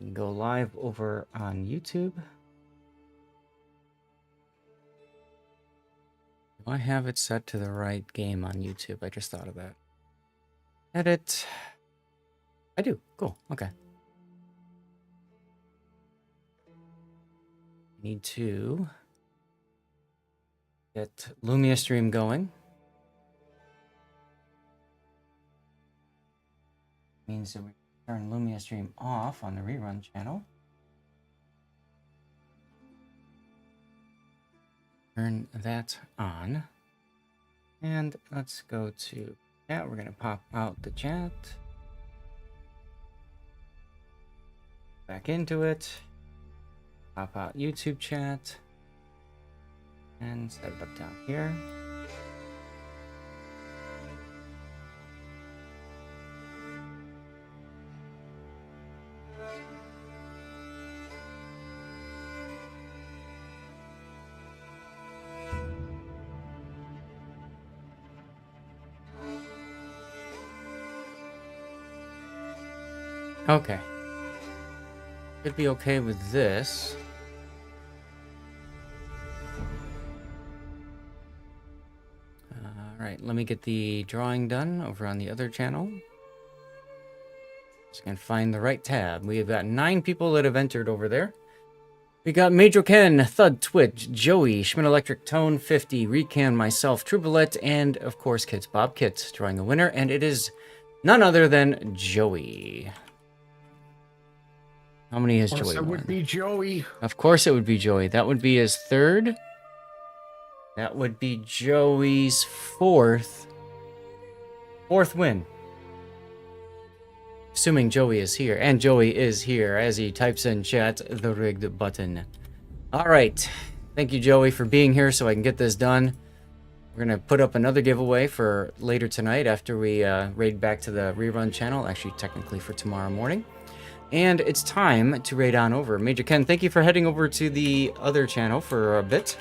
You can go live over on YouTube. Do I have it set to the right game on YouTube? I just thought of that. Edit. I do. Cool. Okay. Need to get Lumia stream going. Means that we turn Lumia stream off on the rerun channel. Turn that on. And let's go to chat. We're going to pop out the chat. Back into it. Pop out YouTube chat. And set it up down here. Okay. Should be okay with this. Alright, let me get the drawing done over on the other channel. Just gonna find the right tab. We have got 9 people that have entered over there. We got Major Ken, Thud Twitch, Joey, Schmidt Electric, Tone 50, Recan, myself, Troublette, and of course Kids Bob Kits drawing a winner, and it is none other than Joey. How many has Joey won? It would be Joey. Of course it would be Joey. That would be his 3rd. That would be Joey's 4th win. Assuming Joey is here. And Joey is here as he types in chat the rigged button. Alright. Thank you, Joey, for being here so I can get this done. We're going to put up another giveaway for later tonight after we raid back to the rerun channel. Actually, technically for tomorrow morning. And it's time to raid on over. Major Ken, thank you for heading over to the other channel for a bit.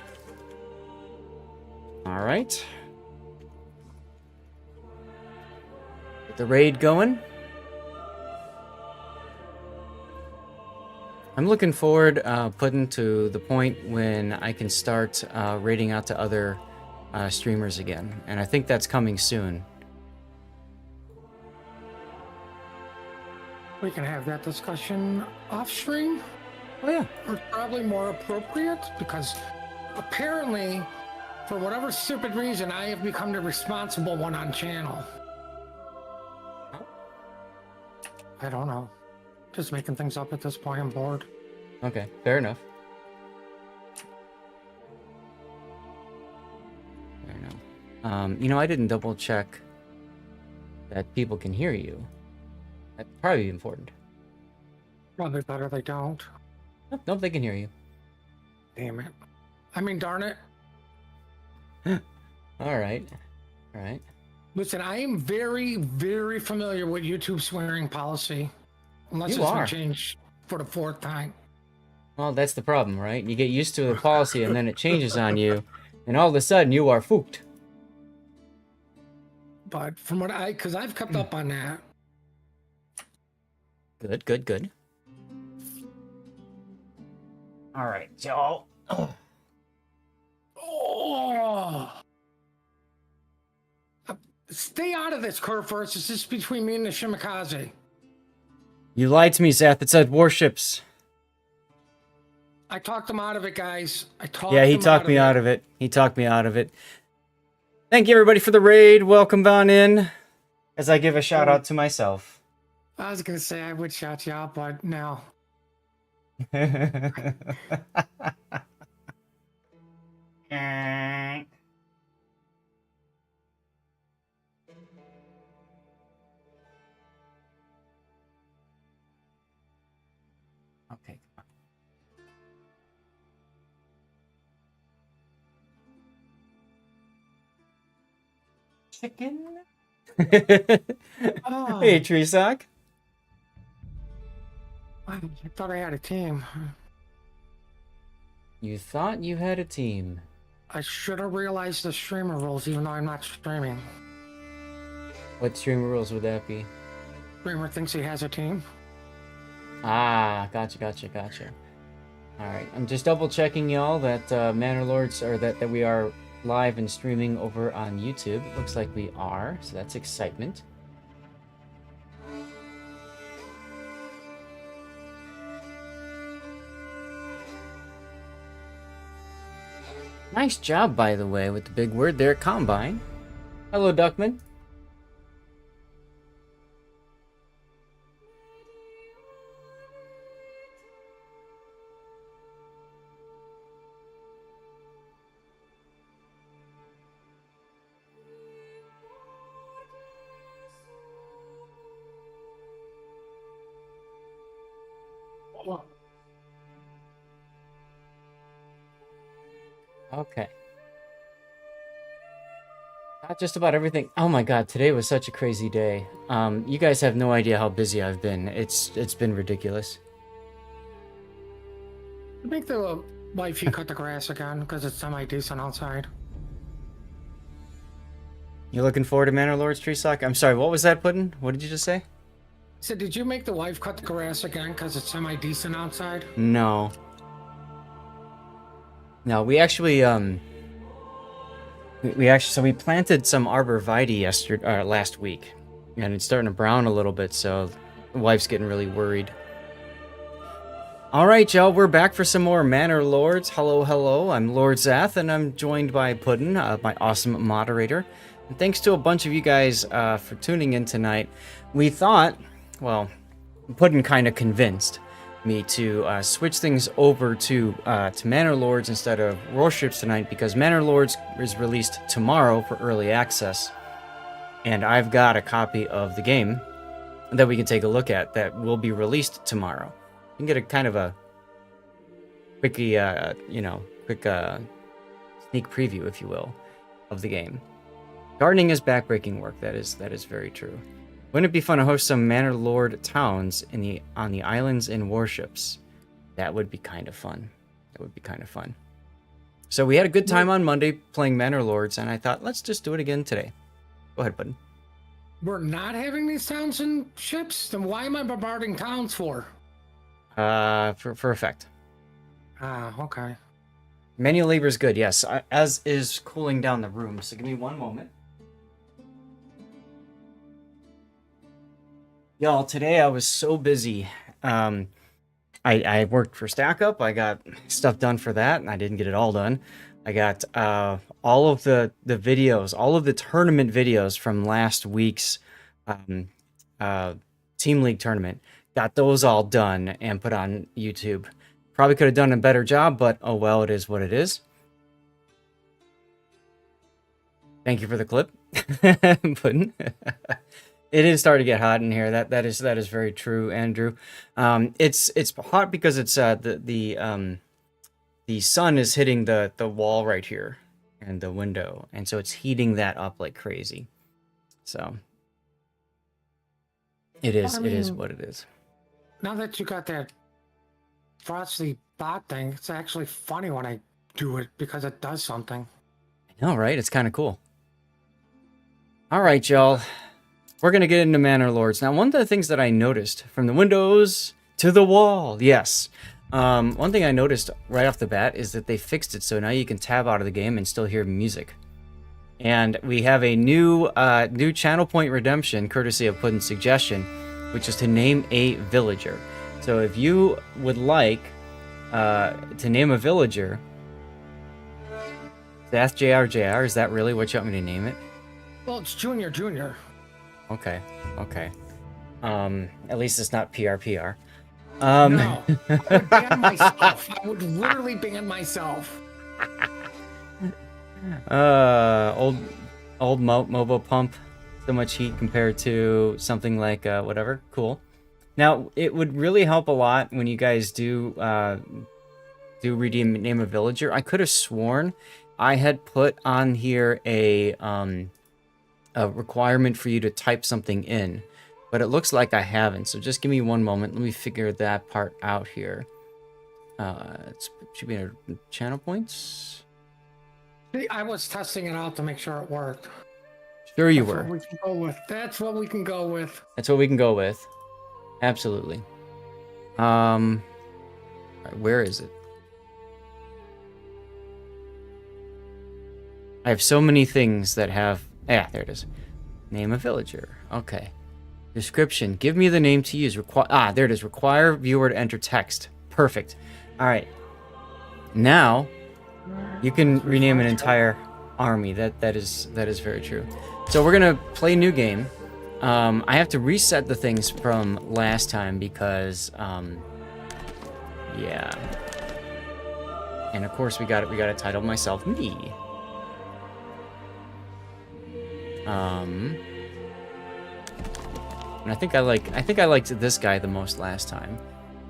Alright. Get the raid going. I'm looking forward putting to the point when I can start raiding out to other streamers again. And I think that's coming soon. We can have that discussion off stream. Oh yeah. Or probably more appropriate because apparently, for whatever stupid reason, I have become the responsible one on channel. I don't know. Just making things up at this point. I'm bored. Okay, fair enough. Fair enough. You know, I didn't double check that people can hear you. That's probably important. Probably better they don't. Nope, they can hear you. Damn it. I mean, darn it. Alright. Alright. Listen, I am very, very familiar with YouTube's swearing policy. Unless You it's are. been changed for the 4th time. Well, that's the problem, right? You get used to the policy and then it changes on you, and all of a sudden you are fooked. But from what because I've kept up on that. Good, good, good. Alright, y'all. Oh. Stay out of this, Kurt, first. It's just between me and the Shimikaze. You lied to me, Seth. It said warships. I talked him out of it, guys. He talked me out of it. He talked me out of it. Thank you, everybody, for the raid. Welcome on in. As I give a shout out to myself. I was going to say I would shout you out, but no. Okay. Chicken? Oh. Hey, Tree Sock. I thought I had a team. You thought you had a team. I should have realized the streamer rules, even though I'm not streaming. What streamer rules would that be? Streamer thinks he has a team. Ah, gotcha. All right, I'm just double checking, y'all, that Manor Lords, or that we are live and streaming over on YouTube. It looks like we are, so that's excitement. Nice job, by the way, with the big word there, combine. Hello, Duckman. Okay. Got just about everything. Oh my god, today was such a crazy day. You guys have no idea how busy I've been. It's been ridiculous. Make the wifey cut the grass again because it's semi-decent outside. You looking forward to Manor Lord's Tree Sock? I'm sorry, what was that, Puddin'? What did you just say? So did you make the wife cut the grass again because it's semi-decent outside? No. No, we actually we planted some arborvitae last week, and it's starting to brown a little bit, so the wife's getting really worried. All right, y'all, we're back for some more Manor Lords. Hello, I'm Lord Zath, and I'm joined by Puddin', my awesome moderator. And thanks to a bunch of you guys for tuning in tonight. We thought, well, Puddin' kind of convinced me to switch things over to Manor Lords instead of Warships tonight, because Manor Lords is released tomorrow for early access, and I've got a copy of the game that we can take a look at that will be released tomorrow. You can get a kind of a quickie, quick sneak preview, if you will, of the game. Gardening is backbreaking work. That is very true. Wouldn't it be fun to host some Manor Lord towns on the islands in Warships? That would be kind of fun. So we had a good time on Monday playing Manor Lords, and I thought, let's just do it again today. Go ahead, Button. We're not having these towns and ships? Then why am I bombarding towns for? For effect. Ah, okay. Manual labor is good, yes, as is cooling down the room. So give me one moment. Y'all, today I was so busy. I worked for Stack Up. I got stuff done for that, and I didn't get it all done. I got all of the videos, all of the tournament videos from last week's Team League tournament. Got those all done and put on YouTube. Probably could have done a better job, but oh well, it is what it is. Thank you for the clip. It is starting to get hot in here. That is very true, Andrew. It's hot because it's the sun is hitting the wall right here and the window, and so it's heating that up like crazy. So it is what it is. Now that you got that frosty bot thing, it's actually funny when I do it because it does something. I know, right? It's kind of cool. All right, y'all. We're going to get into Manor Lords. Now, one of the things that I noticed from the windows to the wall, yes. One thing I noticed right off the bat is that they fixed it so now you can tab out of the game and still hear music. And we have a new channel point redemption, courtesy of Puddin's suggestion, which is to name a villager. So if you would like to name a villager, Zath JR, is that really what you want me to name it? Well, it's Junior. Okay. At least it's not PRPR. No, I would ban myself. I would literally ban myself. Old Mobo Pump. So much heat compared to something like whatever. Cool. Now, it would really help a lot when you guys do name a villager. I could have sworn I had put on here a requirement for you to type something in, but it looks like I haven't. So just give me one moment. Let me figure that part out here. It should be in channel points. See, I was testing it out to make sure it worked. Sure you That's were. what we can go with. That's what we can go with. That's what we can go with. Absolutely. Alright, where is it? I have so many things that have... Yeah, there it is. Name a villager. Okay. Description. Give me the name to use. There it is. Require viewer to enter text. Perfect. Alright. Now, you can rename an entire army. That is very true. So we're gonna play new game. I have to reset the things from last time because, yeah. And of course we got to title myself me. And I think I liked this guy the most last time.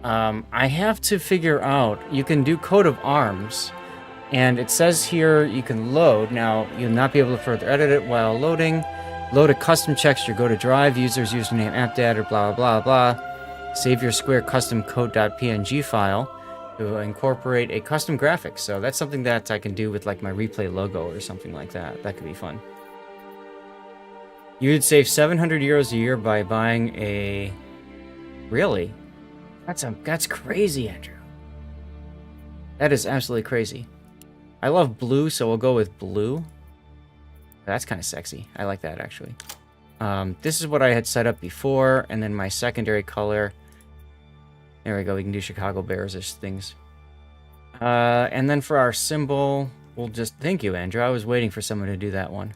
I have to figure out, you can do coat of arms, and it says here you can load. Now, you'll not be able to further edit it while loading. Load a custom texture, go to drive, user's username, app data, blah, blah, blah, blah. Save your square custom code.png file to incorporate a custom graphic. So that's something that I can do with like my replay logo or something like that. That could be fun. You would save 700 euros a year by buying a... Really? That's crazy, Andrew. That is absolutely crazy. I love blue, so we'll go with blue. That's kind of sexy. I like that, actually. This is what I had set up before, and then my secondary color. There we go. We can do Chicago Bears-ish things. And then for our symbol, we'll just... Thank you, Andrew. I was waiting for someone to do that one.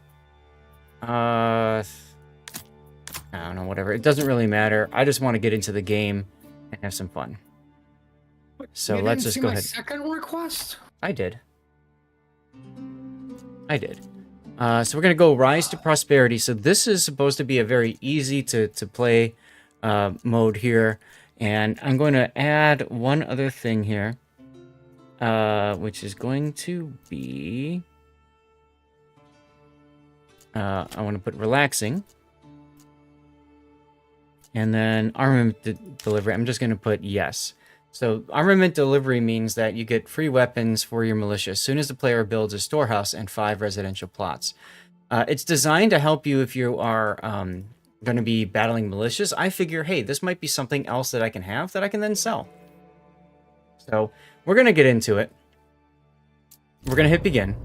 I don't know, whatever. It doesn't really matter. I just want to get into the game and have some fun. So let's just go ahead. Second request? I did. So we're going to go Rise to Prosperity. So this is supposed to be a very easy to play mode here. And I'm going to add one other thing here, which is going to be... I want to put relaxing. And then armament delivery. I'm just going to put yes. So armament delivery means that you get free weapons for your militia as soon as the player builds a storehouse and 5 residential plots. It's designed to help you if you are going to be battling militias. I figure, hey, this might be something else that I can have that I can then sell. So we're going to get into it. We're going to hit begin.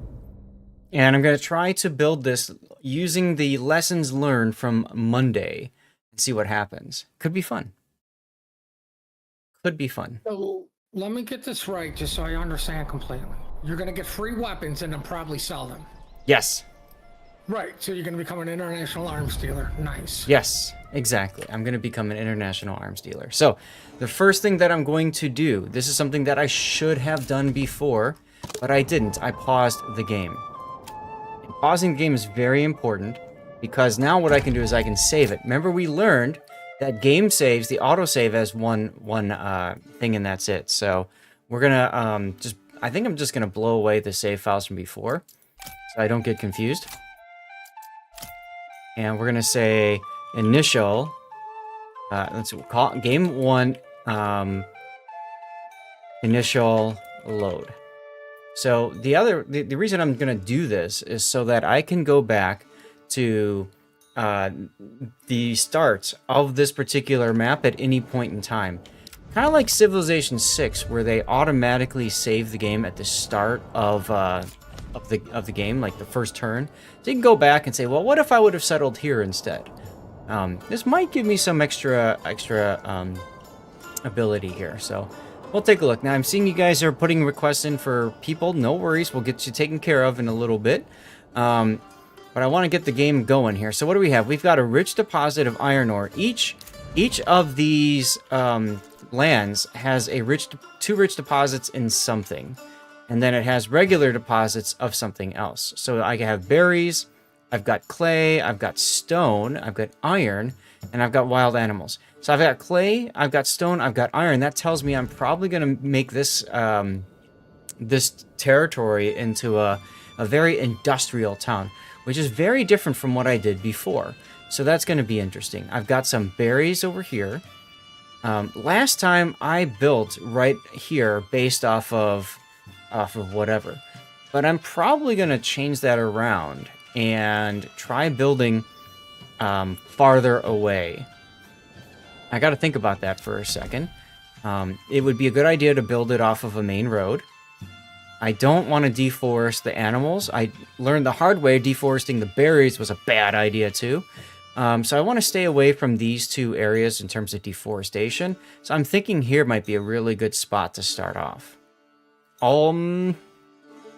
And I'm going to try to build this using the lessons learned from Monday and see what happens. Could be fun. Could be fun. So let me get this right, just so I understand completely. You're going to get free weapons and then probably sell them. Yes. Right, so you're going to become an international arms dealer. Nice. Yes, exactly. I'm going to become an international arms dealer. So the first thing that I'm going to do, this is something that I should have done before, but I didn't. I paused the game. And pausing the game is very important because now what I can do is I can save it. Remember, we learned that game saves, the autosave as one thing, and that's it. So we're gonna I think I'm just gonna blow away the save files from before, so I don't get confused. And we're gonna say initial. Let's call it game 1. Initial load. So the reason I'm gonna do this is so that I can go back to the start of this particular map at any point in time. Kind of like Civilization 6, where they automatically save the game at the start of the game, like the first turn. So you can go back and say, well, what if I would have settled here instead? This might give me some extra ability here. So we'll take a look. Now I'm seeing you guys are putting requests in for people. No worries, we'll get you taken care of in a little bit. But I want to get the game going here. So what do we have? We've got a rich deposit of iron ore. Each of these lands has two rich deposits in something. And then it has regular deposits of something else. So I have berries, I've got clay, I've got stone, I've got iron, and I've got wild animals. So I've got clay, I've got stone, I've got iron. That tells me I'm probably going to make this this territory into a very industrial town, which is very different from what I did before. So that's going to be interesting. I've got some berries over here. Last time I built right here based off of whatever. But I'm probably going to change that around and try building farther away. I got to think about that for a second. It would be a good idea to build it off of a main road. I don't want to deforest the animals. I learned the hard way deforesting the berries was a bad idea too. So I want to stay away from these two areas in terms of deforestation. So I'm thinking here might be a really good spot to start off.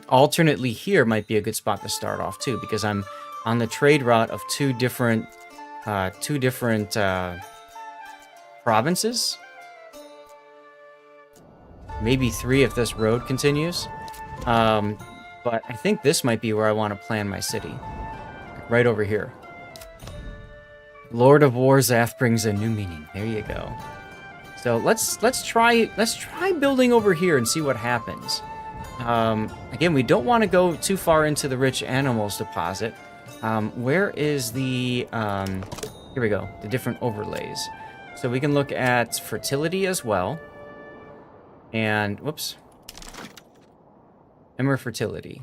Alternately, here might be a good spot to start off too, because I'm on the trade route of two different provinces. Maybe 3 if this road continues. But I think this might be where I want to plan my city. Right over here. Lord of Warzath brings a new meaning. There you go. So let's try building over here and see what happens. Again, we don't want to go too far into the rich animals deposit. Where is the here we go, the different overlays. So we can look at fertility as well. And whoops. Emmer fertility.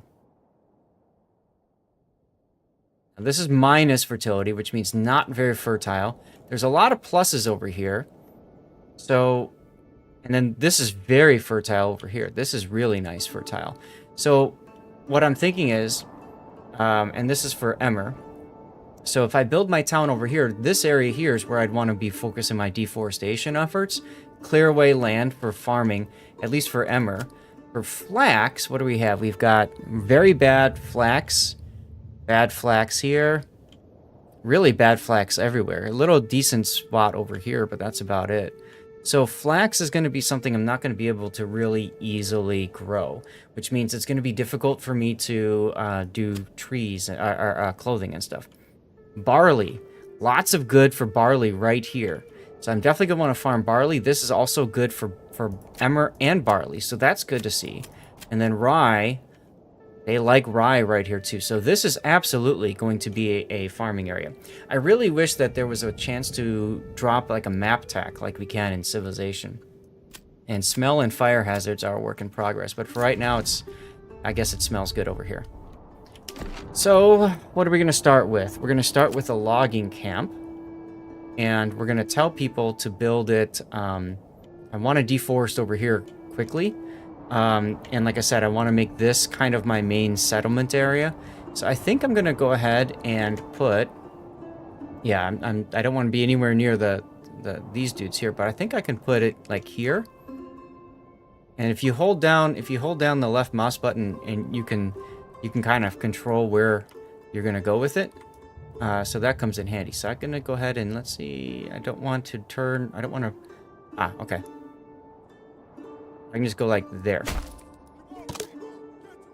Now, this is minus fertility, which means not very fertile. There's a lot of pluses over here. So, and then this is very fertile over here. This is really nice fertile. So what I'm thinking is, and this is for Emmer. So if I build my town over here, this area here is where I'd want to be focusing my deforestation efforts. Clear away land for farming, at least for Emmer. For flax, what do we have? We've got very bad flax here, really bad flax everywhere. A little decent spot over here, but that's about it. So flax is going to be something I'm not going to be able to really easily grow, which means it's going to be difficult for me to do trees or clothing and stuff. Barley, lots of good for barley right here. So I'm definitely going to want to farm barley. This is also good for emmer and barley, so that's good to see. And then rye, they like rye right here too. So this is absolutely going to be a farming area. I really wish that there was a chance to drop like a map tech like we can in Civilization. And smell and fire hazards are a work in progress, but for right now, I guess it smells good over here. So what are we going to start with? We're going to start with a logging camp. And we're going to tell people to build it. I want to deforest over here quickly. And like I said, I want to make this kind of my main settlement area. So I think I'm going to go ahead and put... Yeah, I don't want to be anywhere near these dudes here, but I think I can put it like here. And if you hold down the left mouse button, and you can kind of control where you're going to go with it. So that comes in handy. So I'm going to go ahead and let's see. I don't want to... okay. I can just go like there.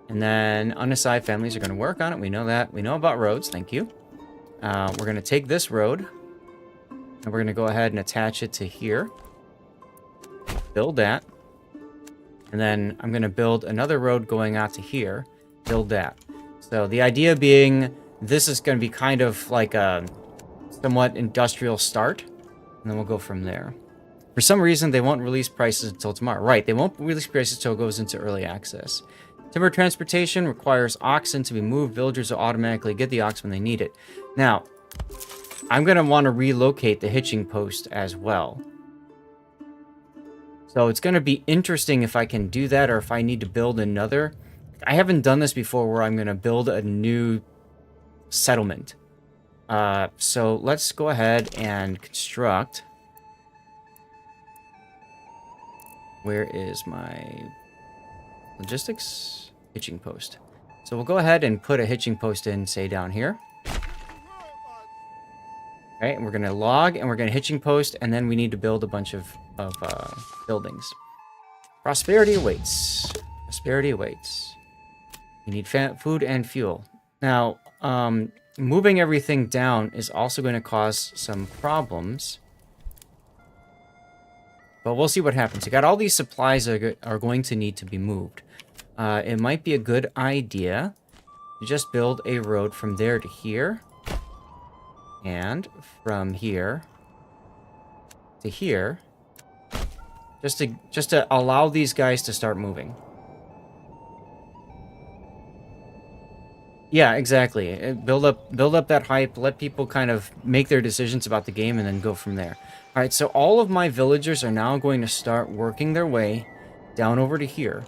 And then unassigned families are going to work on it. We know that. We know about roads. Thank you. We're going to take this road. And we're going to go ahead and attach it to here. Build that. And then I'm going to build another road going out to here. Build that. So the idea being... This is going to be kind of like a somewhat industrial start, and then we'll go from there. For some reason, they won't release prices until tomorrow. Right, they won't release prices until it goes into early access. Timber transportation requires oxen to be moved. Villagers will automatically get the ox when they need it. Now, I'm going to want to relocate the hitching post as well. So it's going to be interesting if I can do that or if I need to build another. I haven't done this before where I'm going to build a new settlement. So let's go ahead and construct. Where is my logistics? Hitching post. So we'll go ahead and put a hitching post in, say, down here. Okay, and we're going to log, and we're going to hitching post, and then we need to build a bunch of buildings. Prosperity awaits. Prosperity awaits. We need food and fuel. Now, moving everything down is also going to cause some problems. But we'll see what happens. You got all these supplies that are going to need to be moved. It might be a good idea to just build a road from there to here. And from here to here. Just to allow these guys to start moving. Yeah, exactly. Build up that hype, let people kind of make their decisions about the game and then go from there. All right, so all of my villagers are now going to start working their way down over to here.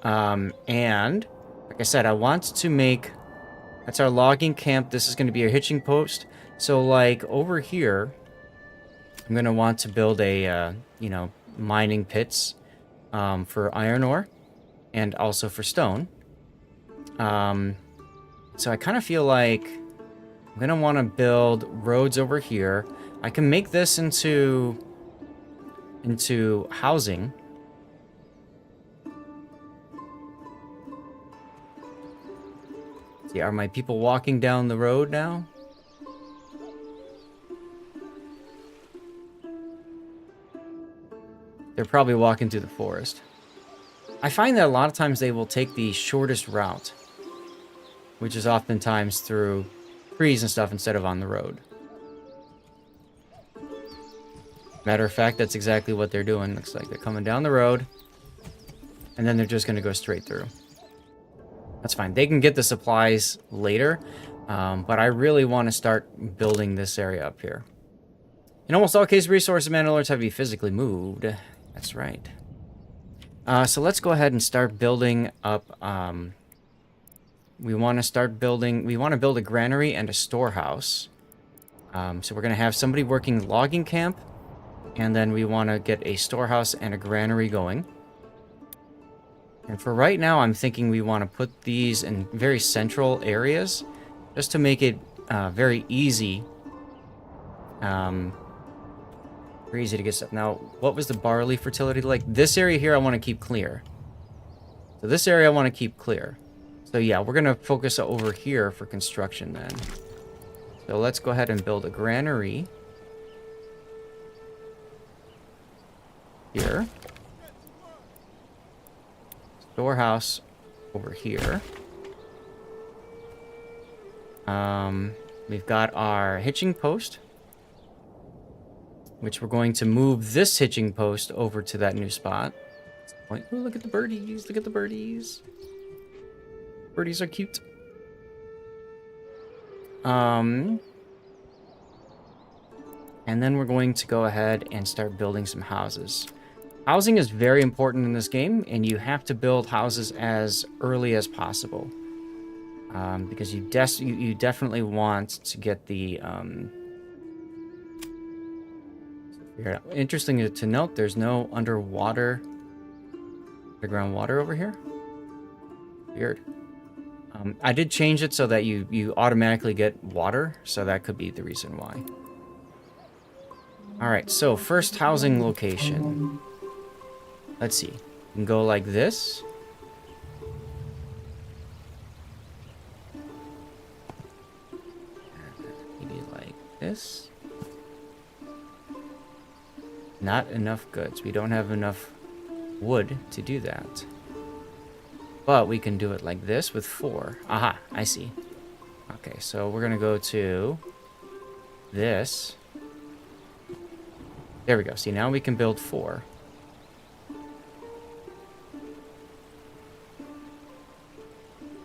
And like I said, I want to make that's our logging camp. This is going to be a hitching post. So like over here, I'm going to want to build a mining pits for iron ore and also for stone. Um So I kind of feel like I'm going to want to build roads over here. I can make this into housing. See, are my people walking down the road now? They're probably walking through the forest. I find that a lot of times they will take the shortest route, which is oftentimes through trees and stuff instead of on the road. Matter of fact, that's exactly what they're doing. Looks like they're coming down the road, and then they're just going to go straight through. That's fine. They can get the supplies later, but I really want to start building this area up here. In almost all cases, resources Mandalorians have to be physically moved. That's right. So let's go ahead and start building up. We want to build a granary and a storehouse. So we're going to have somebody working logging camp, and then we want to get a storehouse and a granary going. And for right now, I'm thinking we want to put these in very central areas, just to make it very easy. Very easy to get stuff. Now, what was the barley fertility like? This area here I want to keep clear. So this area I want to keep clear. So yeah, we're going to focus over here for construction then. So let's go ahead and build a granary. Here. Storehouse over here. We've got our hitching post, which we're going to move this hitching post over to that new spot. Ooh, look at the birdies. Look at the birdies. Birdies are cute. And then we're going to go ahead and start building some houses. Housing is very important in this game, and you have to build houses as early as possible. Because you definitely want to get the... Interesting to note, there's no underground water over here. Weird. I did change it so that you automatically get water, so that could be the reason why. Alright, so first housing location. Let's see. You can go like this. Maybe like this. Not enough goods. We don't have enough wood to do that. But we can do it like this with 4. Aha, I see. Okay, so we're going to go to this. There we go. See, now we can build 4.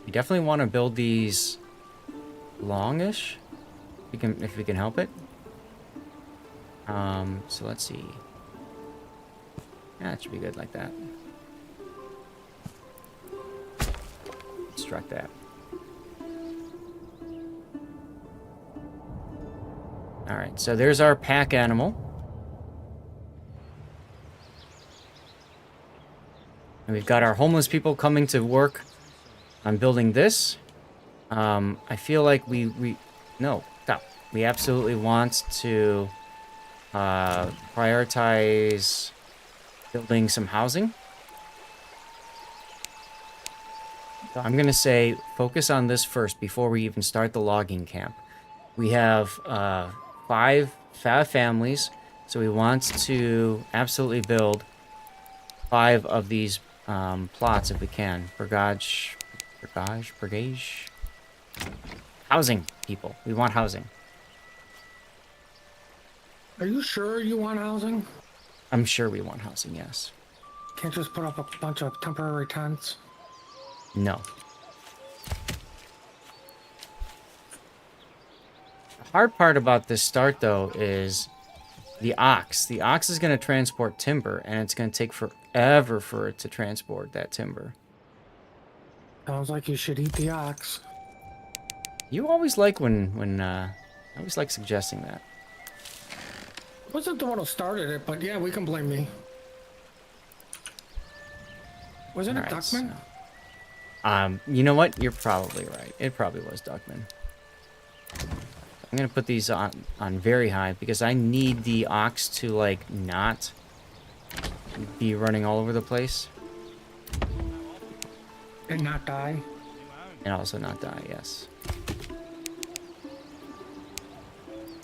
We definitely want to build these longish, if we can help it. So let's see. Yeah, it should be good like that. Construct that. Alright, so there's our pack animal. And we've got our homeless people coming to work on building this. I feel like no, stop. We absolutely want to prioritize building some housing. So I'm going to say focus on this first before we even start the logging camp. We have 5 families, so we want to absolutely build 5 of these plots if we can. Brigage. Housing, people. We want housing. Are you sure you want housing? I'm sure we want housing, yes. Can't just put up a bunch of temporary tents? No. hard part about this start, though, is the ox. The ox is going to transport timber, and it's going to take forever for it to transport that timber. Sounds like you should eat the ox. You always like I always like suggesting that. Wasn't the one who started it, but yeah, we can blame me. Wasn't it Alright, Duckman? so, you know what? You're probably right. It probably was Duckman. I'm gonna put these on very high because I need the ox to like not be running all over the place And not die. and also not die. Yes.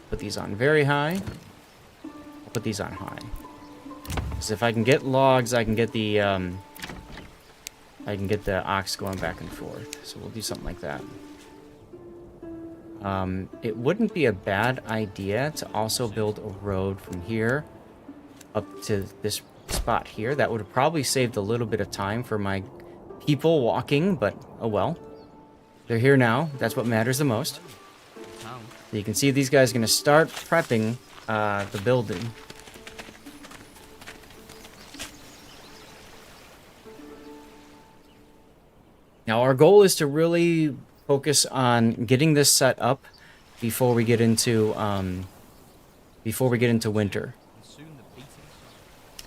Put these on very high. I'll put these on high. Because if I can get logs, I can get the ox going back and forth. So we'll do something like that. It wouldn't be a bad idea to also build a road from here up to this spot here. That would have probably saved a little bit of time for my people walking, but oh well. They're here now. That's what matters the most. So you can see these guys are going to start prepping the building. Now our goal is to really focus on getting this set up before we get into winter.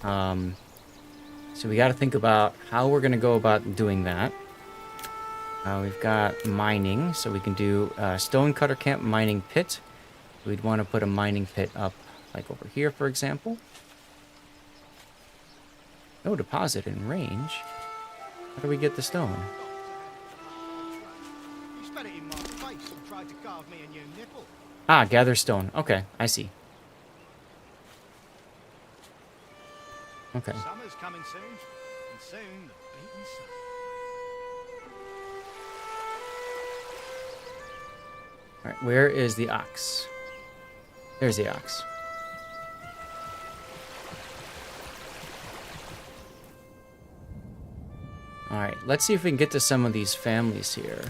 So we got to think about how we're going to go about doing that. We've got mining, so we can do stone cutter camp mining pit. We'd want to put a mining pit up like over here, for example. No deposit in range. How do we get the stone? Ah, gather stone. Okay, I see. Okay. Summer's coming soon, and soon the beaten sun. Alright, where is the ox? There's the ox. Alright, let's see if we can get to some of these families here.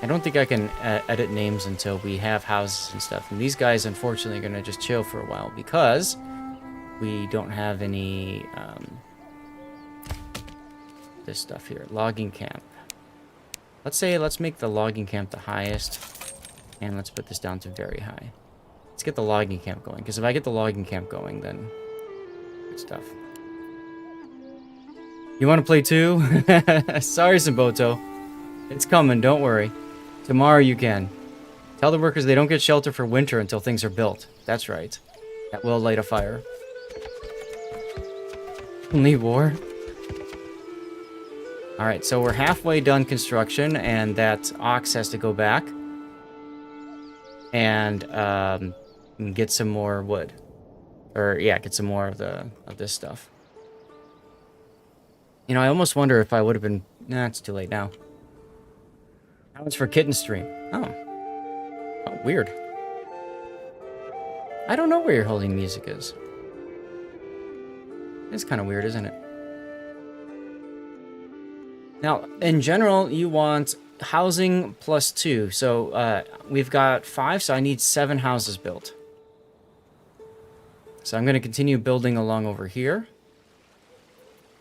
I don't think I can edit names until we have houses and stuff. And these guys, unfortunately, are going to just chill for a while because we don't have any this stuff here. Logging camp. Let's make the logging camp the highest. And let's put this down to very high. Let's get the logging camp going. Because if I get the logging camp going, then good stuff. You want to play too? Sorry, Simboto. It's coming, don't worry. Tomorrow you can. Tell the workers they don't get shelter for winter until things are built. That's right. That will light a fire. Only war? Alright, so we're halfway done construction, and that ox has to go back. And get some more wood. Or, yeah, get some more of this stuff. You know, I almost wonder if I would have been... Nah, it's too late now. That one's for Kitten Stream. Oh, weird. I don't know where your holding music is. It's kind of weird, isn't it? Now, in general, you want housing plus 2. So, we've got 5, so I need 7 houses built. So I'm going to continue building along over here.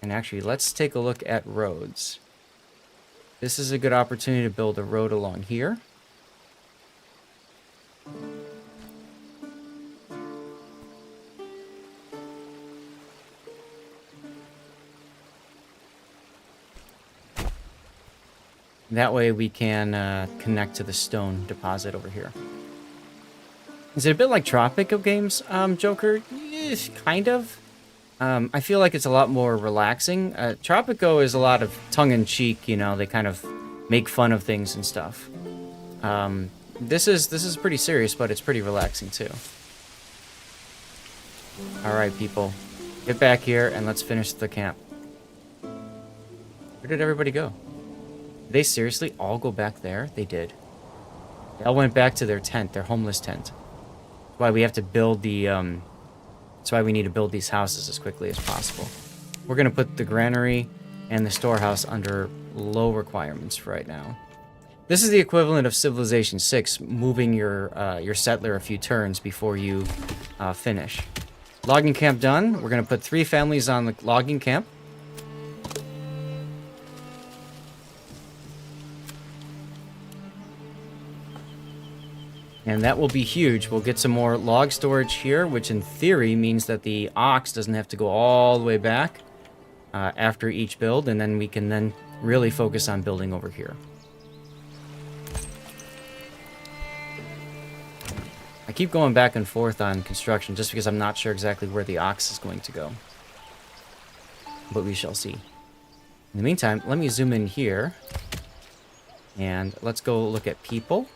And actually, let's take a look at roads. This is a good opportunity to build a road along here. That way we can connect to the stone deposit over here. Is it a bit like Tropico games, Joker? Kind of. I feel like it's a lot more relaxing. Tropico is a lot of tongue-in-cheek, you know, they kind of make fun of things and stuff. This is pretty serious, but it's pretty relaxing too. Alright, people. Get back here and let's finish the camp. Where did everybody go? Did they seriously all go back there? They did. They all went back to their tent, their homeless tent. That's why we have to build the, that's why we need to build these houses as quickly as possible. We're going to put the granary and the storehouse under low requirements for right now. This is the equivalent of Civilization 6, moving your settler a few turns before you finish. Logging camp done. We're going to put 3 families on the logging camp. And that will be huge. We'll get some more log storage here, which in theory means that the ox doesn't have to go all the way back after each build, and then we can then really focus on building over here. I keep going back and forth on construction just because I'm not sure exactly where the ox is going to go. But we shall see. In the meantime, let me zoom in here. And let's go look at people.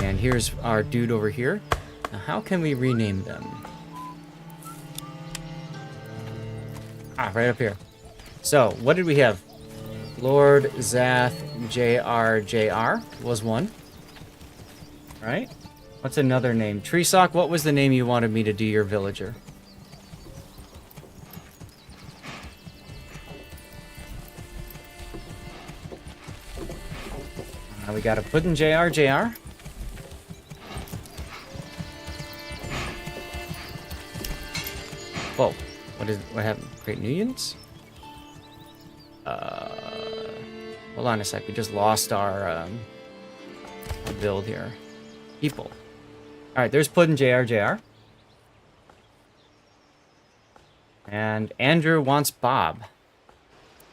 And here's our dude over here. Now, how can we rename them? Ah, right up here. So, what did we have? Lord Zath JR was one. Right? What's another name? Treesock, what was the name you wanted me to do your villager? We got a Puddin' JR. Whoa. What happened? Create new units? Hold on a sec. We just lost our build here. People. Alright, there's Puddin' JR. And Andrew wants Bob.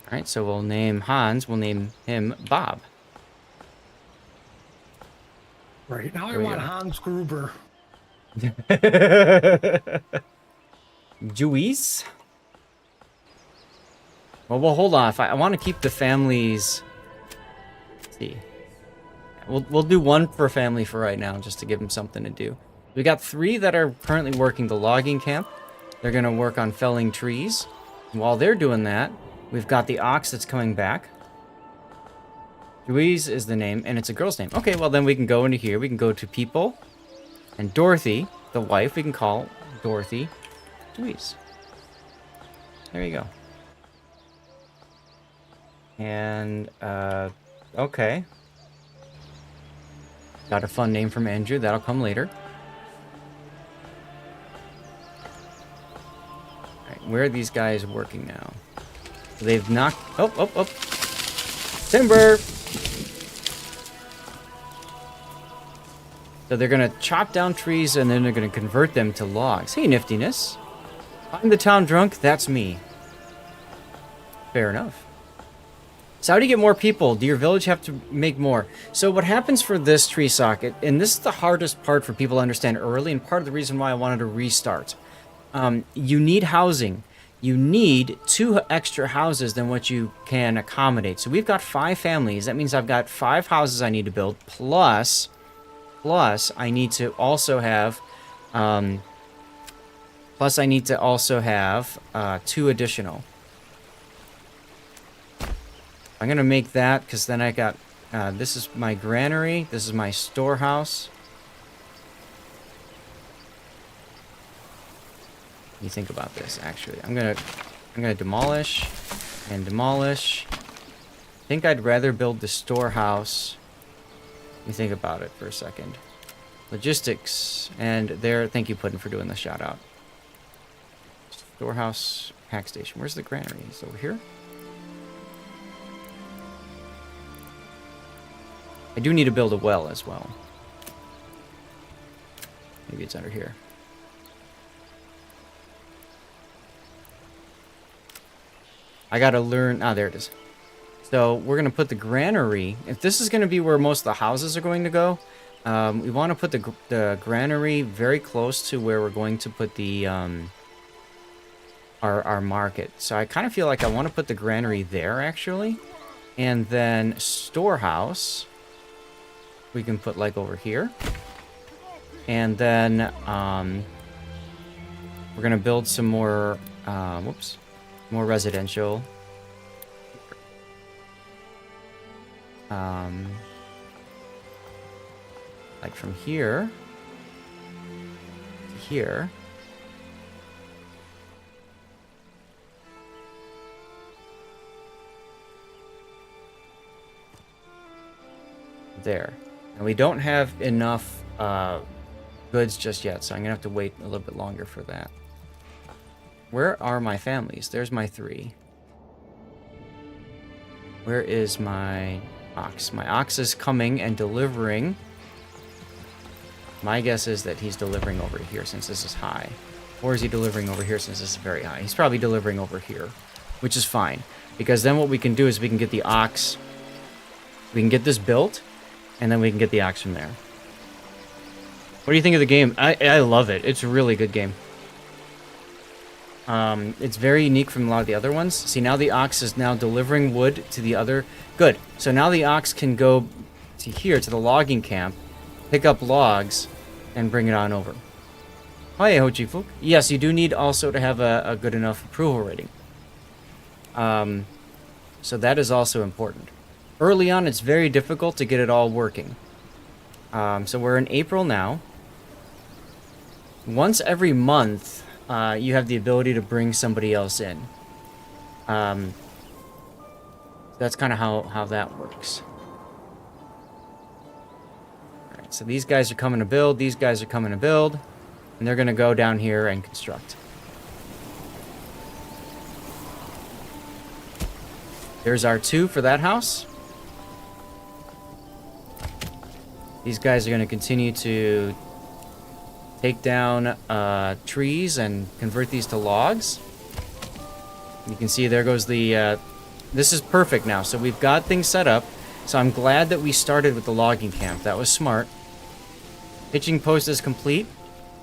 Alright, so we'll name Hans. We'll name him Bob. Right, now I want Hans Gruber. Jewies? Well, hold on. If I want to keep the families... Let's see. We'll do one per family for right now, just to give them something to do. We got 3 that are currently working the logging camp. They're going to work on felling trees. And while they're doing that, we've got the ox that's coming back. Louise is the name, and it's a girl's name. Okay, well then we can go into here. We can go to people. And Dorothy, the wife, we can call Dorothy Louise. There you go. And, okay. Got a fun name from Andrew. That'll come later. Alright, where are these guys working now? They've knocked... Oh! Timber! So they're going to chop down trees and then they're going to convert them to logs. Hey, niftiness. I'm the town drunk. That's me. Fair enough. So how do you get more people? Do your village have to make more? So what happens for this tree socket, and this is the hardest part for people to understand early, and part of the reason why I wanted to restart. You need housing. You need 2 extra houses than what you can accommodate. So we've got 5 families. That means I've got 5 houses I need to build, plus I need to also have 2 additional. I'm going to make that because then I got, this is my granary, this is my storehouse. What do you think about this, actually? I'm going to demolish and demolish. I think I'd rather build the storehouse. Let me think about it for a second. Logistics, and there, thank you, Puddin', for doing the shout out. Storehouse, pack station. Where's the granary? It's over here. I do need to build a well as well. Maybe it's under here. I gotta learn... Ah, there it is. So, we're gonna put the granary... If this is gonna be where most of the houses are going to go, we want to put the granary very close to where we're going to put the... our market. So, I kind of feel like I want to put the granary there, actually. And then, storehouse... we can put like over here. And then we're gonna build some more more residential. Like from here to here. there. And we don't have enough goods just yet, so I'm gonna have to wait a little bit longer for that. Where are my families? There's my 3. Where is my ox? My ox is coming and delivering. My guess is that he's delivering over here since this is high. Or is he delivering over here since this is very high? He's probably delivering over here, which is fine. Because then what we can do is we can get the ox. We can get this built, and then we can get the ox from there. What do you think of the game? I love it. It's a really good game. It's very unique from a lot of the other ones. See, now the ox is now delivering wood to the other. Good. So now the ox can go to here, to the logging camp, pick up logs, and bring it on over. Hi, Hochifuk. Yes, you do need also to have a good enough approval rating. So that is also important. Early on, it's very difficult to get it all working. So we're in April now. Once every month, you have the ability to bring somebody else in. That's kind of how that works. Alright, so these guys are coming to build, these guys are coming to build, and they're going to go down here and construct. There's our 2 for that house. These guys are going to continue to take down trees and convert these to logs. You can see there goes the... this is perfect now. So we've got things set up. So I'm glad that we started with the logging camp. That was smart. Hitching post is complete.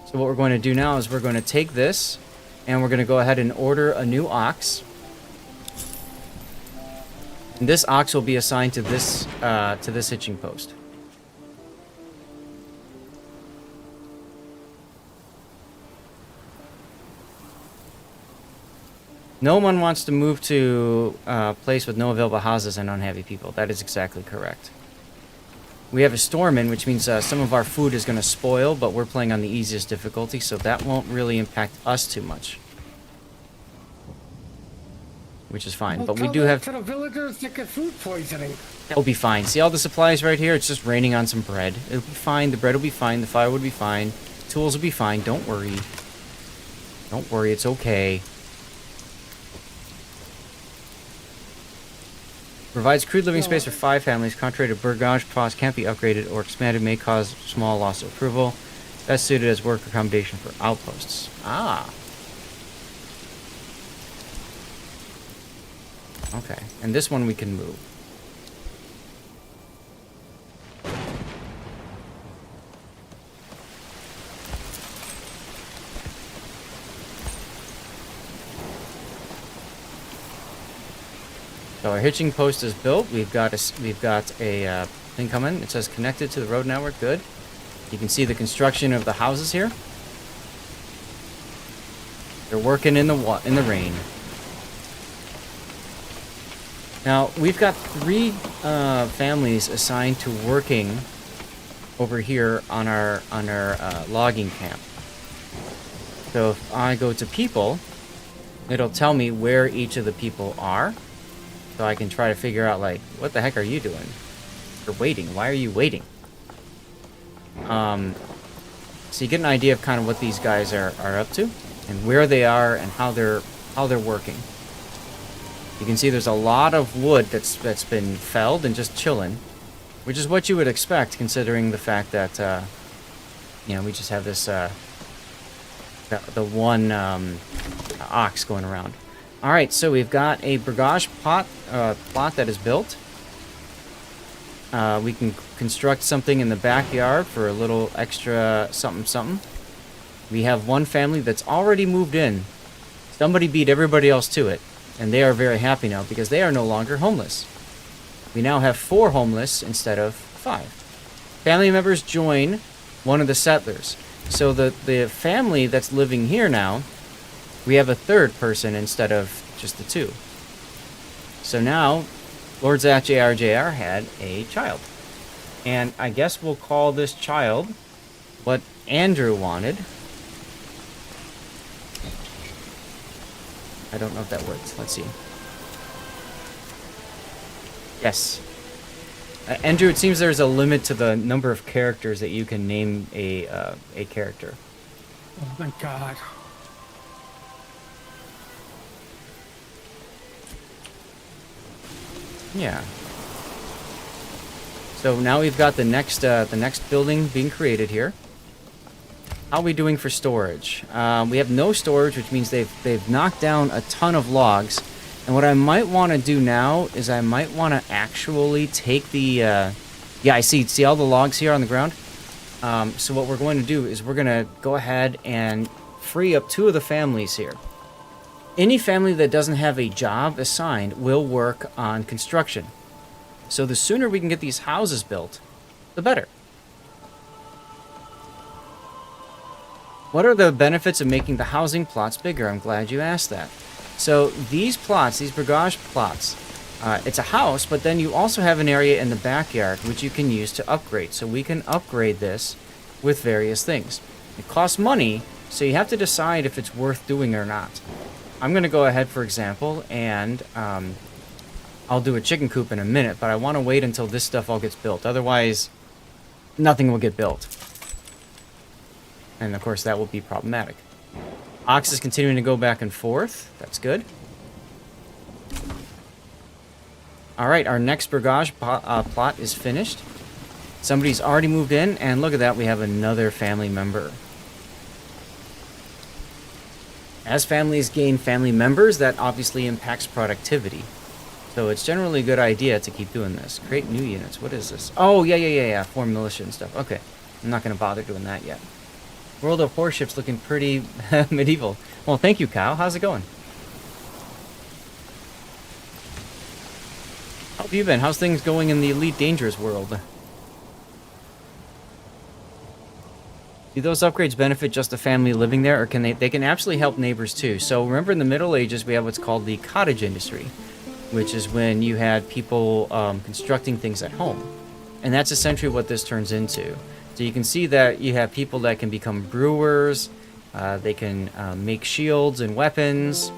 So what we're going to do now is we're going to take this and we're going to go ahead and order a new ox. And this ox will be assigned to this hitching post. No one wants to move to a place with no available houses and unhappy people. That is exactly correct. We have a storm in, which means some of our food is going to spoil, but we're playing on the easiest difficulty, so that won't really impact us too much. Which is fine, but we do have... to the villagers that get food poisoning. It'll be fine. See all the supplies right here? It's just raining on some bread. It'll be fine. The bread will be fine. The fire will be fine. Tools will be fine. Don't worry. Don't worry. It's okay. Provides crude living space for 5 families. Contrary to Burgage, plots can't be upgraded or expanded, may cause small loss of approval. Best suited as work accommodation for outposts. Ah. Okay, and this one we can move. So our hitching post is built. We've got a thing coming. It says connected to the road network. Good. You can see the construction of the houses here. They're working in the rain. Now we've got 3 families assigned to working over here on our logging camp. So if I go to people, it'll tell me where each of the people are. So I can try to figure out, like, what the heck are you doing? You're waiting. Why are you waiting? So you get an idea of kind of what these guys are up to, and where they are, and how they're working. You can see there's a lot of wood that's been felled and just chilling, which is what you would expect, considering the fact that you know, we just have this the one ox going around. Alright, so we've got a Burgage plot that is built. We can construct something in the backyard for a little extra something. We have one family that's already moved in. Somebody beat everybody else to it, and they are very happy now because they are no longer homeless. We now have 4 homeless instead of 5. Family members join one of the settlers. So the family that's living here now, we have a 3rd person instead of just the 2. So now, Lord Zach JR had a child. And I guess we'll call this child what Andrew wanted. I don't know if that worked. Let's see. Yes. Andrew, it seems there's a limit to the number of characters that you can name a character. Oh my god. Yeah. So now we've got the next building being created here. How are we doing for storage? We have no storage, which means they've knocked down a ton of logs. And what I might want to do now is I might want to actually take the... yeah, I see all the logs here on the ground? So what we're going to do is we're going to go ahead and free up 2 of the families here. Any family that doesn't have a job assigned will work on construction. So the sooner we can get these houses built, the better. What are the benefits of making the housing plots bigger? I'm glad you asked that. So these plots, these barrage plots, it's a house, but then you also have an area in the backyard which you can use to upgrade. So we can upgrade this with various things. It costs money, so you have to decide if it's worth doing or not. I'm going to go ahead, for example, and I'll do a chicken coop in a minute, but I want to wait until this stuff all gets built. Otherwise, nothing will get built. And of course, that will be problematic. Ox is continuing to go back and forth. That's good. Alright, our next barrage plot is finished. Somebody's already moved in, and look at that, we have another family member. As families gain family members, that obviously impacts productivity. So it's generally a good idea to keep doing this. Create new units. What is this? Oh, yeah. Form militia and stuff. Okay. I'm not going to bother doing that yet. World of Warships looking pretty medieval. Well, thank you, Kyle. How's it going? How have you been? How's things going in the Elite Dangerous world? Do those upgrades benefit just the family living there, or can they can actually help neighbors too? So remember, in the Middle Ages, we have what's called the cottage industry, which is when you had people constructing things at home. And that's essentially what this turns into. So you can see that you have people that can become brewers, they can make shields and weapons,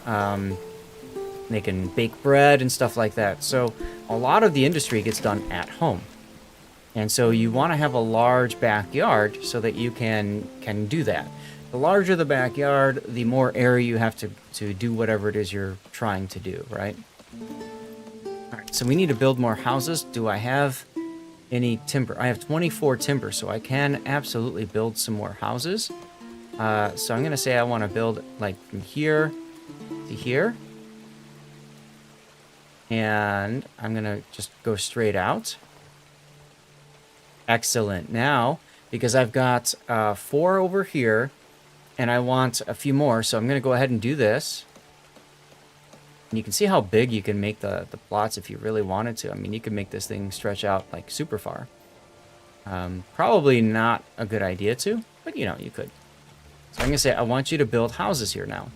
they can bake bread and stuff like that. So a lot of the industry gets done at home. And so you want to have a large backyard so that you can do that. The larger the backyard, the more area you have to do whatever it is you're trying to do, right? Alright, so we need to build more houses. Do I have any timber? I have 24 timber, so I can absolutely build some more houses. So I'm going to say I want to build like from here to here. And I'm going to just go straight out. Excellent. Now, because I've got 4 over here, and I want a few more, so I'm going to go ahead and do this. And you can see how big you can make the plots if you really wanted to. I mean, you could make this thing stretch out like super far. Probably not a good idea to, but you know, you could. So I'm going to say I want you to build houses here now.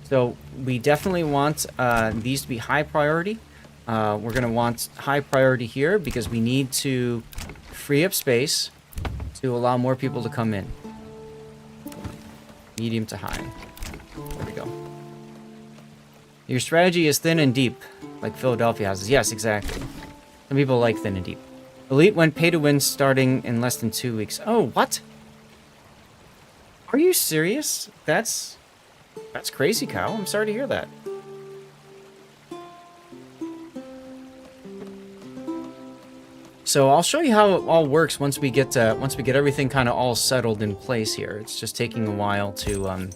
So we definitely want these to be high priority. We're going to want high priority here because we need to free up space to allow more people to come in. Medium to high. There we go. Your strategy is thin and deep, like Philadelphia houses. Yes, exactly. Some people like thin and deep. Elite went pay to win starting in less than 2 weeks. Oh, what? Are you serious? That's crazy, Kyle. I'm sorry to hear that. So I'll show you how it all works once we get everything kind of all settled in place here. It's just taking a while to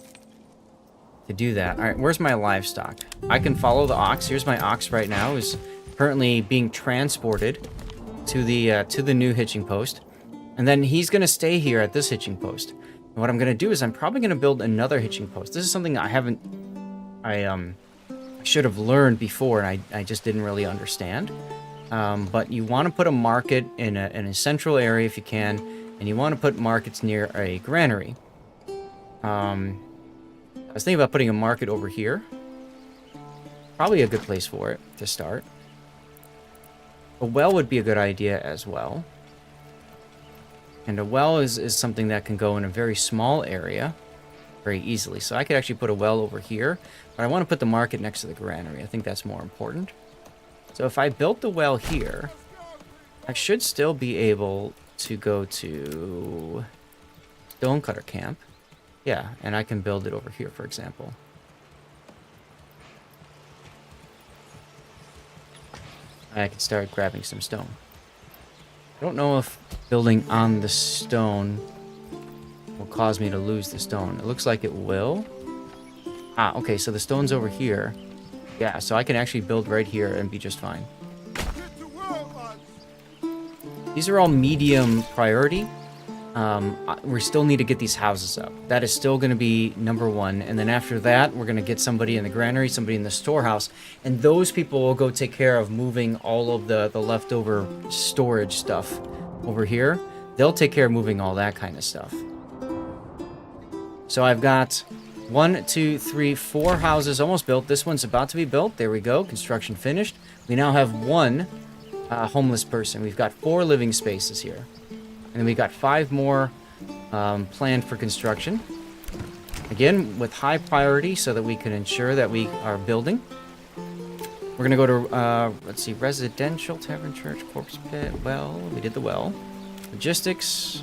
do that. All right, where's my livestock? I can follow the ox. Here's my ox right now, is currently being transported to the new hitching post, and then he's gonna stay here at this hitching post. And what I'm gonna do is I'm probably gonna build another hitching post. This is something I should have learned before, and I just didn't really understand. But you want to put a market in a central area if you can, and you want to put markets near a granary. I was thinking about putting a market over here. Probably a good place for it to start. A well would be a good idea as well. And a well is something that can go in a very small area very easily. So I could actually put a well over here, but I want to put the market next to the granary. I think that's more important. So if I built the well here, I should still be able to go to Stonecutter Camp. Yeah, and I can build it over here, for example. I can start grabbing some stone. I don't know if building on the stone will cause me to lose the stone. It looks like it will. Ah, okay, so the stone's over here. Yeah, so I can actually build right here and be just fine. These are all medium priority. We still need to get these houses up. That is still going to be number one. And then after that, we're going to get somebody in the granary, somebody in the storehouse. And those people will go take care of moving all of the leftover storage stuff over here. They'll take care of moving all that kind of stuff. So I've got 1, 2, 3, 4 houses almost built. This one's about to be built. There we go. Construction finished. We now have 1 homeless person. We've got 4 living spaces here. And then we got 5 more planned for construction. Again, with high priority so that we can ensure that we are building. We're going to go to, let's see, residential, tavern, church, corpse pit, well, we did the well. Logistics,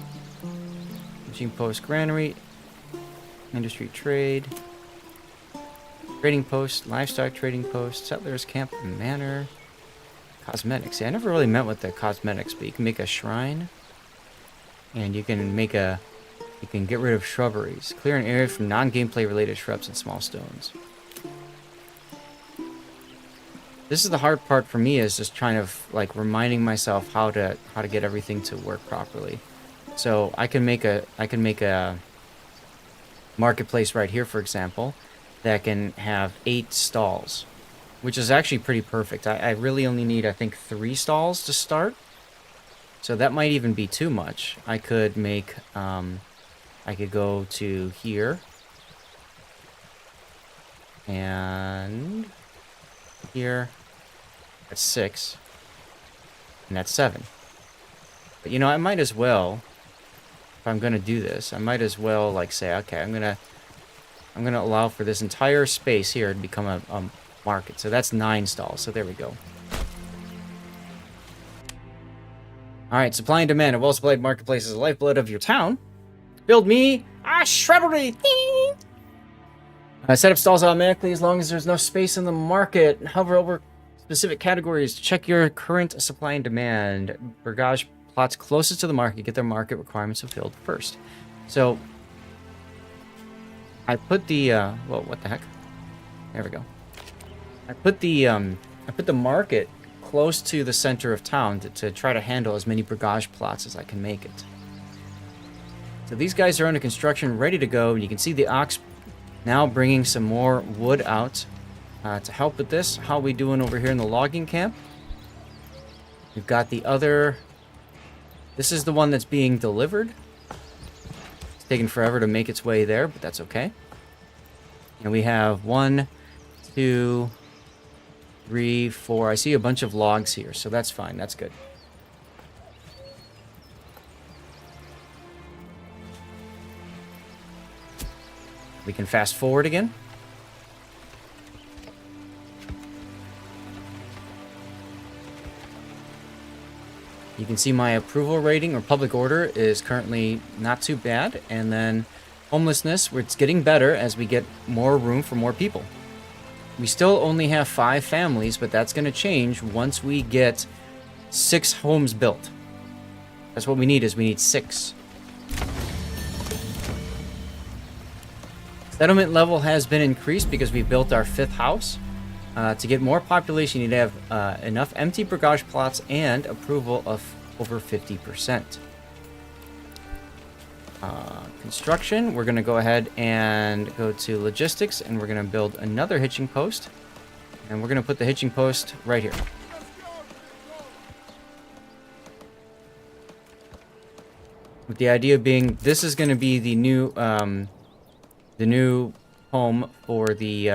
machine post, granary, industry trade, trading post, livestock trading post, settlers camp, manor, cosmetics. Yeah, I never really met with the cosmetics, but you can make a shrine. And you can get rid of shrubberies. Clear an area from non-gameplay related shrubs and small stones. This is the hard part for me, is just trying to like reminding myself how to get everything to work properly. So I can make a marketplace right here, for example, that can have 8 stalls, which is actually pretty perfect. I really only need, I think, 3 stalls to start. So that might even be too much. I could make, I could go to here. And here. That's 6. And that's 7. But you know, I might as well, if I'm gonna do this, I might as well like say, okay, I'm gonna allow for this entire space here to become a market. So that's 9 stalls. So there we go. Alright, supply and demand. A well-supplied marketplace is the lifeblood of your town. Build me a shrubbery. Set up stalls automatically as long as there's no space in the market. Hover over specific categories to check your current supply and demand. Burgage plots closest to the market get their market requirements fulfilled first. So, I put the, well, what the heck? There we go. I put the market close to the center of town to try to handle as many burgage plots as I can make it. So these guys are under construction, ready to go. And you can see the ox now bringing some more wood out to help with this. How are we doing over here in the logging camp? We've got the other... This is the one that's being delivered. It's taking forever to make its way there, but that's okay. And we have 1, 2... 3, 4. I see a bunch of logs here, so that's fine. That's good. We can fast forward again. You can see my approval rating or public order is currently not too bad. And then homelessness, where it's getting better as we get more room for more people. We still only have 5 families, but that's going to change once we get 6 homes built. That's what we need, is we need 6. Settlement level has been increased because we built our 5th house. To get more population, you need to have enough empty burgage plots and approval of over 50%. Construction, we're going to go ahead and go to logistics, and we're going to build another hitching post. And we're going to put the hitching post right here. With the idea being, this is going to be the new home for the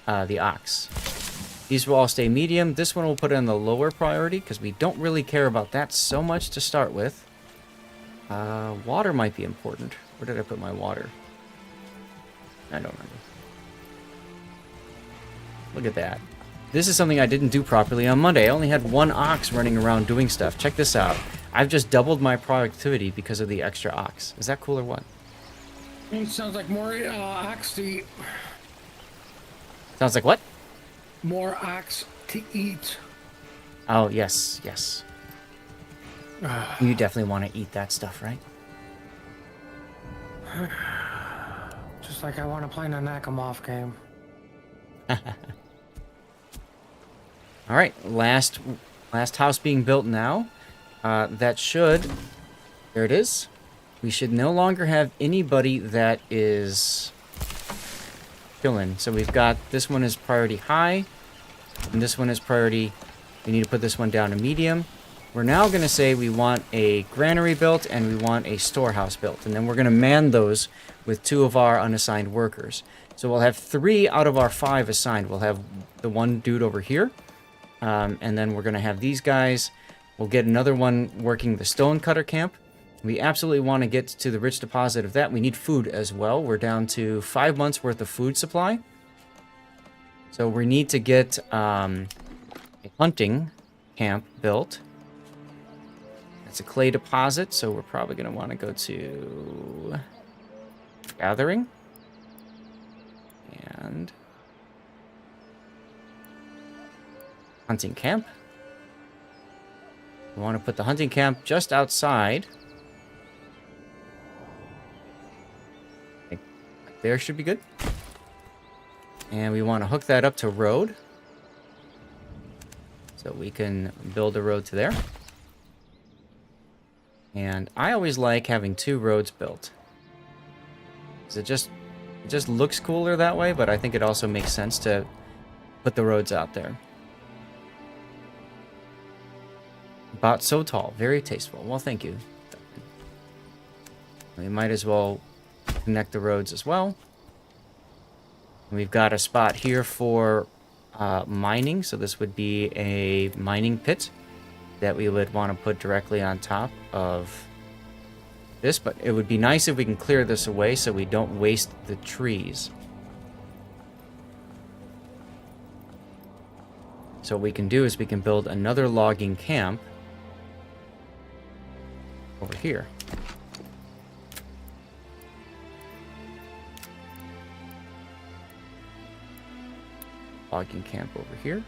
ox. These will all stay medium. This one we'll put on the lower priority because we don't really care about that so much to start with. Water might be important. Where did I put my water? I don't remember. Look at that. this is something I didn't do properly on Monday. I only had one ox running around doing stuff. Check this out. I've just doubled my productivity because of the extra ox. Is that cool or what? It sounds like more ox to eat. Sounds like what? More ox to eat. Oh, yes, yes. You definitely want to eat that stuff, right? Just like I want to play in a Nakamoff game. All right, last house being built now. That should... There it is. We should no longer have anybody that is killing. So we've got... This one is priority high. And this one is priority... We need to put this one down to medium. We're now going to say we want a granary built and we want a storehouse built. And then we're going to man those with 2 of our unassigned workers. So we'll have 3 out of our 5 assigned. We'll have the one dude over here. And then we're going to have these guys. We'll get another one working the stonecutter camp. We absolutely want to get to the rich deposit of that. We need food as well. We're down to 5 months worth of food supply. So we need to get a hunting camp built. It's a clay deposit, so we're probably going to want to go to gathering. And hunting camp. We want to put the hunting camp just outside. I think there should be good. And we want to hook that up to road. So we can build a road to there. And I always like having 2 roads built. 'Cause it just looks cooler that way, but I think it also makes sense to put the roads out there. About so tall, very tasteful. Well, thank you. We might as well connect the roads as well. We've got a spot here for mining, so this would be a mining pit that we would want to put directly on top of this, but it would be nice if we can clear this away so we don't waste the trees. So what we can do is we can build another logging camp over here. Logging camp over here.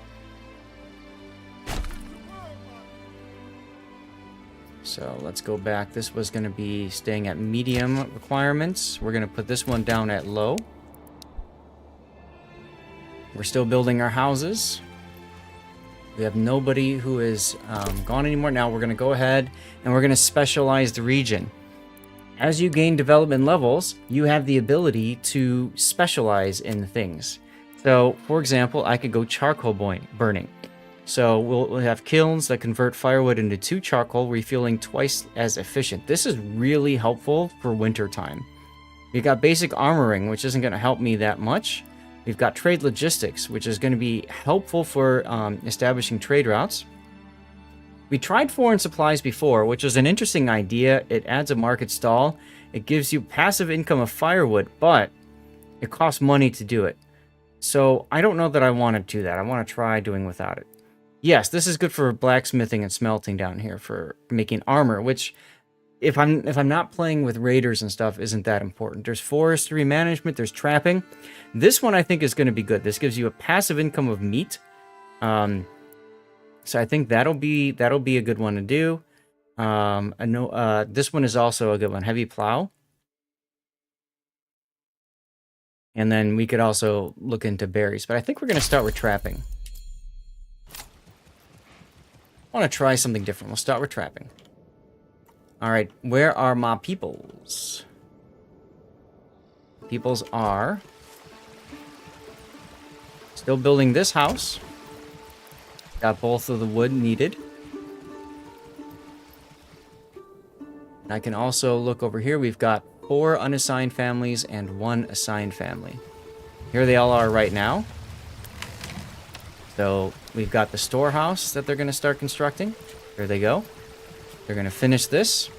So let's go back. This was going to be staying at medium requirements. We're going to put this one down at low. We're still building our houses. We have nobody who is gone anymore. Now we're going to go ahead and we're going to specialize the region. As you gain development levels, you have the ability to specialize in things. So, for example, I could go charcoal burning. So we'll have kilns that convert firewood into 2 charcoal, refueling twice as efficient. This is really helpful for winter time. We've got basic armoring, which isn't going to help me that much. We've got trade logistics, which is going to be helpful for establishing trade routes. We tried foreign supplies before, which was an interesting idea. It adds a market stall. It gives you passive income of firewood, but it costs money to do it. So I don't know that I want to do that. I want to try doing without it. Yes, this is good for blacksmithing and smelting down here for making armor, which if I'm not playing with raiders and stuff isn't that important. There's forestry management, there's trapping. This one I think is going to be good. This gives you a passive income of meat. So I think that'll be a good one to do. I know this one is also a good one, heavy plow. And then we could also look into berries, but I think we're going to start with trapping. I want to try something different. We'll start with trapping. All right, where are my peoples? Peoples are still building this house. Got both of the wood needed. And I can also look over here. We've got 4 unassigned families and 1 assigned family. Here they all are right now. So we've got the storehouse that they're going to start constructing. There they go. They're going to finish this.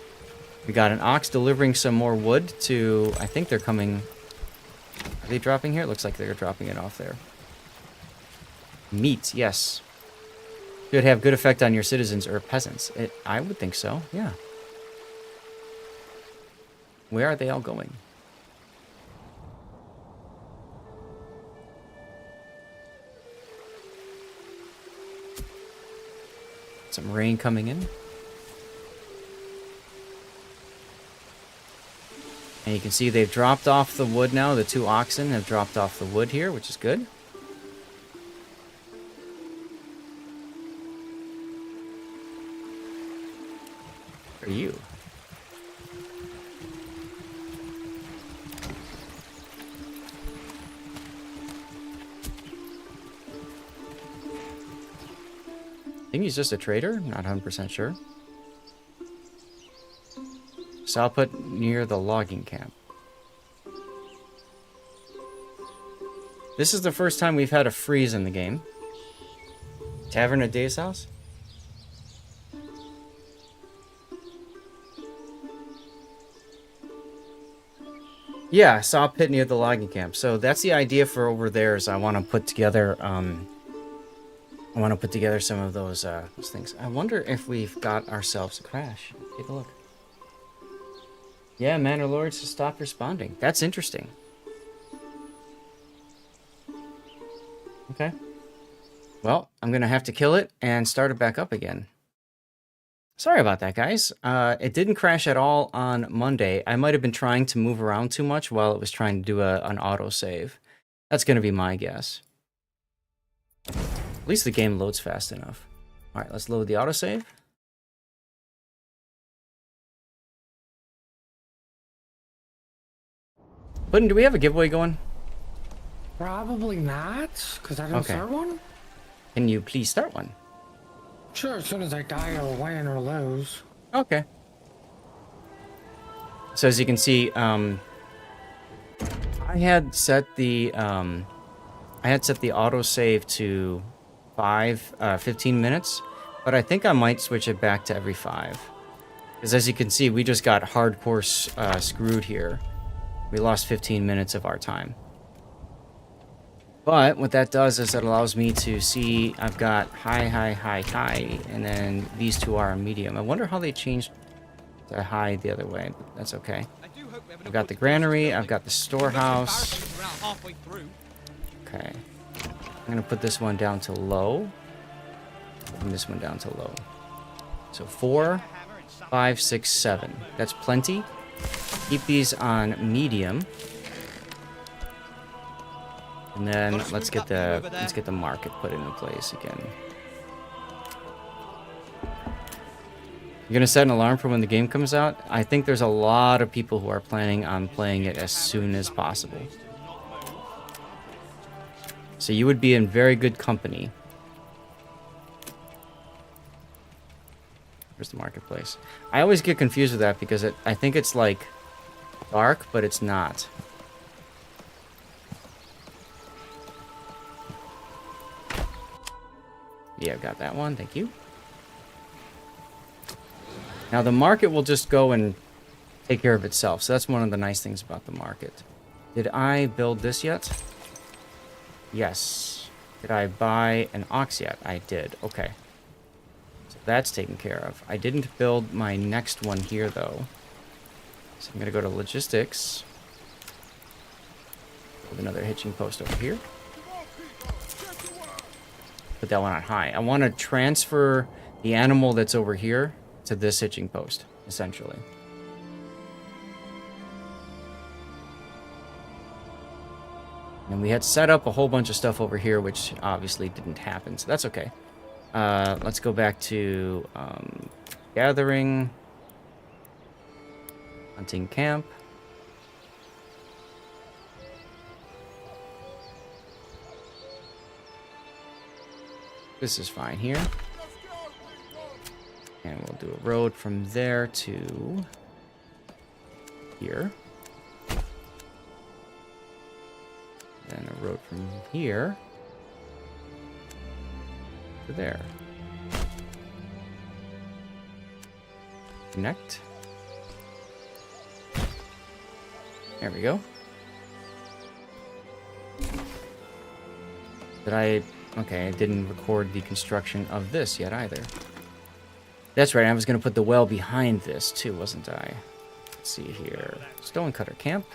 We got an ox delivering some more wood to... I think they're coming... Are they dropping here? It looks like they're dropping it off there. Meat, yes. Should have good effect on your citizens or peasants. I would think so, yeah. Where are they all going? Some rain coming in. And you can see they've dropped off the wood now. The 2 oxen have dropped off the wood here, which is good. For you. I think he's just a trader, not 100% sure. So I'll put near the logging camp. This is the first time we've had a freeze in the game. Tavern at Dave's house? Yeah, saw pit near the logging camp. So that's the idea for over there. Is I want to put together some of those things. I wonder if we've got ourselves a crash. Take a look. Yeah, Manor Lords have stopped responding. That's interesting. Okay. Well, I'm gonna have to kill it and start it back up again. Sorry about that, guys. It didn't crash at all on Monday. I might have been trying to move around too much while it was trying to do an autosave. That's gonna be my guess. At least the game loads fast enough. All right, let's load the autosave. Puddin', do we have a giveaway going? Probably not, because I didn't Okay. start one. Can you please start one? Sure, as soon as I die or win or lose. Okay. So as you can see, I had set the autosave to 15 minutes, but I think I might switch it back to every 5. Because as you can see, we just got hardcore screwed here. We lost 15 minutes of our time. But what that does is it allows me to see I've got high, high, high, high, and then these 2 are on medium. I wonder how they changed to high the other way, but that's okay. I've got the granary, I've got the storehouse. Okay. I'm gonna put this one down to low. And this one down to low. So 4, 5, 6, 7. That's plenty. Keep these on medium. And then let's get the market put into place again. You're gonna set an alarm for when the game comes out? I think there's a lot of people who are planning on playing it as soon as possible. So you would be in very good company. Where's the marketplace? I always get confused with that because I think it's like dark, but it's not. Yeah, I've got that one. Thank you. Now the market will just go and take care of itself. So that's one of the nice things about the market. Did I build this yet? Yes. Did I buy an ox yet? I did. Okay. So that's taken care of. I didn't build my next one here though. So I'm going to go to logistics. Build another hitching post over here. Put that one on high. I want to transfer the animal that's over here to this hitching post, essentially. And we had set up a whole bunch of stuff over here, which obviously didn't happen, so that's okay. Let's go back to gathering, hunting camp. This is fine here. And we'll do a road from there to here. Then a road from here to there. Connect. There we go. Did I Okay, I didn't record the construction of this yet either. That's right, I was going to put the well behind this too, wasn't I? Let's see here. Stonecutter Camp.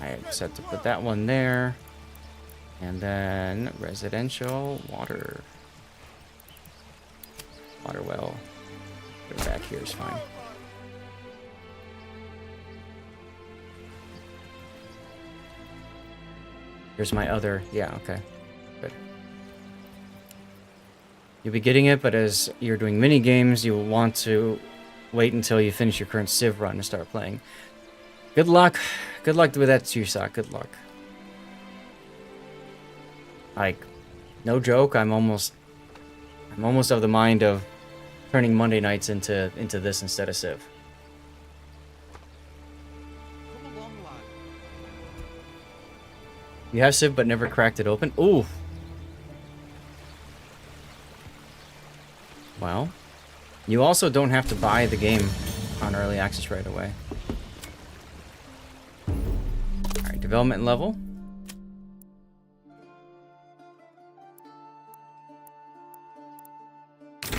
I am set to put that one there. And then residential water. Water well. Put it back here is fine. Here's my other, yeah, okay. Good. You'll be getting it, but as you're doing mini games, you will want to wait until you finish your current Civ run to start playing. Good luck. Good luck with that, Chusak. Good luck. Like, no joke, I'm almost of the mind of turning Monday nights into this instead of Civ. Come along, lad. You have Civ but never cracked it open? Ooh. Well, you also don't have to buy the game on early access right away. Alright, development level.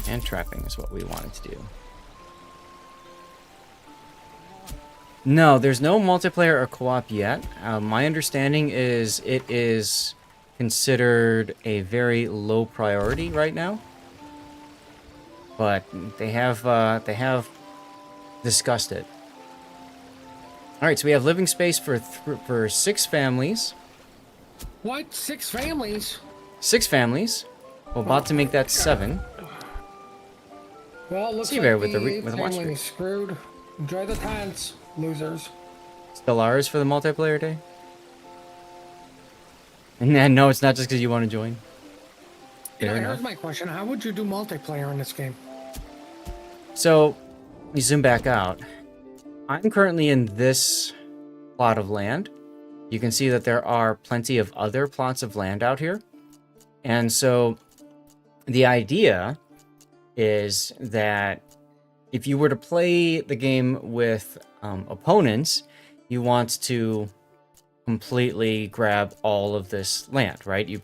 And trapping is what we wanted to do. No, there's no multiplayer or co-op yet. My understanding is it is considered a very low priority right now. But they have discussed it. All right, so we have living space for 6 families. What? 6 families? 6 families. We're about to make that 7. Well, looks See like there the with the watch family streak. screwed. Enjoy the tents, losers. Still ours for the multiplayer day? And then, no, it's not just because you want to join. You know, Fair here's enough. my question. How would you do multiplayer in this game? So, we zoom back out. I'm currently in this plot of land. You can see that there are plenty of other plots of land out here. And so, the idea is that if you were to play the game with opponents, you want to completely grab all of this land, right? You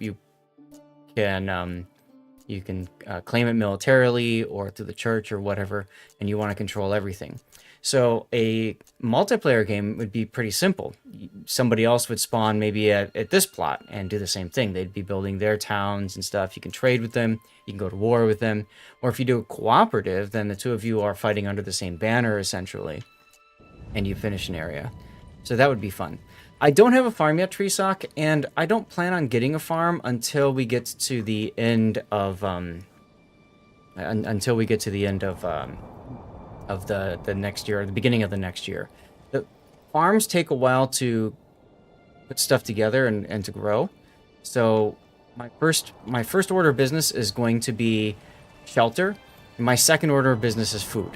can claim it militarily or through the church or whatever, and you want to control everything. So a multiplayer game would be pretty simple. Somebody else would spawn maybe at this plot and do the same thing. They'd be building their towns and stuff. You can trade with them. You can go to war with them. Or if you do a cooperative, then the two of you are fighting under the same banner, essentially, and you finish an area. So that would be fun. I don't have a farm yet, Treesock, and I don't plan on getting a farm until we get to the end of the next year, or the beginning of the next year. The farms take a while to put stuff together and to grow. So my first order of business is going to be shelter, and my second order of business is food.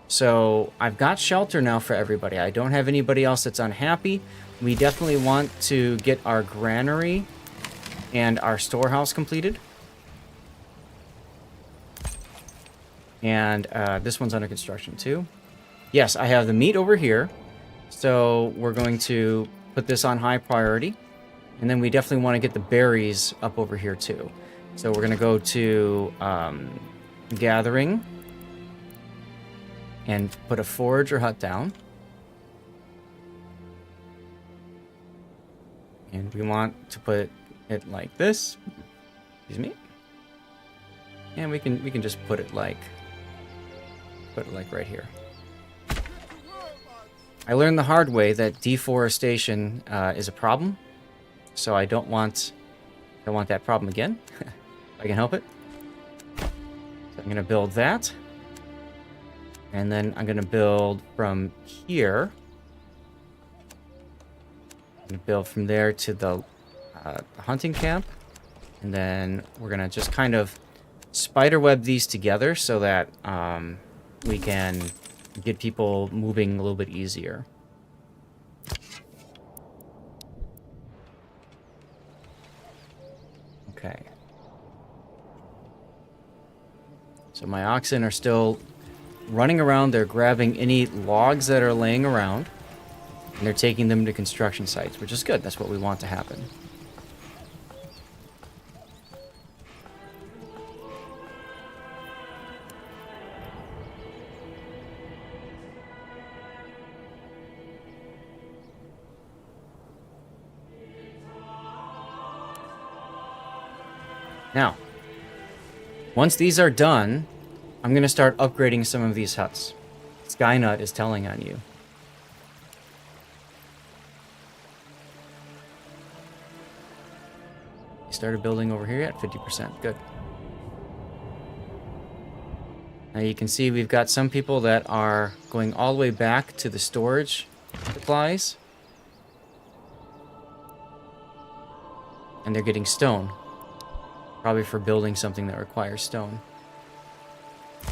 So I've got shelter now for everybody. I don't have anybody else that's unhappy. We definitely want to get our granary and our storehouse completed. And this one's under construction too. Yes, I have the meat over here. So we're going to put this on high priority. And then we definitely want to get the berries up over here too. So we're going to go to gathering and put a forage or hut down. And we want to put it like this. Excuse me. And we can just put it like right here. I learned the hard way that deforestation is a problem, so I don't want that problem again. If I can help it. So I'm gonna build that, and then I'm gonna build from here. I'm gonna build from there to the hunting camp, and then we're gonna just kind of spiderweb these together so that we can get people moving a little bit easier. Okay. So my oxen are still running around. They're grabbing any logs that are laying around. And they're taking them to construction sites, which is good. That's what we want to happen. Now, once these are done, I'm going to start upgrading some of these huts. Skynut is telling on you. You started building over here at 50%. Good. Now you can see we've got some people that are going all the way back to the storage supplies. And they're getting stone. Probably for building something that requires stone.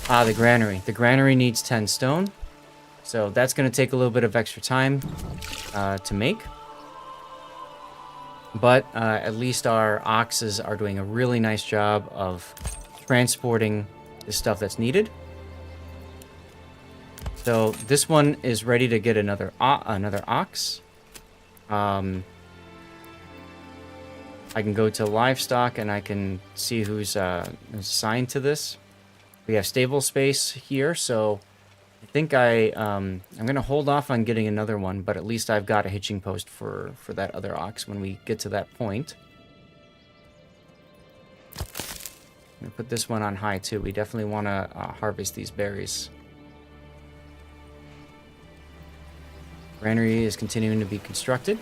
Ah, the granary. The granary needs 10 stone. So that's going to take a little bit of extra time to make. But at least our oxes are doing a really nice job of transporting the stuff that's needed. So this one is ready to get another ox. I can go to livestock and I can see who's assigned to this. We have stable space here, so I think I'm going to hold off on getting another one, but at least I've got a hitching post for that other ox when we get to that point. I'm going to put this one on high too. We definitely want to harvest these berries. Granary is continuing to be constructed.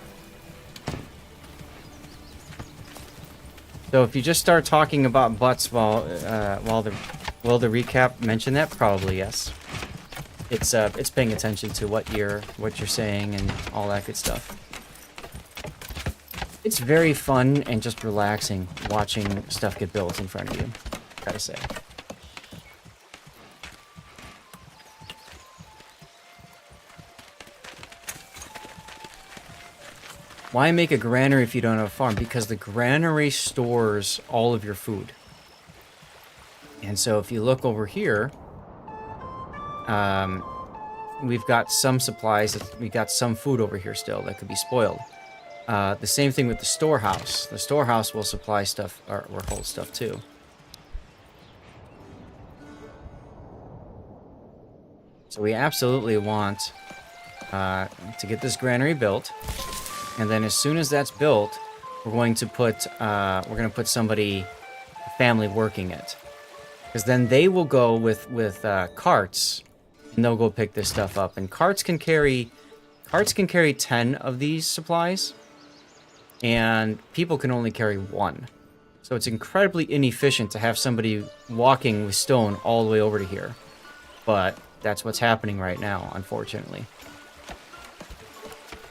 So if you just start talking about butts while the recap mention that, probably yes. It's paying attention to what you're saying and all that good stuff. It's very fun and just relaxing watching stuff get built in front of you, gotta say. Why make a granary if you don't have a farm? Because the granary stores all of your food. And so if you look over here, we've got some supplies, we've got some food over here still that could be spoiled. The same thing with the storehouse. The storehouse will supply stuff, or hold stuff too. So we absolutely want to get this granary built. And then as soon as that's built, we're going to put somebody, a family working it. Because then they will go with carts, and they'll go pick this stuff up. And carts can carry 10 of these supplies, and people can only carry 1. So it's incredibly inefficient to have somebody walking with stone all the way over to here. But that's what's happening right now, unfortunately.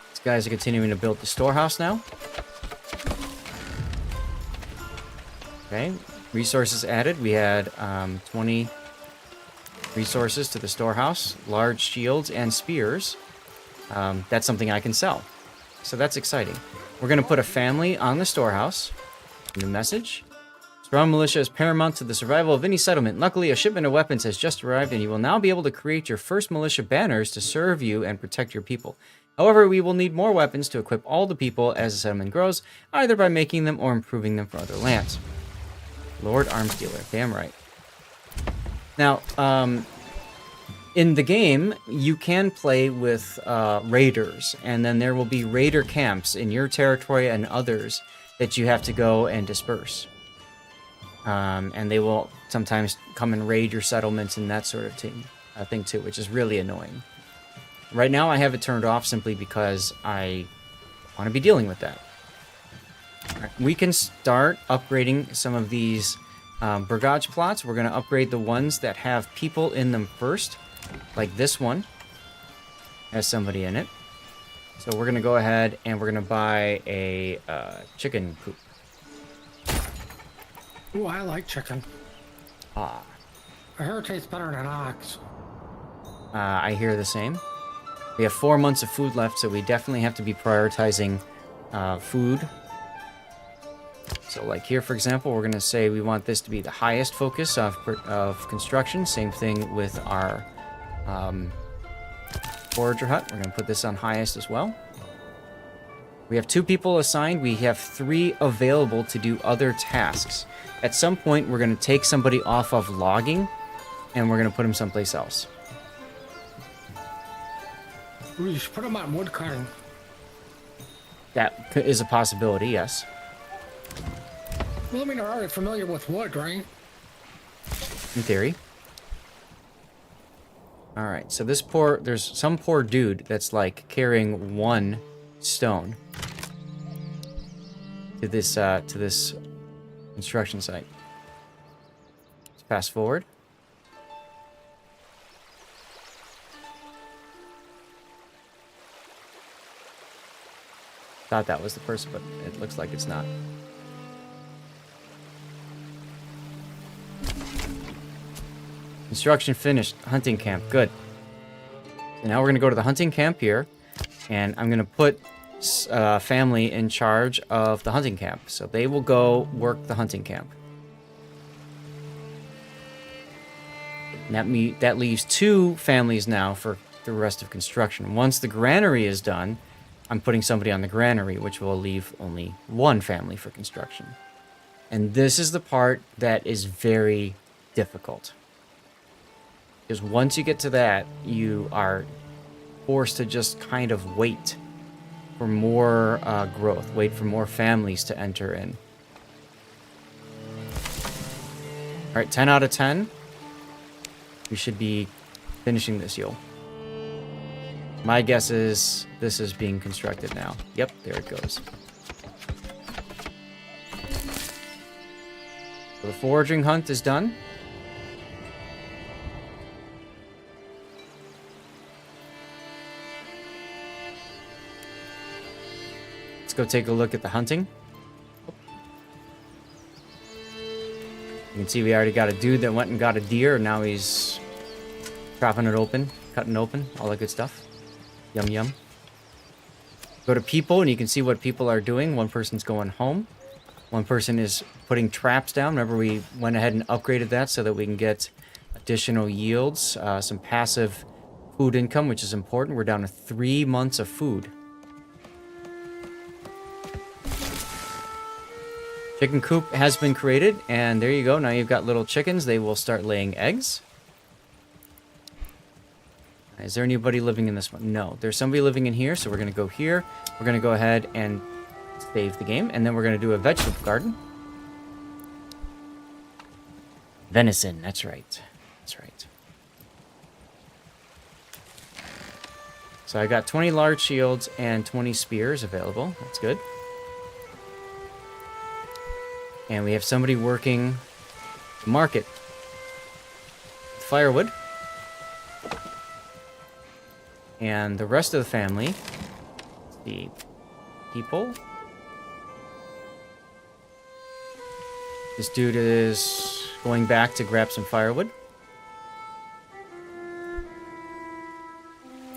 These guys are continuing to build the storehouse now. Okay, resources added. We had 20 resources to the storehouse, large shields and spears. That's something I can sell. So that's exciting. We're going to put a family on the storehouse. New message. Strong militia is paramount to the survival of any settlement. Luckily, a shipment of weapons has just arrived, and you will now be able to create your first militia banners to serve you and protect your people. However, we will need more weapons to equip all the people as the settlement grows, either by making them or improving them for other lands. Lord Arms Dealer. Damn right. Now, in the game, you can play with raiders, and then there will be raider camps in your territory and others that you have to go and disperse. And they will sometimes come and raid your settlements and that sort of thing too, which is really annoying. Right now, I have it turned off simply because I want to be dealing with that. Right, we can start upgrading some of these brigade plots. We're going to upgrade the ones that have people in them first, like this one has somebody in it. So we're going to go ahead and we're going to buy a chicken coop. Ooh, I like chicken. Ah. I hear it tastes better than ox. I hear the same. We have 4 months of food left, so we definitely have to be prioritizing food. So like here, for example, we're going to say we want this to be the highest focus of construction. Same thing with our Forager hut. We're going to put this on highest as well. We have 2 people assigned. We have 3 available to do other tasks. At some point, we're going to take somebody off of logging, and we're going to put them someplace else. We should put them on wood cutting. That is a possibility, yes. Well, I mean, they're already familiar with wood, right? In theory. Alright, so there's some poor dude that's like carrying 1 stone to this construction site. Let's fast forward. Thought that was the person, but it looks like it's not. Construction finished. Hunting camp. Good. So now we're going to go to the hunting camp here. And I'm going to put family in charge of the hunting camp. So they will go work the hunting camp. And that leaves 2 families now for the rest of construction. Once the granary is done, I'm putting somebody on the granary, which will leave only 1 family for construction. And this is the part that is very difficult. Because once you get to that, you are forced to just kind of wait for more growth, wait for more families to enter in. All right, 10 out of 10. We should be finishing this, yo. My guess is this is being constructed now. Yep, there it goes. So the foraging hunt is done. Let's go take a look at the hunting. You can see we already got a dude that went and got a deer, and now he's chopping it open, cutting open, all that good stuff. Yum, yum. Go to people, and you can see what people are doing. 1 person's going home. 1 person is putting traps down. Remember, we went ahead and upgraded that so that we can get additional yields, some passive food income, which is important. We're down to 3 months of food. Chicken coop has been created, and there you go. Now you've got little chickens. They will start laying eggs. Is there anybody living in this one? No. There's somebody living in here, so we're going to go here. We're going to go ahead and save the game, and then we're going to do a vegetable garden. Venison, that's right. That's right. So I got 20 large shields and 20 spears available. That's good. And we have somebody working the market. Firewood. And the rest of the family, the people. This dude is going back to grab some firewood.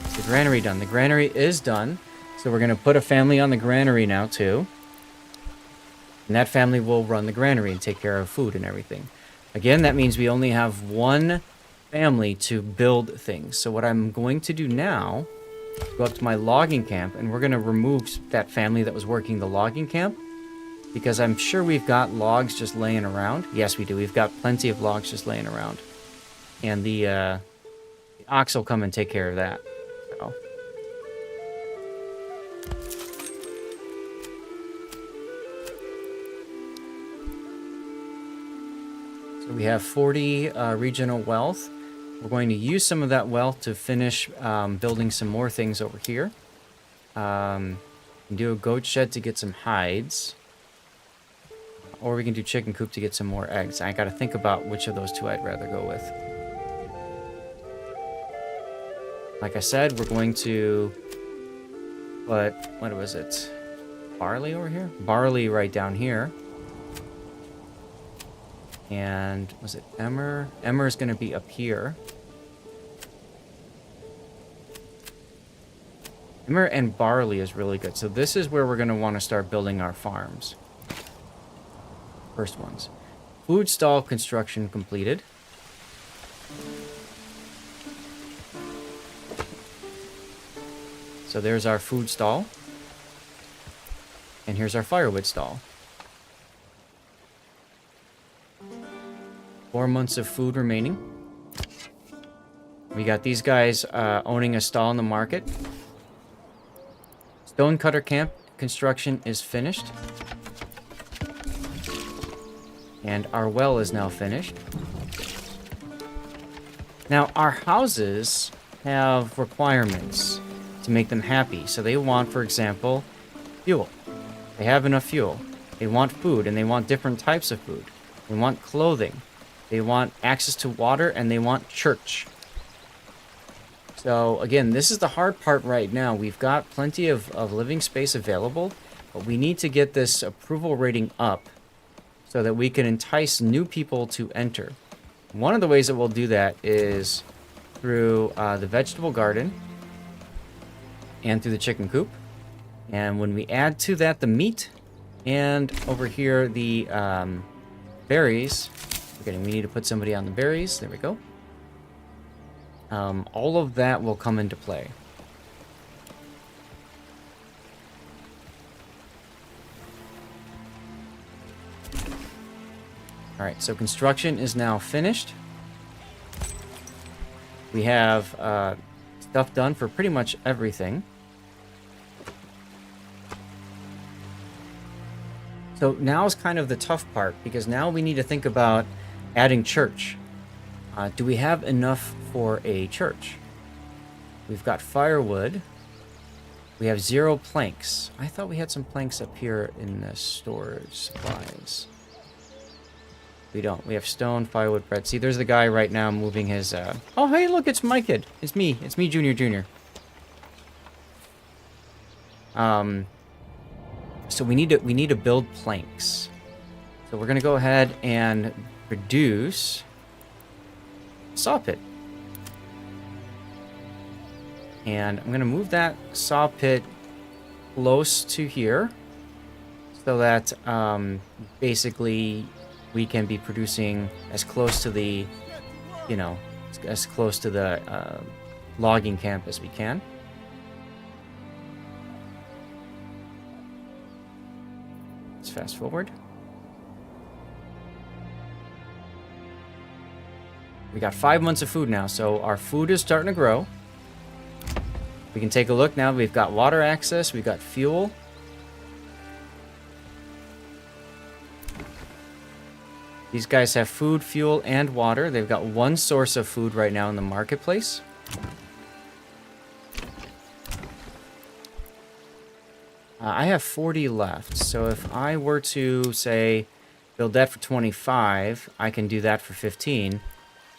Is the granary done? The granary is done. So we're going to put a family on the granary now, too. And that family will run the granary and take care of food and everything. Again, that means we only have 1 family to build things. So what I'm going to do now, go up to my logging camp, and we're going to remove that family that was working the logging camp. Because I'm sure we've got logs just laying around. Yes, we do. We've got plenty of logs just laying around. And the ox will come and take care of that. So. So we have 40 regional wealth. We're going to use some of that wealth to finish building some more things over here. Do a goat shed to get some hides. Or we can do chicken coop to get some more eggs. I gotta think about which of those 2 I'd rather go with. Like I said, we're going to put, what was it? Barley over here? Barley right down here. And was it emmer? Emmer is gonna be up here. Emmer and barley is really good. So this is where we're gonna want to start building our farms. First ones. Food stall construction completed. So there's our food stall. And here's our firewood stall. 4 months of food remaining. We got these guys owning a stall in the market. Stonecutter camp construction is finished. And our well is now finished. Now, our houses have requirements to make them happy. So they want, for example, fuel. They have enough fuel. They want food, and they want different types of food. They want clothing. They want access to water, and they want church. So, again, this is the hard part right now. We've got plenty of living space available, but we need to get this approval rating up so that we can entice new people to enter. One of the ways that we'll do that is through the vegetable garden and through the chicken coop. And when we add to that the meat and over here the berries, we need to put somebody on the berries. There we go. All of that will come into play. All right, so construction is now finished. We have stuff done for pretty much everything. So now is kind of the tough part, because now we need to think about adding church. Do we have enough for a church? We've got firewood. We have 0 planks. I thought we had some planks up here in the storage supplies. We don't. We have stone, firewood, bread. See, there's the guy right now moving his... Oh, hey, look, it's my kid. It's me. It's me, Junior. So we need to build planks. So we're going to go ahead and produce saw pit. And I'm going to move that saw pit close to here so that basically we can be producing as close to the, as close to the logging camp as we can. Let's fast forward. We got 5 months of food now, so our food is starting to grow. We can take a look now. We've got water access. We've got fuel. These guys have food, fuel, and water. They've got 1 source of food right now in the marketplace. I have 40 left, so if I were to, say, build that for 25, I can do that for 15,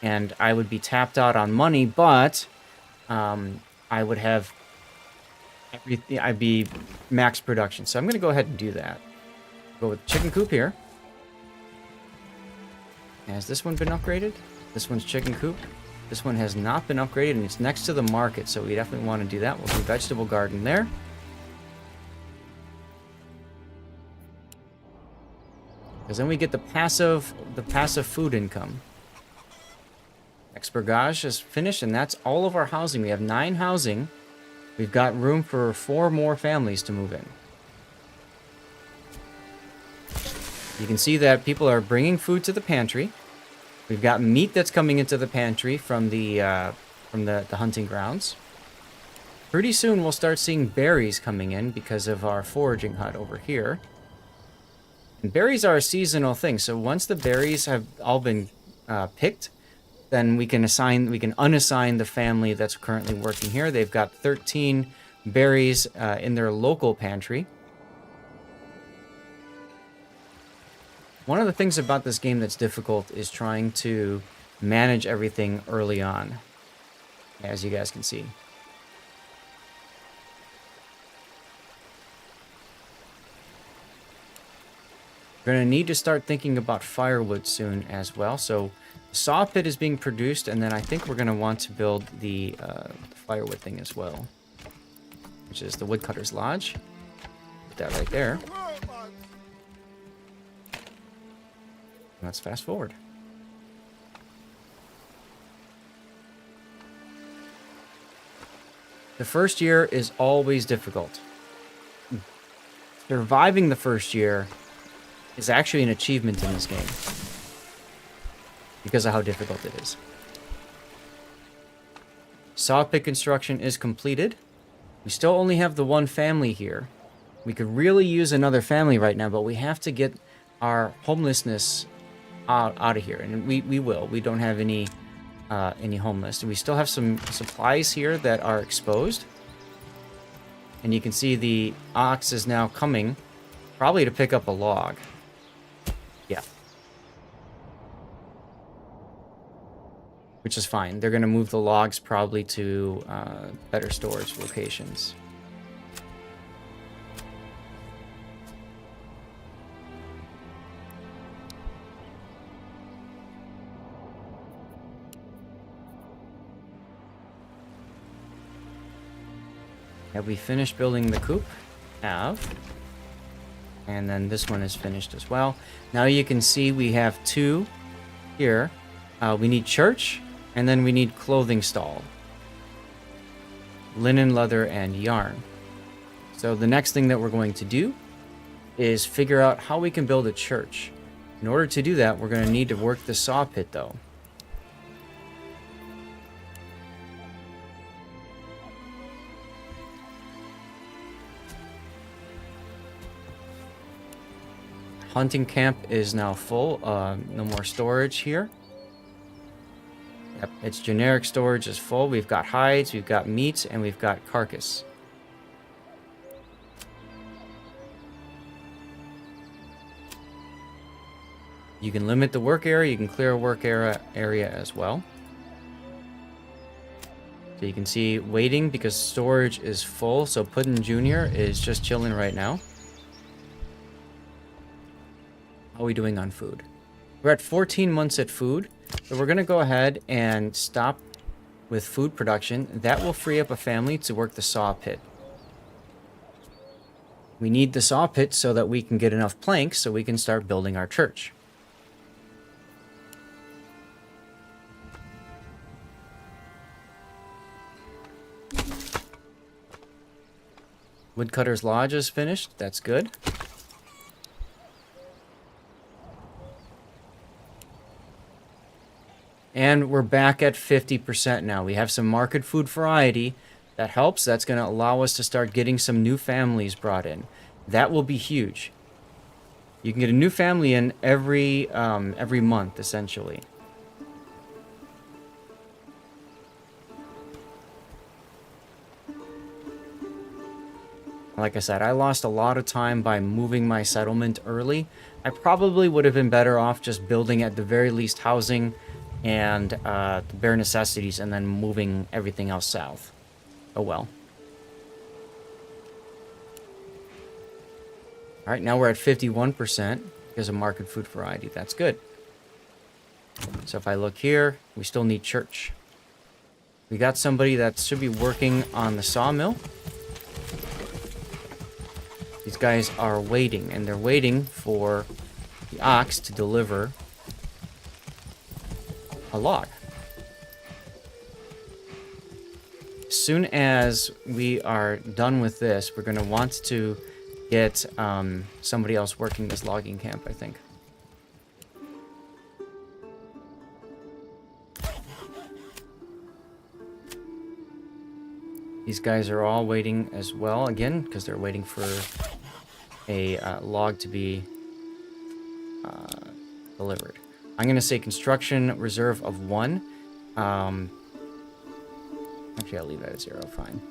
and I would be tapped out on money, but I would have everything. I'd be max production. So I'm going to go ahead and do that. Go with chicken coop here. Has this one been upgraded? This one's chicken coop. This one has not been upgraded, and it's next to the market, so we definitely want to do that. We'll do vegetable garden there. Because then we get the passive food income. Expergage is finished, and that's all of our housing. We have 9 housing. We've got room for 4 more families to move in. You can see that people are bringing food to the pantry. We've got meat that's coming into the pantry from the hunting grounds. Pretty soon we'll start seeing berries coming in because of our foraging hut over here. And berries are a seasonal thing, so once the berries have all been picked, then we can unassign the family that's currently working here. They've got 13 berries in their local pantry. One of the things about this game that's difficult is trying to manage everything early on, as you guys can see. We're going to need to start thinking about firewood soon as well. So the saw pit is being produced, and then I think we're going to want to build the firewood thing as well, which is the woodcutter's lodge. Put that right there. Let's fast forward. The first year is always difficult. Surviving the first year is actually an achievement in this game because of how difficult it is. Saw pit construction is completed. We still only have the one family here. We could really use another family right now, but we have to get our homelessness out of here, and we will. We don't have any homeless. We still have some supplies here that are exposed, and you can see the ox is now coming, probably to pick up a log. Yeah. Which is fine. They're going to move the logs probably to better storage locations. Have we finished building the coop? Have. And then this one is finished as well. Now you can see we have two here. We need church, and then we need clothing stall. Linen, leather, and yarn. So the next thing that we're going to do is figure out how we can build a church. In order to do that, we're going to need to work the saw pit, though. Hunting camp is now full. No more storage here. Yep, its generic storage is full. We've got hides, we've got meat, and we've got carcass. You can limit the work area. You can clear a work area as well. So you can see waiting because storage is full. So Puddin' Jr. is just chilling right now. How are we doing on food? We're at 14 months at food, so we're going to go ahead and stop with food production. That will free up a family to work the saw pit. We need the saw pit so that we can get enough planks so we can start building our church. Woodcutter's Lodge is finished. That's good. And we're back at 50% now. We have some market food variety. That helps. That's going to allow us to start getting some new families brought in. That will be huge. You can get a new family in every month, essentially. Like I said, I lost a lot of time by moving my settlement early. I probably would have been better off just building at the very least housing and the bare necessities, and then moving everything else south. Oh well. Alright, now we're at 51% because of market food variety. That's good. So if I look here, we still need church. We got somebody that should be working on the sawmill. These guys are waiting, and they're waiting for the ox to deliver a log. As soon as we are done with this, we're going to want to get somebody else working this logging camp, I think. These guys are all waiting as well, again, because they're waiting for a log to be delivered. I'm going to say construction reserve of 1. Actually, I'll leave that at 0. Fine.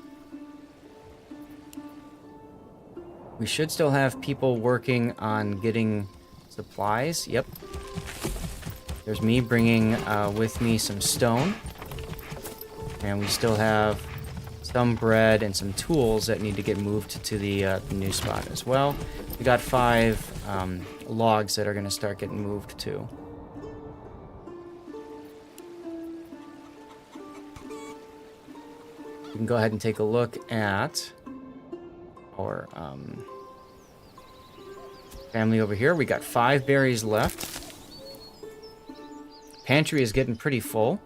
We should still have people working on getting supplies. Yep. There's me bringing with me some stone. And we still have some bread and some tools that need to get moved to the new spot as well. We got 5 logs that are going to start getting moved too. We can go ahead and take a look at our family over here. We got 5 berries left. Pantry is getting pretty full.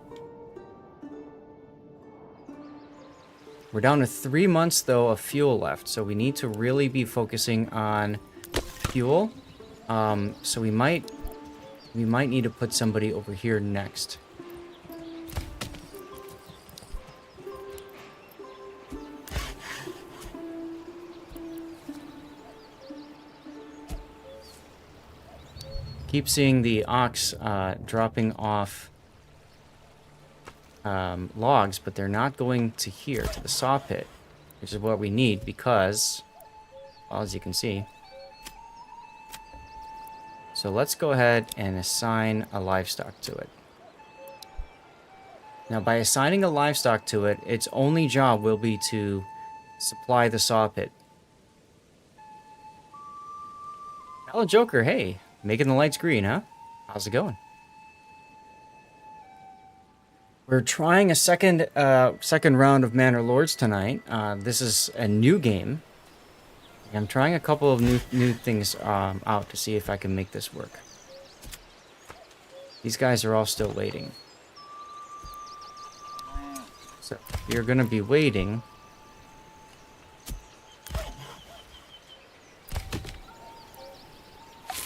We're down to 3 months, though, of fuel left, so we need to really be focusing on fuel. So we might need to put somebody over here next. Keep seeing the ox dropping off logs, but they're not going to here, to the saw pit, which is what we need because, well, as you can see. So let's go ahead and assign a livestock to it. Now, by assigning a livestock to it, its only job will be to supply the saw pit. Hello, Joker. Hey, making the lights green, huh? How's it going? We're trying a second round of Manor Lords tonight. This is a new game. I'm trying a couple of new things out to see if I can make this work. These guys are all still waiting. So you're gonna be waiting.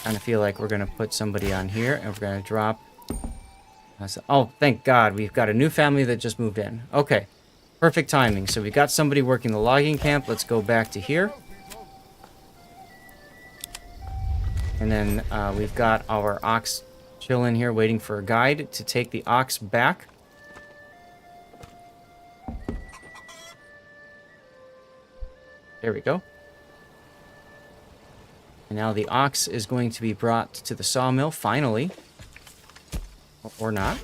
Kind of feel like we're gonna put somebody on here, and we're gonna drop. Oh, thank God, we've got a new family that just moved in. Okay, perfect timing. So we got somebody working the logging camp. Let's go back to here. And then we've got our ox chilling here, waiting for a guide to take the ox back. There we go. And now the ox is going to be brought to the sawmill, finally. Or not.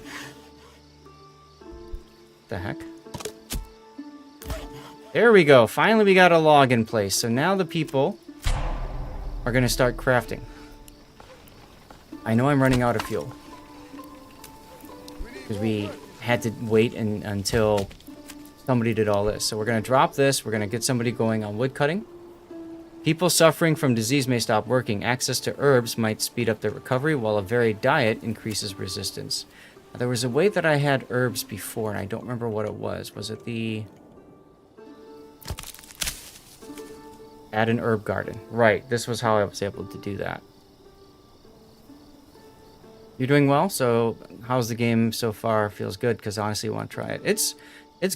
The heck? There we go. Finally, we got a log in place. So now the people are going to start crafting. I know I'm running out of fuel. Because we had to wait until somebody did all this. So we're going to drop this. We're going to get somebody going on wood cutting. People suffering from disease may stop working. Access to herbs might speed up their recovery, while a varied diet increases resistance. Now, there was a way that I had herbs before, and I don't remember what it was. Was it the... Add an herb garden. Right, this was how I was able to do that. You're doing well? So, how's the game so far? Feels good, because honestly, I want to try it. It's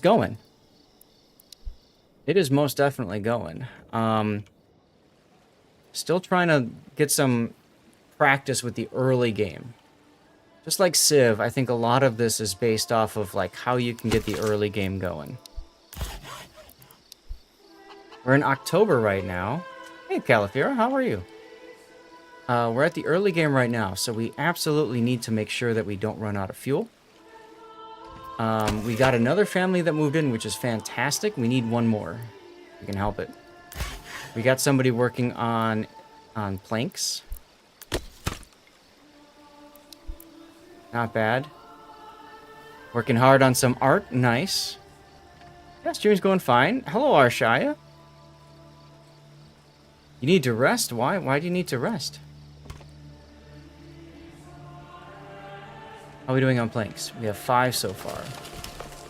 going. It is most definitely going. Still trying to get some practice with the early game. Just like Civ, I think a lot of this is based off of like how you can get the early game going. We're in October right now. Hey, Califira, how are you? We're at the early game right now, so we absolutely need to make sure that we don't run out of fuel. We got another family that moved in, which is fantastic. We need one more. We can help it. We got somebody working on planks. Not bad. Working hard on some art. Nice. Yeah, stream's going fine. Hello, Arshaya. You need to rest? Why? Why do you need to rest? How are we doing on planks? We have 5 so far.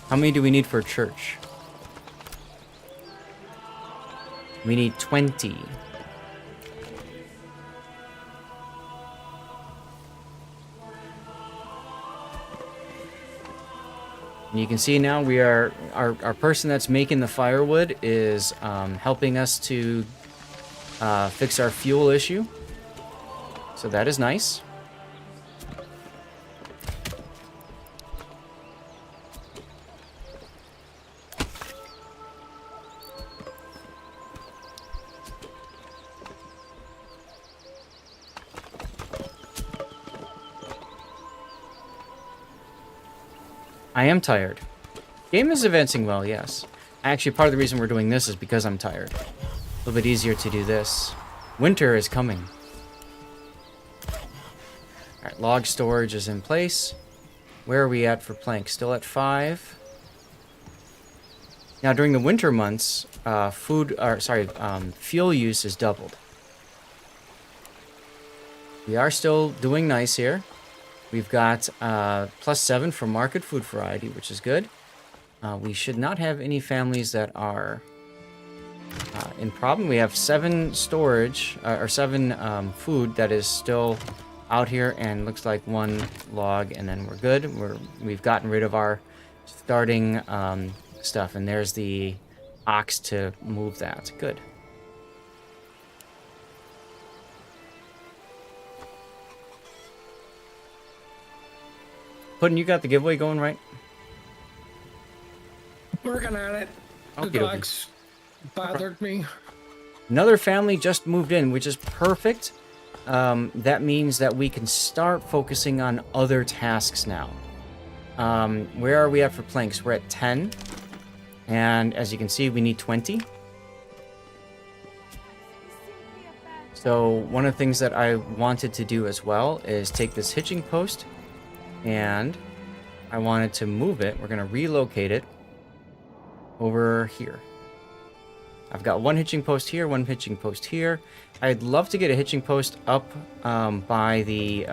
How many do we need for a church? We need 20. And you can see now we are our person that's making the firewood is helping us to fix our fuel issue. So that is nice. I am tired. Game is advancing well, yes. Actually, part of the reason we're doing this is because I'm tired. A little bit easier to do this. Winter is coming. Alright, log storage is in place. Where are we at for planks? Still at 5. Now, during the winter months, fuel use is doubled. We are still doing nice here. We've got +7 for market food variety, which is good. We should not have any families that are in problem. We have 7 storage, or 7 food that is still out here, and looks like 1 log, and then we're good. We've gotten rid of our starting stuff, and there's the ox to move that. Good. Puddin', you got the giveaway going, right? Working on it. The Okay, dogs bothered me. Another family just moved in, which is perfect. That means that we can start focusing on other tasks now. Where are we at for planks? We're at 10. And as you can see, we need 20. So one of the things that I wanted to do as well is take this hitching post, and I wanted to move it. We're going to relocate it over here. I've got 1 hitching post here, 1 hitching post here. I'd love to get a hitching post up by the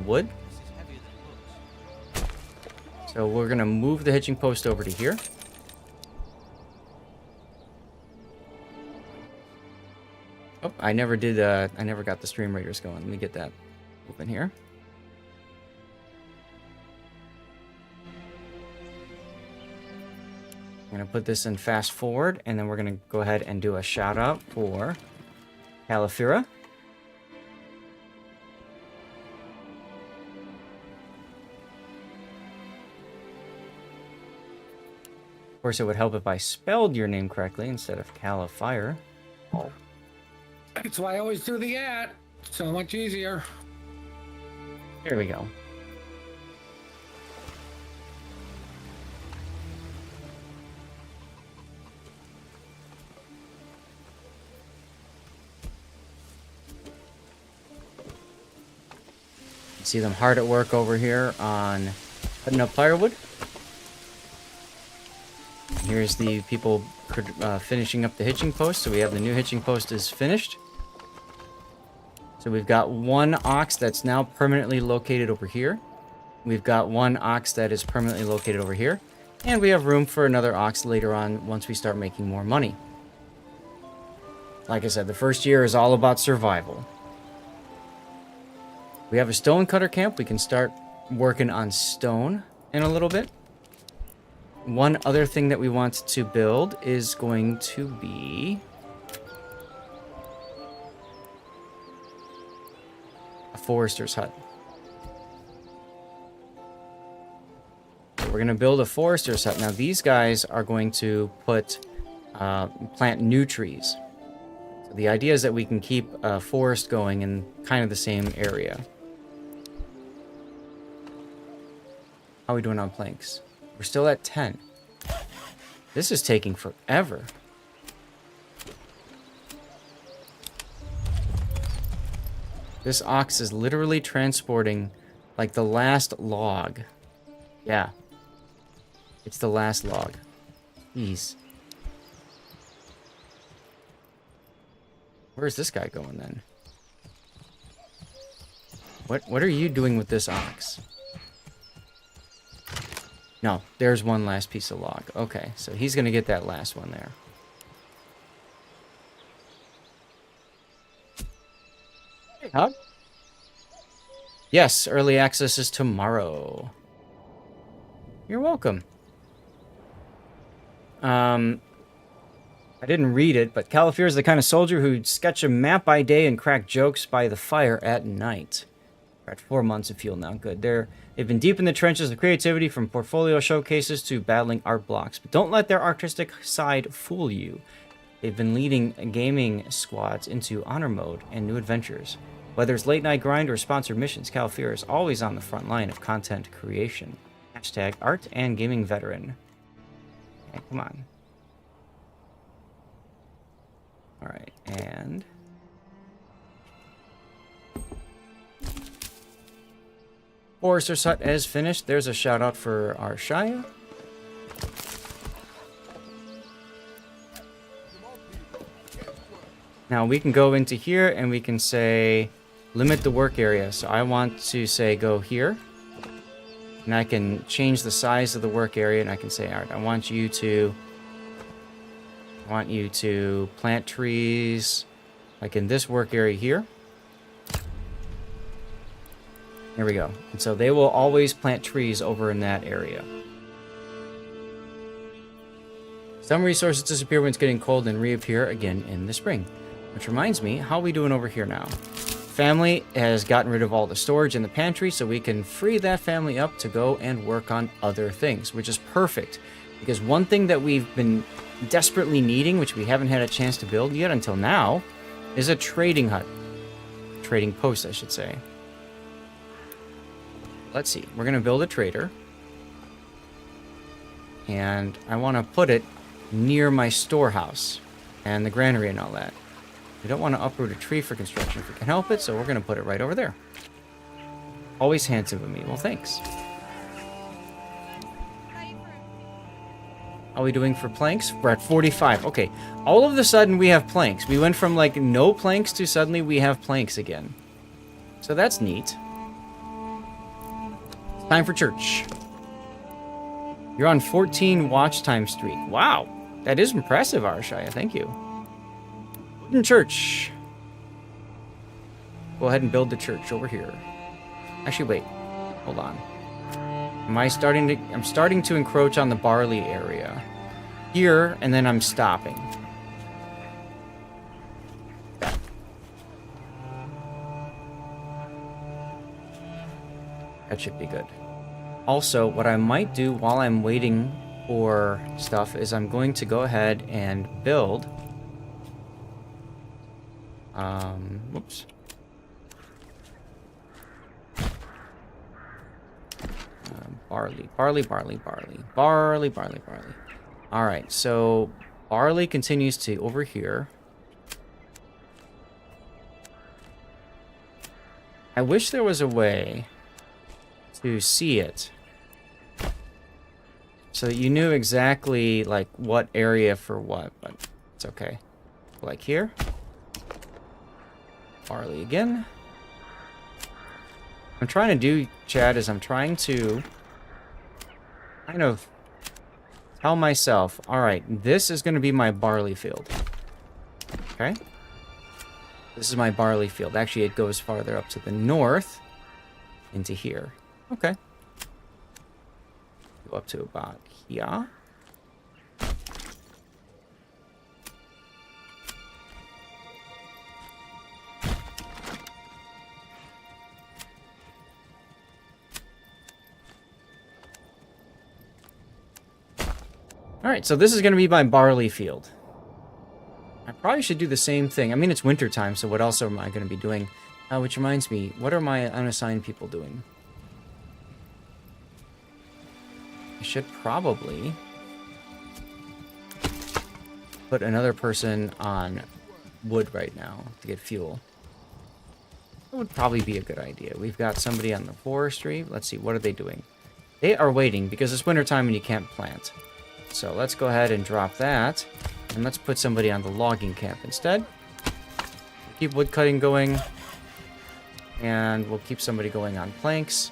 wood. This is heavier than it looks. So we're gonna move the hitching post over to here. Oh, I never got the stream raiders going. Let me get that open here. I'm going to put this in fast forward, and then we're going to go ahead and do a shout out for Califira. Of course, it would help if I spelled your name correctly instead of Califire. Oh. That's why I always do the @ so much easier. There we go. See them hard at work over here on putting up firewood. Here's the people finishing up the hitching post. So we have the new hitching post is finished. So we've got 1 ox that's now permanently located over here. We've got 1 ox that is permanently located over here. And we have room for another ox later on once we start making more money. Like I said, the first year is all about survival. We have a stone cutter camp. We can start working on stone in a little bit. One other thing that we want to build is going to be a forester's hut. So we're going to build a forester's hut. Now these guys are going to plant new trees. So the idea is that we can keep a forest going in kind of the same area. How are we doing on planks? We're still at 10. This is taking forever. This ox is literally transporting like the last log. Yeah. It's the last log. Jeez. Where's this guy going then? What are you doing with this ox? No, there's one last piece of log. Okay, so he's going to get that last one there. Hey, Hub. Yes, early access is tomorrow. You're welcome. I didn't read it, but Califir is the kind of soldier who'd sketch a map by day and crack jokes by the fire at night. We're at 4 months of fuel now. Good. They've been deep in the trenches of creativity, from portfolio showcases to battling art blocks. But don't let their artistic side fool you. They've been leading gaming squads into honor mode and new adventures. Whether it's late night grind or sponsored missions, Califir is always on the front line of content creation. Hashtag art and gaming veteran. Okay, come on. Alright, and Forester's hut is finished. There's a shout out for our Shia. Now we can go into here and we can say limit the work area. So I want to say go here. And I can change the size of the work area, and I can say, all right, I want you to plant trees, like in this work area here. There we go. And so they will always plant trees over in that area. Some resources disappear when it's getting cold and reappear again in the spring. Which reminds me, how are we doing over here now? Family has gotten rid of all the storage in the pantry, so we can free that family up to go and work on other things, which is perfect. Because one thing that we've been desperately needing, which we haven't had a chance to build yet until now, is a trading hut. Trading post, I should say. Let's see. We're going to build a trader. And I want to put it near my storehouse and the granary and all that. We don't want to uproot a tree for construction if we can help it, so we're going to put it right over there. Always handsome of me. Well, thanks. How are we doing for planks? We're at 45. Okay. All of a sudden, we have planks. We went from, like, no planks to suddenly we have planks again. So that's neat. Time for church. You're on 14 watch time streak. Wow. That is impressive, Arshaya. Thank you. Wooden church. Go ahead and build the church over here. Actually, wait. Hold on. I'm starting to encroach on the barley area. Here, and then I'm stopping. That should be good. Also, what I might do while I'm waiting for stuff is I'm going to go ahead and build... whoops. Barley. Alright, so barley continues to over here. I wish there was a way to see it so that you knew exactly like what area for what, but it's okay. Like here. Barley again. I'm trying to do, Chad, is I'm trying to kind of tell myself, alright, this is going to be my barley field. Okay? This is my barley field. Actually, it goes farther up to the north into here. Okay. Go up to about here. Alright, so this is going to be my barley field. I probably should do the same thing. I mean, it's winter time, so what else am I going to be doing? Which reminds me, what are my unassigned people doing? I should probably put another person on wood right now to get fuel. That would probably be a good idea. We've got somebody on the forestry. Let's see, what are they doing? They are waiting because it's wintertime and you can't plant. So let's go ahead and drop that. And let's put somebody on the logging camp instead. Keep wood cutting going. And we'll keep somebody going on planks.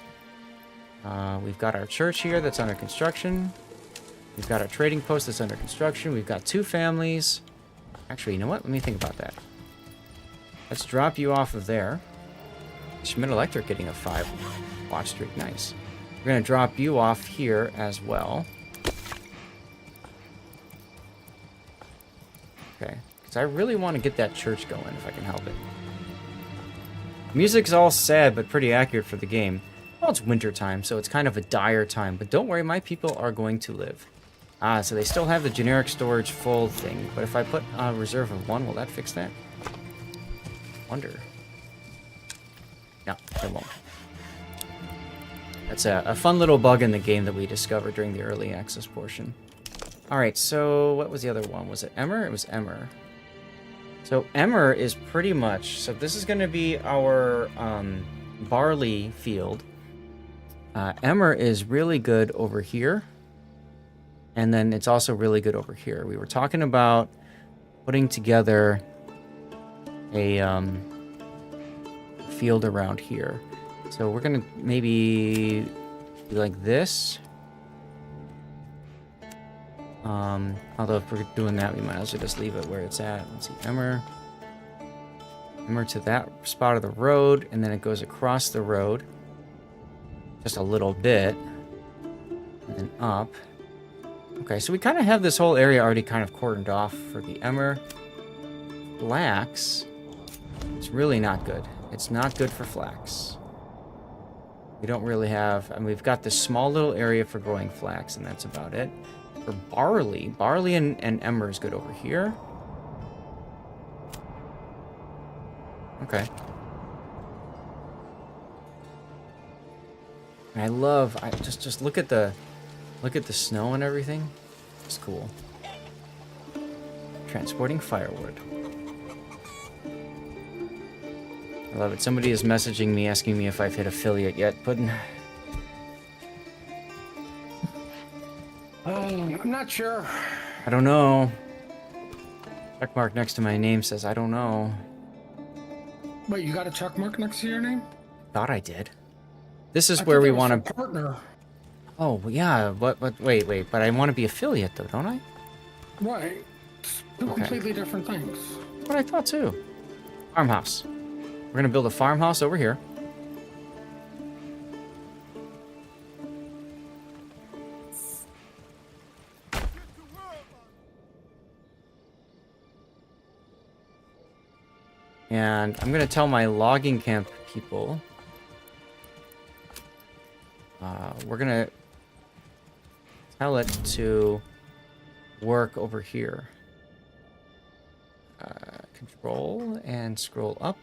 We've got our church here that's under construction. We've got our trading post that's under construction. We've got 2 families. Actually, you know what? Let me think about that. Let's drop you off of there. Schmidt Electric getting a 5 watch streak. Nice. We're going to drop you off here as well. Okay. Because I really want to get that church going if I can help it. Music's all sad but pretty accurate for the game. Well, it's winter time, so it's kind of a dire time. But don't worry, my people are going to live. So they still have the generic storage full thing. But if I put a reserve of 1, will that fix that? Wonder. No, it won't. That's a fun little bug in the game that we discovered during the early access portion. Alright, so what was the other one? Was it Emmer? It was Emmer. So Emmer is pretty much... So this is going to be our barley field. Emmer is really good over here. And then it's also really good over here. We were talking about putting together a field around here. So we're going to maybe Be like this. Although if we're doing that, we might as well just leave it where it's at. Let's see, Emmer to that spot of the road, and then it goes across the road just a little bit, and then up. Okay, so we kind of have this whole area already kind of cordoned off for the Emmer. Flax, it's really not good. It's not good for flax. We don't really have, I mean, we've got this small little area for growing flax, and that's about it. For barley and emmer is good over here. Okay. And I just look at the snow and everything. It's cool. Transporting firewood. I love it. Somebody is messaging me asking me if I've hit affiliate yet, but I'm not sure. I don't know. Check mark next to my name says I don't know. Wait, you got a check mark next to your name? Thought I did. This is I where think we it was want for to. partner. Oh yeah, but wait, but I want to be affiliate though, don't I? Right. Two Okay. completely different things. That's what I thought too. Farmhouse. We're gonna build a farmhouse over here. And I'm gonna tell my logging camp people. We're gonna tell it to work over here. Control and scroll up.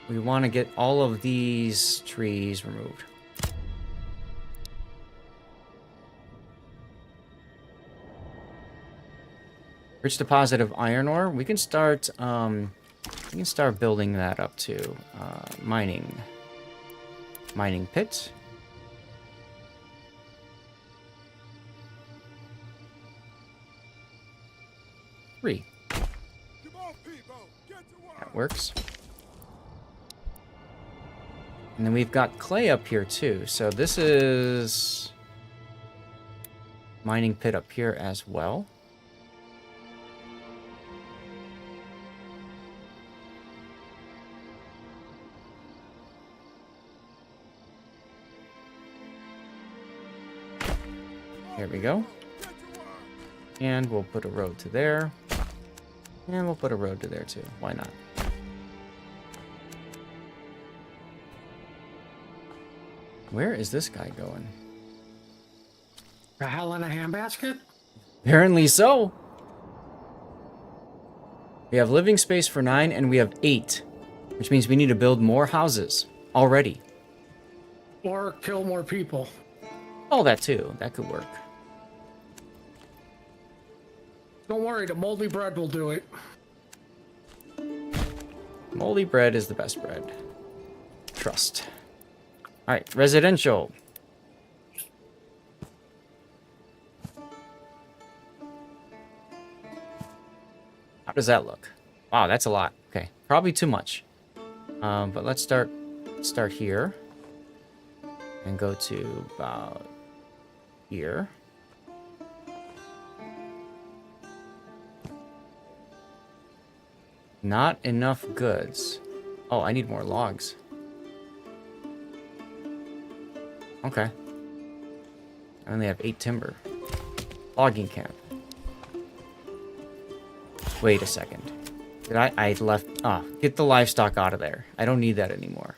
We want to get all of these trees removed. Rich deposit of iron ore. We can start building that up too. Mining pit. Three. That works. And then we've got clay up here too. So this is mining pit up here as well. There we go. And we'll put a road to there. And we'll put a road to there too. Why not? Where is this guy going? A hell in a handbasket? Apparently so. We have living space for 9 and we have 8. Which means we need to build more houses already. Or kill more people. Oh, that too. That could work. Don't worry, the moldy bread will do it. Moldy bread is the best bread. Trust. Alright, residential. How does that look? Wow, that's a lot. Okay, probably too much. But let's start here. And go to about here. Not enough goods. Oh, I need more logs. Okay. I only have 8 timber. Logging camp. Wait a second. Did I left... Ah, get the livestock out of there. I don't need that anymore.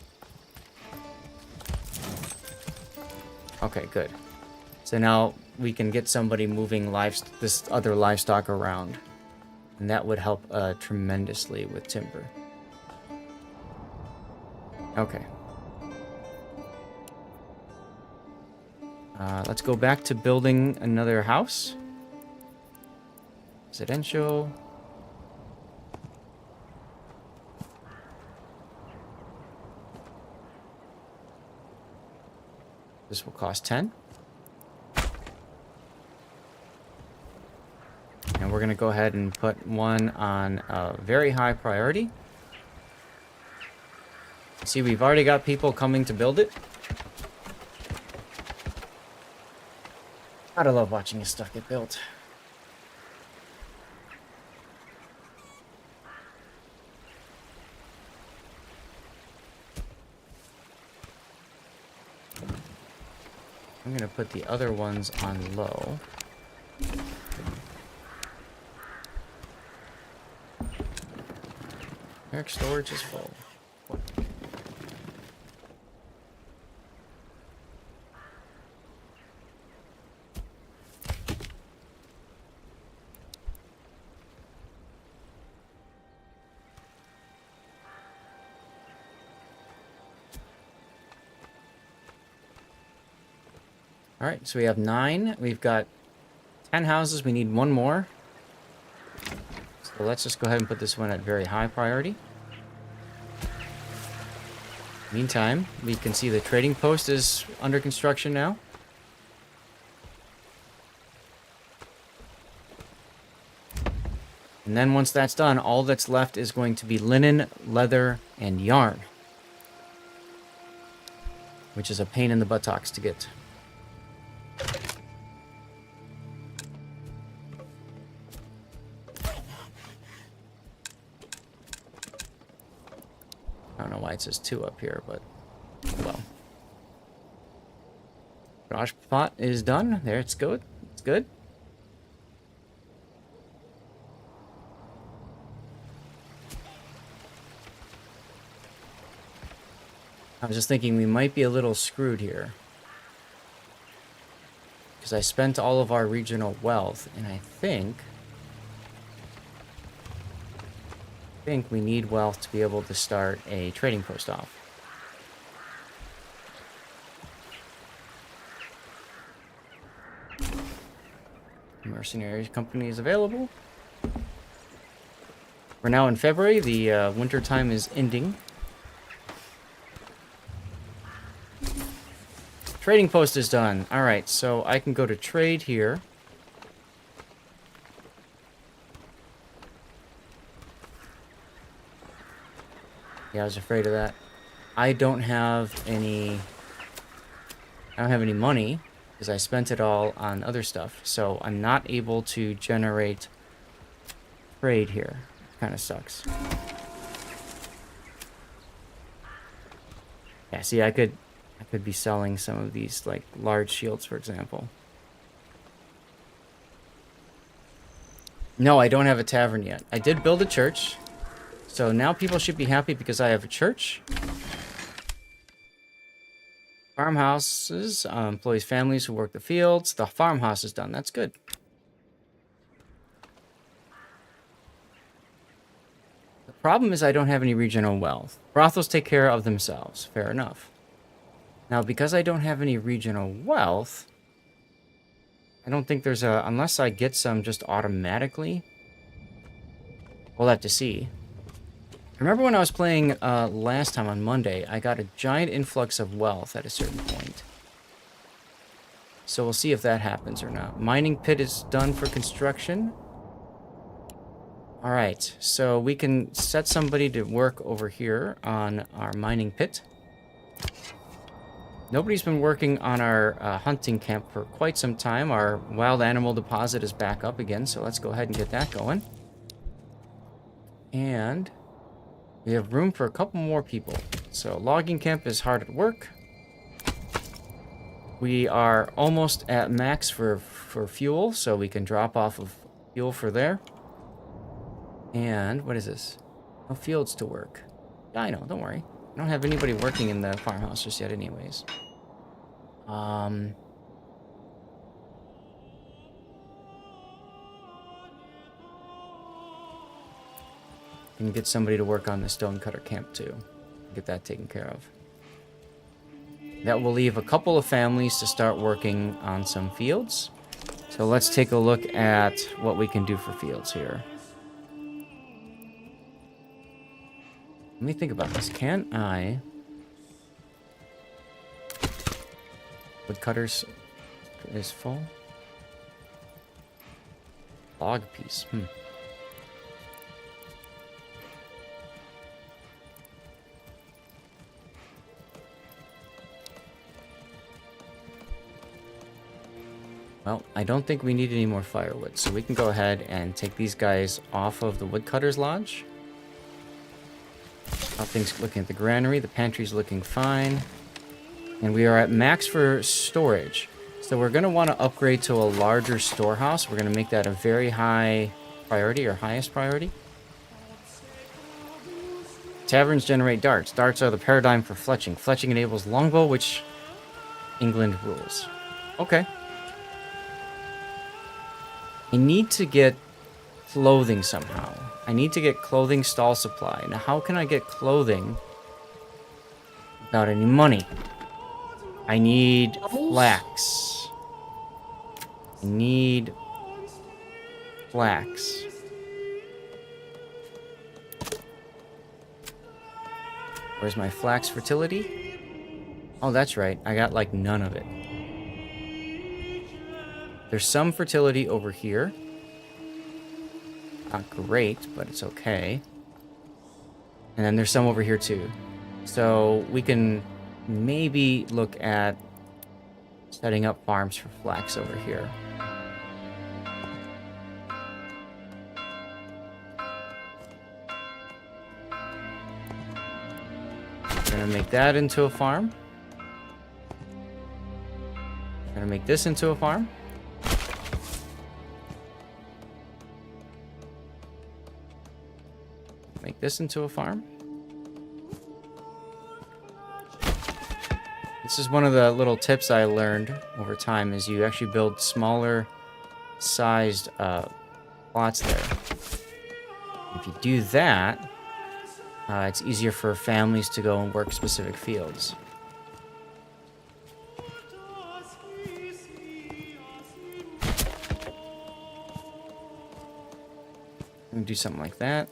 Okay, good. So now we can get somebody moving this other livestock around. And that would help tremendously with timber. Okay. Let's go back to building another house. Residential. This will cost 10. And we're going to go ahead and put one on a very high priority. See, we've already got people coming to build it. Gotta love watching his stuff get built. I'm gonna put the other ones on low. Eric storage is full. All right, so we have 9. We've got 10 houses. We need 1 more. So let's just go ahead and put this one at very high priority. Meantime, we can see the trading post is under construction now. And then once that's done, all that's left is going to be linen, leather, and yarn. Which is a pain in the buttocks to get. I don't know why it says 2 up here, but well. Garage pot is done. There, it's good. It's good. I was just thinking we might be a little screwed here. Because I spent all of our regional wealth, and I think we need wealth to be able to start a trading post off. Mercenary company is available. We're now in February. The winter time is ending. Trading post is done. All right, so I can go to trade here. Yeah, I was afraid of that. I don't have any money because I spent it all on other stuff. So I'm not able to generate trade here. Kind of sucks. Yeah, see, I could be selling some of these, like, large shields, for example. No, I don't have a tavern yet. I did build a church. So now people should be happy because I have a church. Farmhouses, employees' families who work the fields. The farmhouse is done. That's good. The problem is I don't have any regional wealth. Brothels take care of themselves. Fair enough. Now, because I don't have any regional wealth, I don't think there's a... Unless I get some just automatically. We'll have to see. Remember when I was playing last time on Monday, I got a giant influx of wealth at a certain point. So we'll see if that happens or not. Mining pit is done for construction. Alright, so we can set somebody to work over here on our mining pit. Nobody's been working on our hunting camp for quite some time. Our wild animal deposit is back up again, so let's go ahead and get that going. And we have room for a couple more people. So logging camp is hard at work. We are almost at max for fuel, so we can drop off of fuel for there. And what is this? No fields to work. Yeah, I know, don't worry. I don't have anybody working in the farmhouse just yet anyways. Can get somebody to work on the stonecutter camp too. Get that taken care of. That will leave a couple of families to start working on some fields. So let's take a look at what we can do for fields here. Let me think about this. Can I... Woodcutters is full. Log piece. Well, I don't think we need any more firewood, so we can go ahead and take these guys off of the woodcutter's lodge. How things looking at the granary? The pantry's looking fine. And we are at max for storage. So we're going to want to upgrade to a larger storehouse. We're going to make that a very high priority, or highest priority. Taverns generate darts. Darts are the paradigm for fletching. Fletching enables longbow, which England rules. Okay. I need to get clothing somehow. I need to get clothing stall supply. Now, how can I get clothing without any money? I need flax. I need flax. Where's my flax fertility? Oh, that's right. I got like none of it. There's some fertility over here. Not great, but it's okay. And then there's some over here too. So we can maybe look at setting up farms for flax over here. We're gonna make that into a farm. We're gonna make this into a farm. Make this into a farm. This is one of the little tips I learned over time, is you actually build smaller sized plots there. If you do that, it's easier for families to go and work specific fields. I'm gonna do something like that.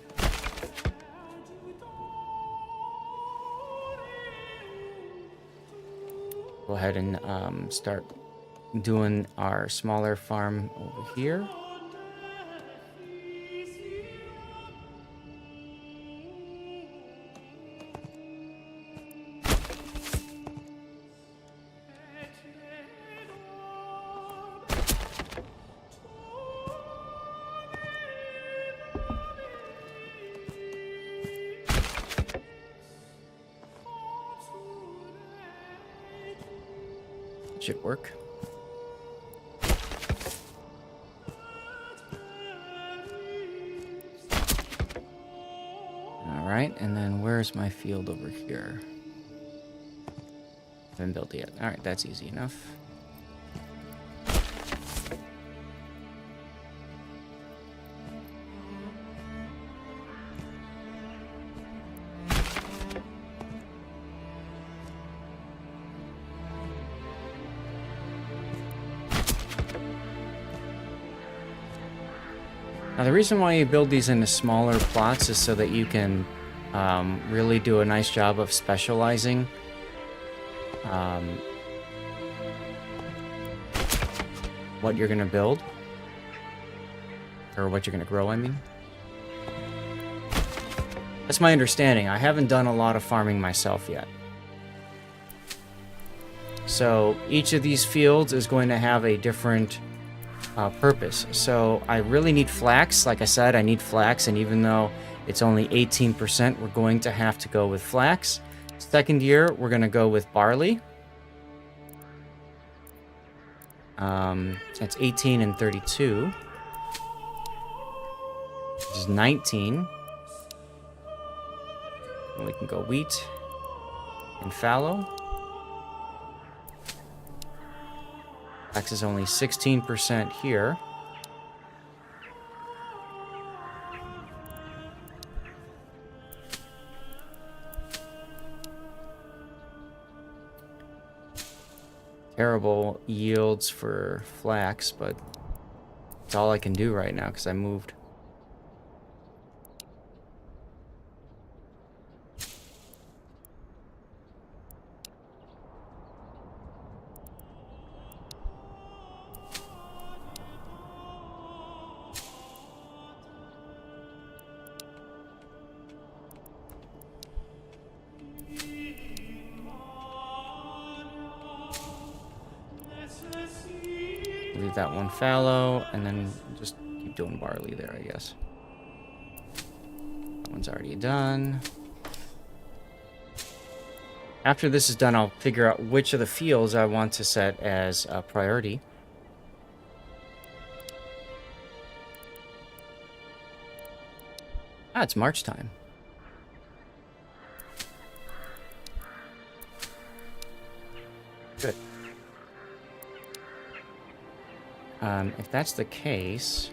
Go ahead and start doing our smaller farm over here. Should work. Alright, and then where's my field over here? Haven't built it yet. Alright, that's easy enough. Now, the reason why you build these into smaller plots is so that you can really do a nice job of specializing. What you're going to build. Or what you're going to grow, I mean. That's my understanding. I haven't done a lot of farming myself yet. So each of these fields is going to have a different purpose. So I really need flax. Like I said, I need flax, and even though it's only 18%, we're going to have to go with flax. Second year, we're going to go with barley. That's 18 and 32. This is 19. And we can go wheat and fallow. Flax is only 16% here. Terrible yields for flax, but it's all I can do right now because I moved. Leave that one fallow, and then just keep doing barley there, I guess. That one's already done. After this is done, I'll figure out which of the fields I want to set as a priority. Ah, it's March time. Good. If that's the case,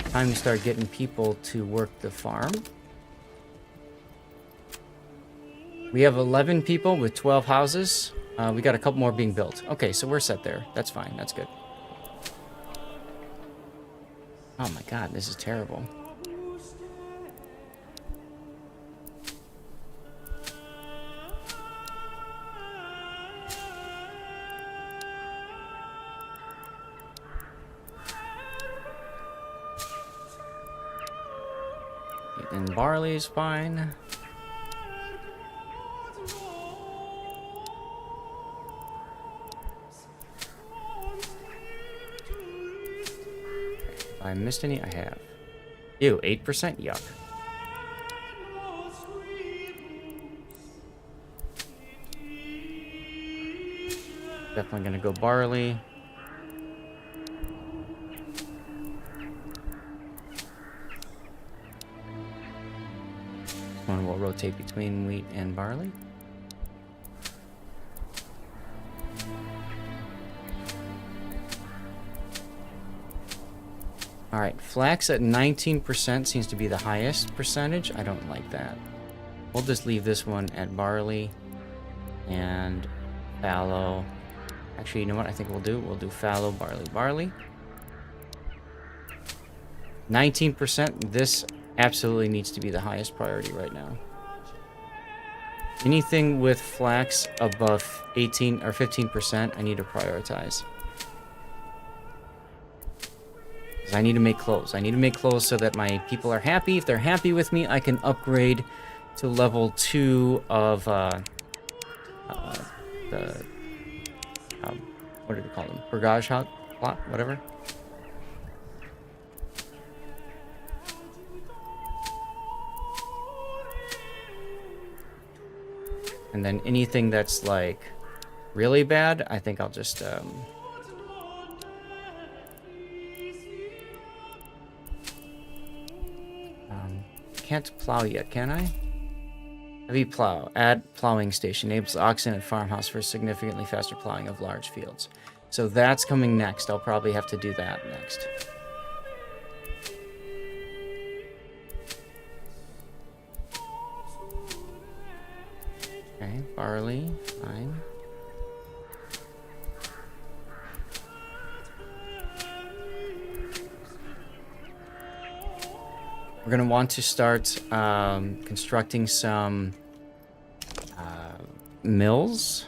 time to start getting people to work the farm. We have 11 people with 12 houses. We got a couple more being built. Okay, so we're set there. That's fine. That's good. Oh my god, this is terrible. And barley is fine. If I missed any, I have. Ew, 8%? Yuck. Definitely gonna go barley. One will rotate between wheat and barley. Alright, flax at 19% seems to be the highest percentage. I don't like that. We'll just leave this one at barley and fallow. Actually, you know what I think we'll do? We'll do fallow, barley, barley. 19%, this absolutely needs to be the highest priority right now. Anything with flax above 18 or 15%, I need to prioritize. I need to make clothes. I need to make clothes so that my people are happy. If they're happy with me, I can upgrade to level 2 of the what do we call them? Barrage hot plot, whatever. And then anything that's like really bad, I think I'll just can't plow yet, can I? Heavy plow. Add plowing station. Enables oxen at farmhouse for significantly faster plowing of large fields. So that's coming next. I'll probably have to do that next. Okay, barley, fine. We're going to want to start constructing some mills.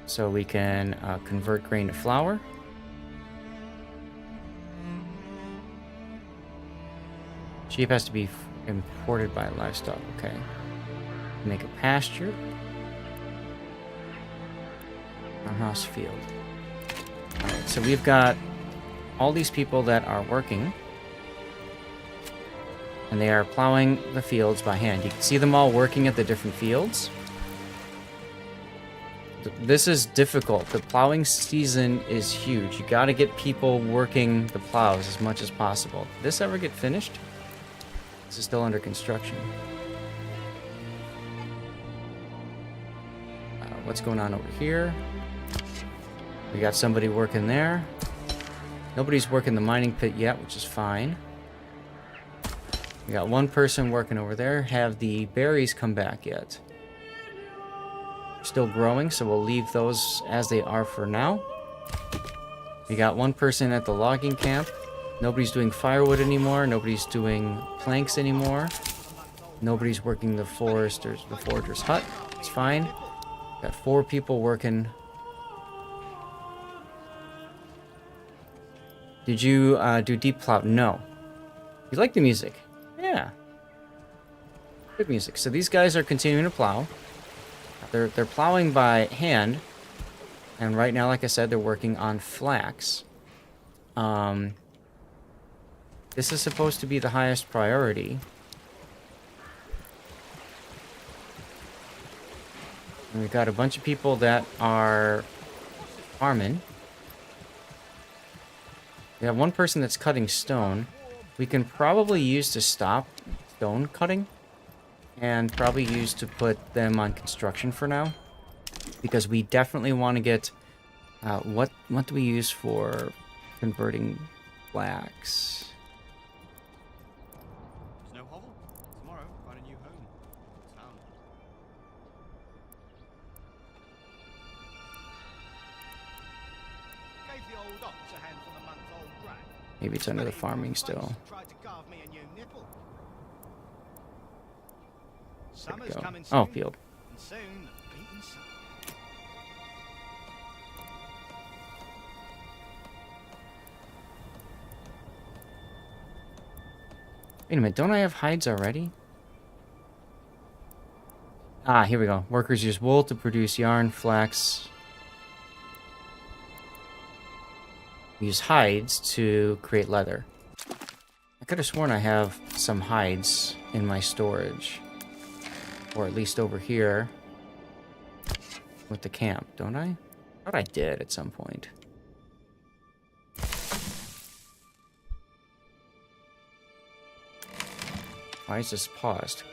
So we can convert grain to flour. Sheep has to be imported by livestock, okay. Make a pasture. Farmhouse field. Alright, so we've got all these people that are working, and they are plowing the fields by hand. You can see them all working at the different fields. This is difficult. The plowing season is huge. You got to get people working the plows as much as possible. Did this ever get finished? This is still under construction. What's going on over here? We got somebody working there. Nobody's working the mining pit yet, which is fine. We got one person working over there. Have the berries come back yet? Still growing, so we'll leave those as they are for now. We got one person at the logging camp. Nobody's doing firewood anymore. Nobody's doing planks anymore. Nobody's working the forager's hut. It's fine. Got 4 people working. Did you do deep plow? No. You like the music? Yeah. Good music. So these guys are continuing to plow. They're plowing by hand. And right now, like I said, they're working on flax. This is supposed to be the highest priority. And we've got a bunch of people that are farming. We have one person that's cutting stone. We can probably use to stop stone cutting. And probably use to put them on construction for now. Because we definitely want to get... what do we use for converting flax? There's no hovel. Tomorrow, find a new home. Town. Gave the old ox a handful of months old brat. Maybe it's under the farming still. Tried to carve me a new nipple. There we Summer's go. coming soon. Oh, field. And soon the beaten sun. Wait a minute, don't I have hides already? Ah, here we go. Workers use wool to produce yarn, flax. Use hides to create leather. I could have sworn I have some hides in my storage. Or at least over here. With the camp, don't I? I thought I did at some point. Why is this paused?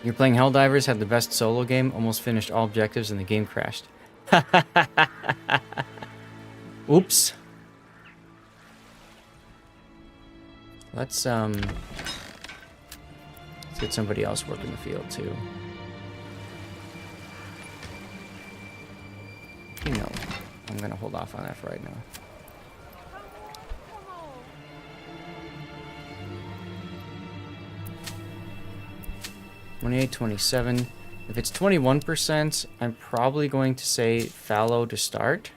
You're playing Helldivers, had the best solo game, almost finished all objectives, and the game crashed. Oops. Let's get somebody else working the field too. You know, I'm gonna hold off on that for right now. $28, $27. If it's 21%, I'm probably going to say fallow to start.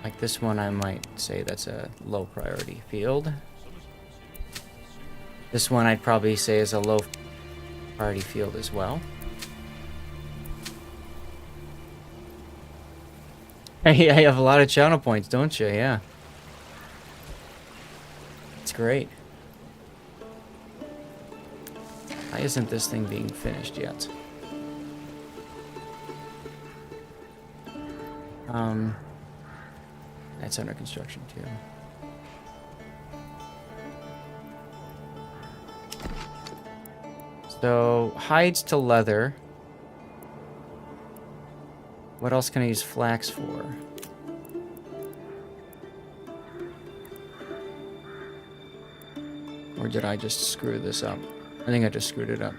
Like this one, I might say that's a low priority field. This one I'd probably say is a low priority field as well. Hey, I have a lot of channel points, don't you? Yeah. It's great. Why isn't this thing being finished yet? That's under construction too. So, hides to leather. What else can I use flax for? Or did I just screw this up? I think I just screwed it up.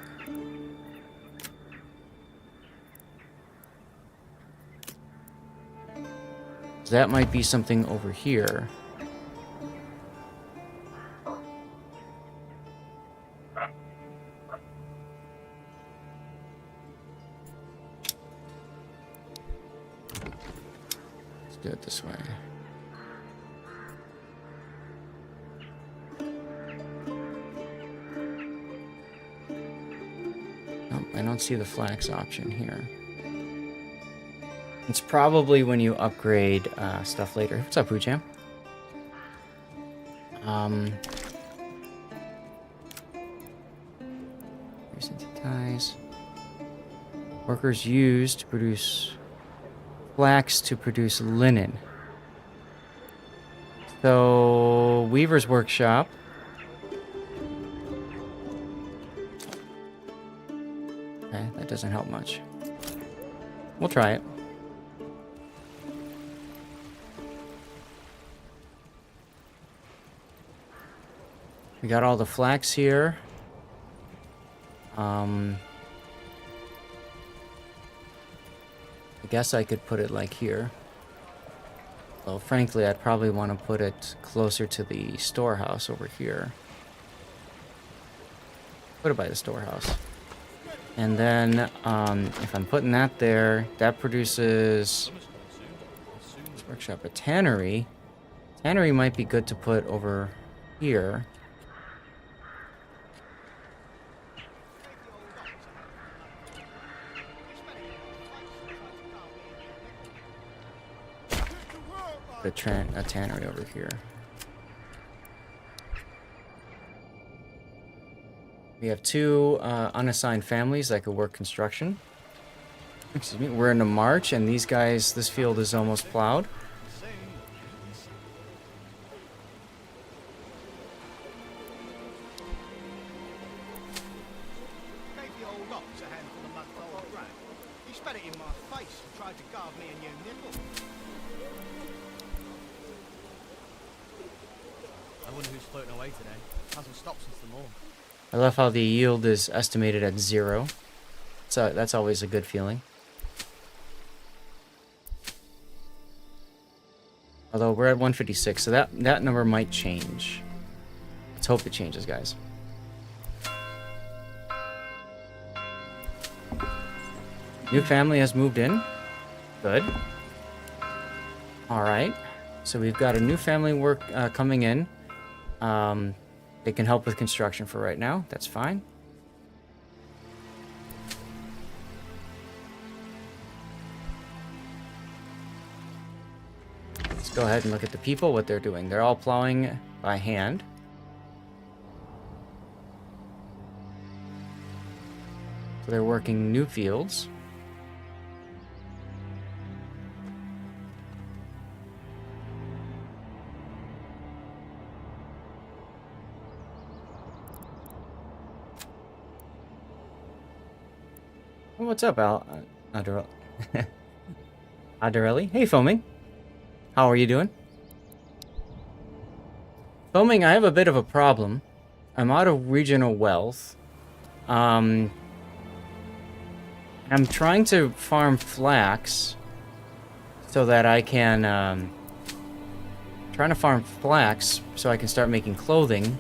That might be something over here. Let's do it this way. Oh, I don't see the flax option here. It's probably when you upgrade stuff later. What's up, Poocham? Synthesize. Workers use to produce flax to produce linen. So, Weaver's Workshop. Okay, that doesn't help much. We'll try it. We got all the flax here. I guess I could put it like here. Well, frankly, I'd probably want to put it closer to the storehouse over here. Put it by the storehouse. And then if I'm putting that there, that produces Summer's coming soon. And soon workshop, a tannery. Tannery might be good to put over here. A tannery over here. We have two unassigned families that could work construction. Excuse me. We're into March, and these guys, this field is almost plowed. soon the beaten sun. Gave the old ox a handful of mud-cold grain. He spat it in my face and tried to carve me a new nipple. I wonder who's floating away today. Hasn't stopped since the morn. I love how the yield is estimated at 0. So that's always a good feeling. Although we're at 156, so that number might change. Let's hope it changes, guys. New family has moved in. Good. All right. So we've got a new family coming in. They can help with construction for right now. That's fine. Let's go ahead and look at the people, what they're doing. They're all plowing by hand. So they're working new fields. Oh, what's up, Adarelli? Hey, Foaming. How are you doing? Foaming, I have a bit of a problem. I'm out of regional wealth. I'm trying to farm flax so that I can... trying to farm flax so I can start making clothing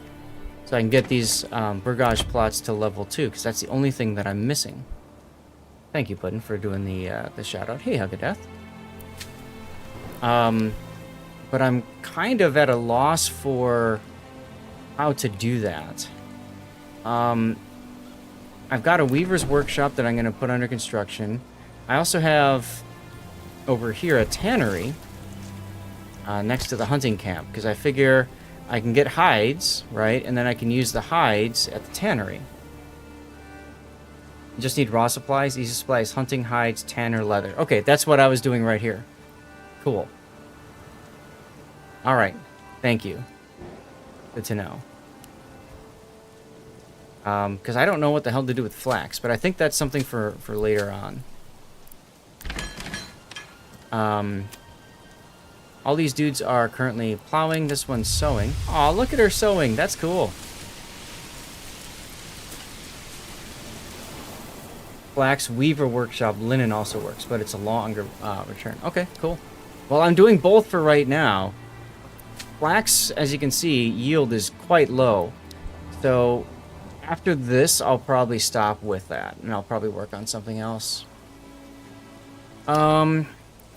so I can get these burgage plots to level 2, because that's the only thing that I'm missing. Thank you, Puddin, for doing the shout out. Hey, Huggadeath. But I'm kind of at a loss for how to do that. I've got a weaver's workshop that I'm going to put under construction. I also have over here a tannery next to the hunting camp, because I figure I can get hides, right? And then I can use the hides at the tannery. You just need raw supplies, easy supplies, hunting, hides, tanner, leather. Okay, that's what I was doing right here. Cool. Alright, thank you. Good to know. Because I don't know what the hell to do with flax, but I think that's something for later on. All these dudes are currently plowing. This one's sewing. Aw, look at her sewing. That's cool. Flax, weaver workshop, linen also works, but it's a longer return. Okay, cool. Well, I'm doing both for right now. Flax, as you can see, yield is quite low. So after this, I'll probably stop with that, and I'll probably work on something else. I don't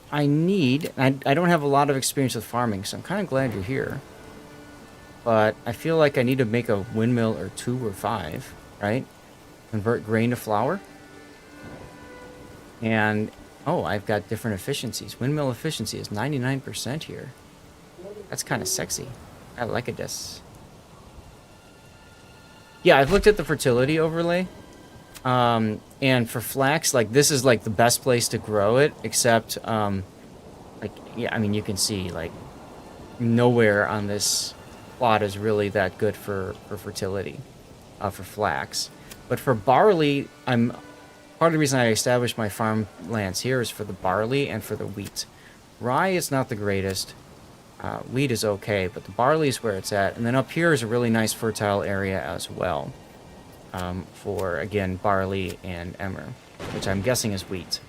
have a lot of experience with farming, so I'm kind of glad you're here. But I feel like I need to make a windmill or 2 or 5, right? Convert grain to flour. And, oh, I've got different efficiencies. Windmill efficiency is 99% here. That's kind of sexy. I like it. Yeah, I've looked at the fertility overlay. And for flax, like, this is, like, the best place to grow it, except, like, yeah, I mean, you can see, like, nowhere on this plot is really that good for fertility, for flax. But for barley, part of the reason I established my farmlands here is for the barley and for the wheat. Rye is not the greatest. Wheat is okay, but the barley is where it's at. And then up here is a really nice fertile area as well. For, again, barley and emmer, which I'm guessing is wheat.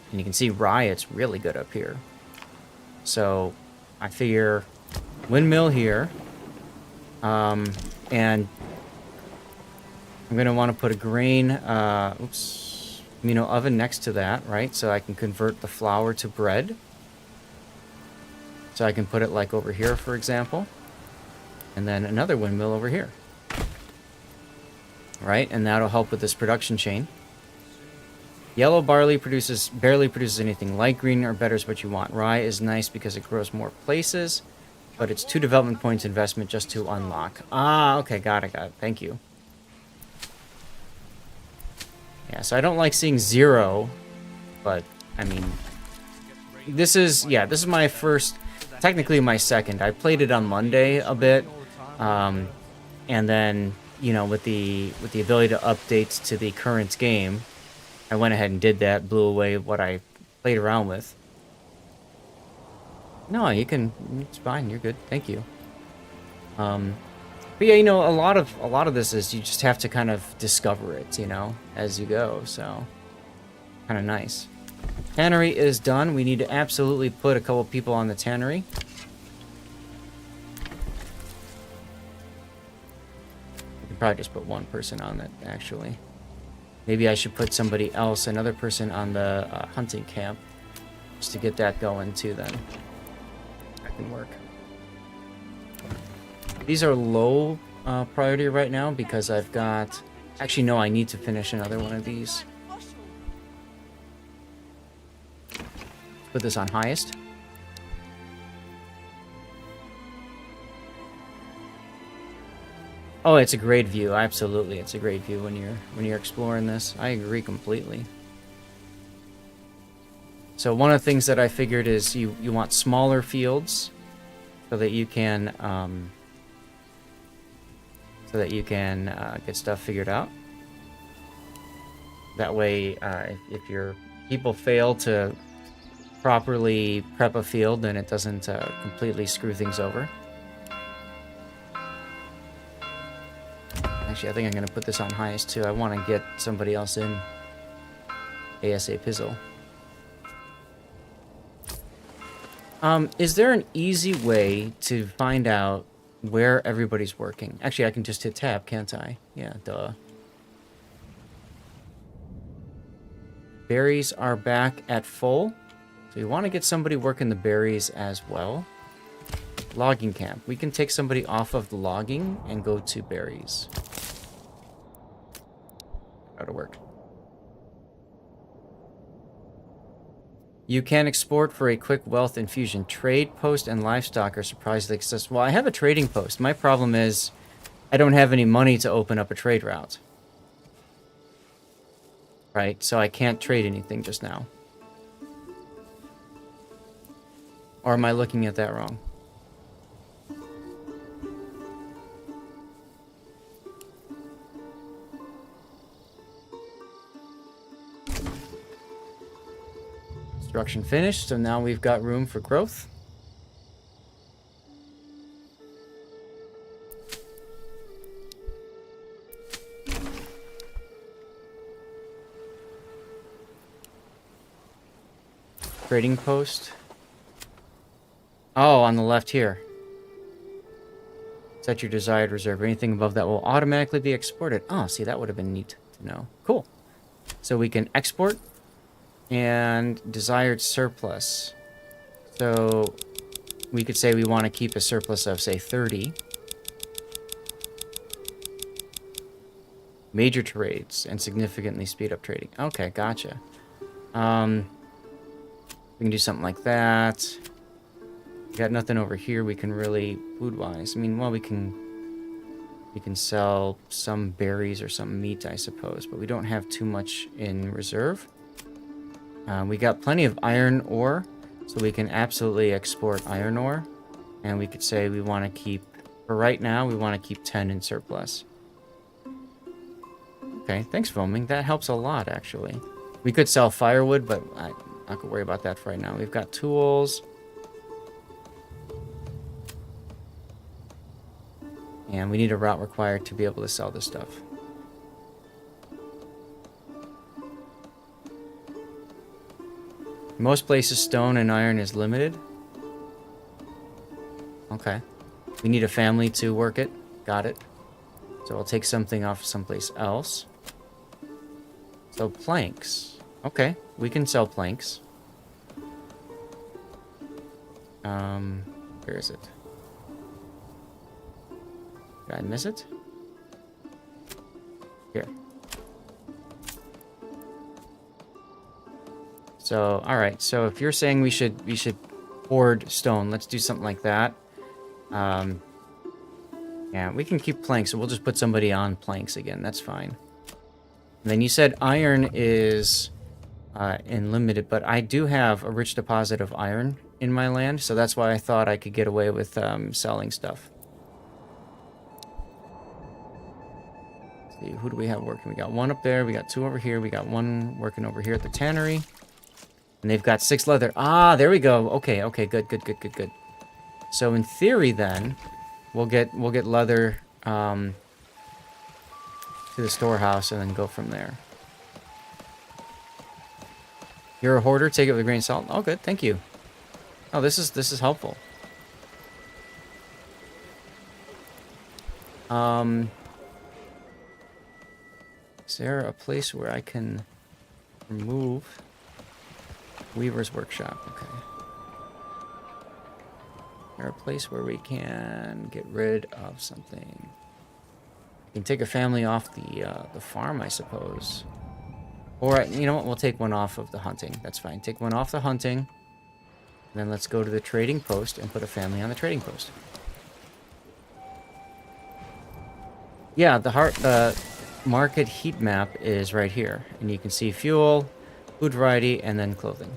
And you can see rye, it's really good up here. So I figure windmill here. And I'm going to want to put a grain, oven next to that, right? So I can convert the flour to bread. So I can put it like over here, for example. And then another windmill over here. Right? And that'll help with this production chain. Yellow barley barely produces anything. Light green or better is what you want. Rye is nice because it grows more places. But it's 2 development points investment just to unlock. Ah, okay, got it. Thank you. Yeah, so I don't like seeing 0, but, I mean, this is my first, technically my second. I played it on Monday a bit, and then, you know, with the ability to update to the current game, I went ahead and did that, blew away what I played around with. No, you can, it's fine, you're good, thank you. But yeah, you know, a lot of this is you just have to kind of discover it, you know, as you go, so kind of nice. Tannery is done. We need to absolutely put a couple people on the tannery. We could probably just put one person on it, actually. Maybe I should put somebody else, another person on the hunting camp, just to get that going too then. That can work. These are low priority right now because I've got... Actually, no, I need to finish another one of these. Put this on highest. Oh, it's a great view. Absolutely, it's a great view when you're exploring this. I agree completely. So one of the things that I figured is you want smaller fields so that you can get stuff figured out. That way, if your people fail to properly prep a field, then it doesn't completely screw things over. Actually, I think I'm going to put this on highest too. I want to get somebody else in ASA Pizzle. Is there an easy way to find out where everybody's working? Actually, I can just hit tab, can't I? Yeah, duh. Berries are back at full. So we want to get somebody working the berries as well. Logging camp. We can take somebody off of the logging and go to berries. That'll work. You can export for a quick wealth infusion. Trade post and livestock are surprisingly accessible. Well, I have a trading post. My problem is I don't have any money to open up a trade route. Right? So I can't trade anything just now. Or am I looking at that wrong? Construction finished, so now we've got room for growth. Trading post. Oh, on the left here. Set your desired reserve. Anything above that will automatically be exported. Oh, see, that would have been neat to know. Cool. So we can export and desired surplus. So we could say we want to keep a surplus of, say, 30. Major trades and significantly speed up trading. Okay, gotcha. We can do something like that. Got nothing over here we can really food-wise. I mean, well, we can sell some berries or some meat, I suppose, but we don't have too much in reserve. We got plenty of iron ore, so we can absolutely export iron ore. And we could say we want to keep, for right now, we want to keep 10 in surplus. Okay, thanks, Foaming. That helps a lot, actually. We could sell firewood, but I'm not going to worry about that for right now. We've got tools. And we need a route required to be able to sell this stuff. Most places, stone and iron is limited. Okay. We need a family to work it. Got it. So I'll take something off someplace else. So planks. Okay, we can sell planks. Where is it? Did I miss it? Here. So, alright, so if you're saying we should hoard stone, let's do something like that. Yeah, we can keep planks, so we'll just put somebody on planks again, that's fine. And then you said iron is unlimited, but I do have a rich deposit of iron in my land, so that's why I thought I could get away with selling stuff. Let's see, who do we have working? We got one up there, we got two over here, we got one working over here at the tannery. And they've got 6 leather. Ah, there we go. Okay, okay, good. So in theory then, we'll get leather to the storehouse and then go from there. You're a hoarder, take it with a grain of salt. Oh, good, thank you. Oh, this is helpful. Is there a place where I can remove Weaver's Workshop? Okay. Is there a place where we can get rid of something? We can take a family off the farm, I suppose. Or, you know what, we'll take one off of the hunting. That's fine. Take one off the hunting. And then let's go to the trading post and put a family on the trading post. Yeah, the market heat map is right here. And you can see fuel, food variety, and then clothing.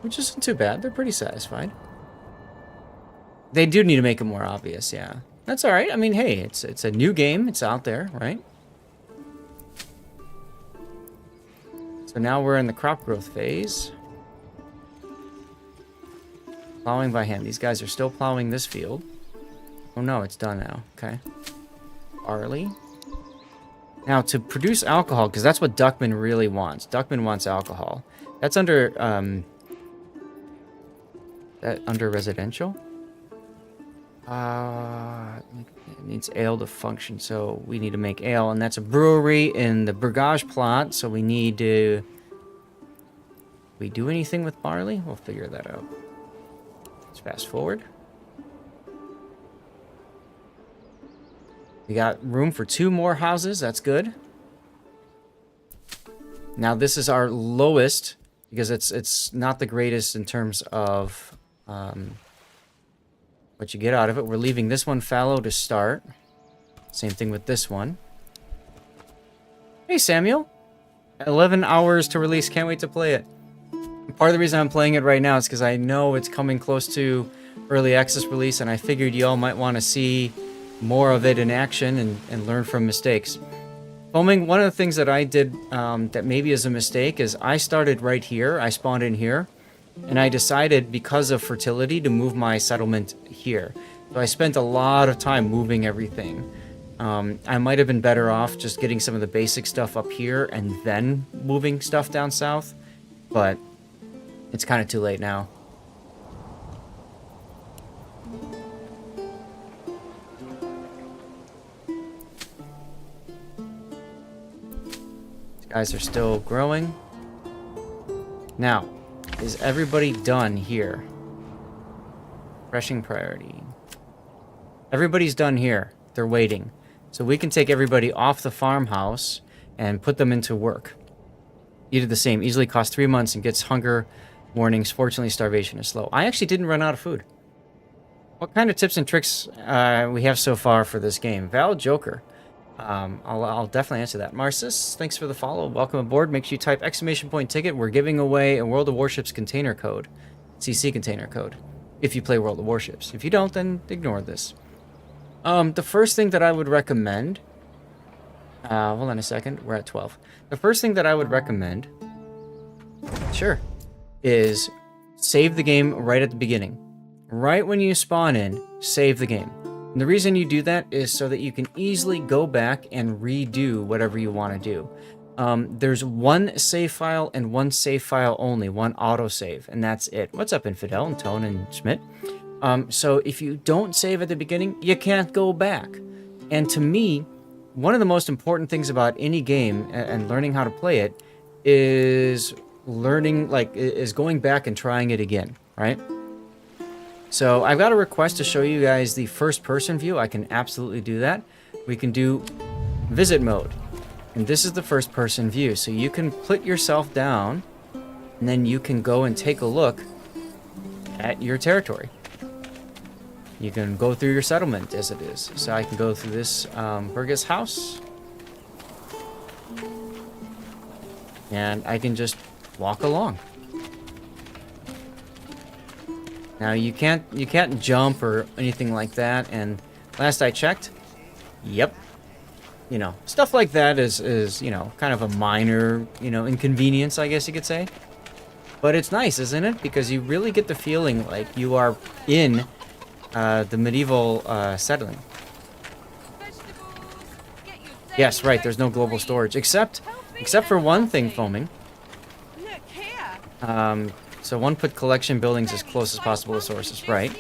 Which isn't too bad. They're pretty satisfied. They do need to make it more obvious, yeah. That's alright. I mean, hey, it's a new game. It's out there, right? So now we're in the crop growth phase. Plowing by hand. These guys are still plowing this field. Oh no, it's done now. Okay. Barley. Now, to produce alcohol, because that's what Duckman really wants. Duckman wants alcohol. That's under, under residential? It needs ale to function, so we need to make ale, and that's a brewery in the Burgage plot, so we need to... we do anything with barley? We'll figure that out. Let's fast forward. We got room for 2 more houses, that's good. Now this is our lowest, because it's not the greatest in terms of what you get out of it. We're leaving this one fallow to start. Same thing with this one. Hey Samuel! 11 hours to release, can't wait to play it. Part of the reason I'm playing it right now is because I know it's coming close to early access release, and I figured y'all might want to see more of it in action and learn from mistakes. Foaming, one of the things that I did that maybe is a mistake is I started right here, I spawned in here, and I decided because of fertility to move my settlement here. So I spent a lot of time moving everything. I might have been better off just getting some of the basic stuff up here and then moving stuff down south, but it's kind of too late now. These guys are still growing. Now, is everybody done here? Refreshing priority. Everybody's done here. They're waiting. So we can take everybody off the farmhouse and put them into work. You did the same. Easily costs 3 months and gets hunger warnings. Fortunately, starvation is slow. I actually didn't run out of food. What kind of tips and tricks we have so far for this game? Valid Joker. I'll definitely answer that. Marcis, thanks for the follow. Welcome aboard. Make sure you type !ticket. We're giving away a World of Warships container code. CC container code. If you play World of Warships. If you don't, then ignore this. The first thing that I would recommend... hold on a second. We're at 12. The first thing that I would recommend... Sure. Is save the game right at the beginning. Right when you spawn in, save the game. And the reason you do that is so that you can easily go back and redo whatever you want to do. There's one save file and one save file only, one autosave, and that's it. What's up, Infidel and Tone and Schmidt? So if you don't save at the beginning, you can't go back. And to me, one of the most important things about any game and learning how to play it is going back and trying it again, right? So I've got a request to show you guys the first person view. I can absolutely do that. We can do visit mode. And this is the first person view. So you can put yourself down and then you can go and take a look at your territory. You can go through your settlement as it is. So I can go through this Burgess house. And I can just walk along. Now you can't jump or anything like that, and last I checked, yep. You know, stuff like that is you know, kind of a minor, you know, inconvenience, I guess you could say. But it's nice, isn't it? Because you really get the feeling like you are in the medieval settling. Yes, right, there's no global storage, except for one thing, foaming. So one put collection buildings as close as possible to sources, right?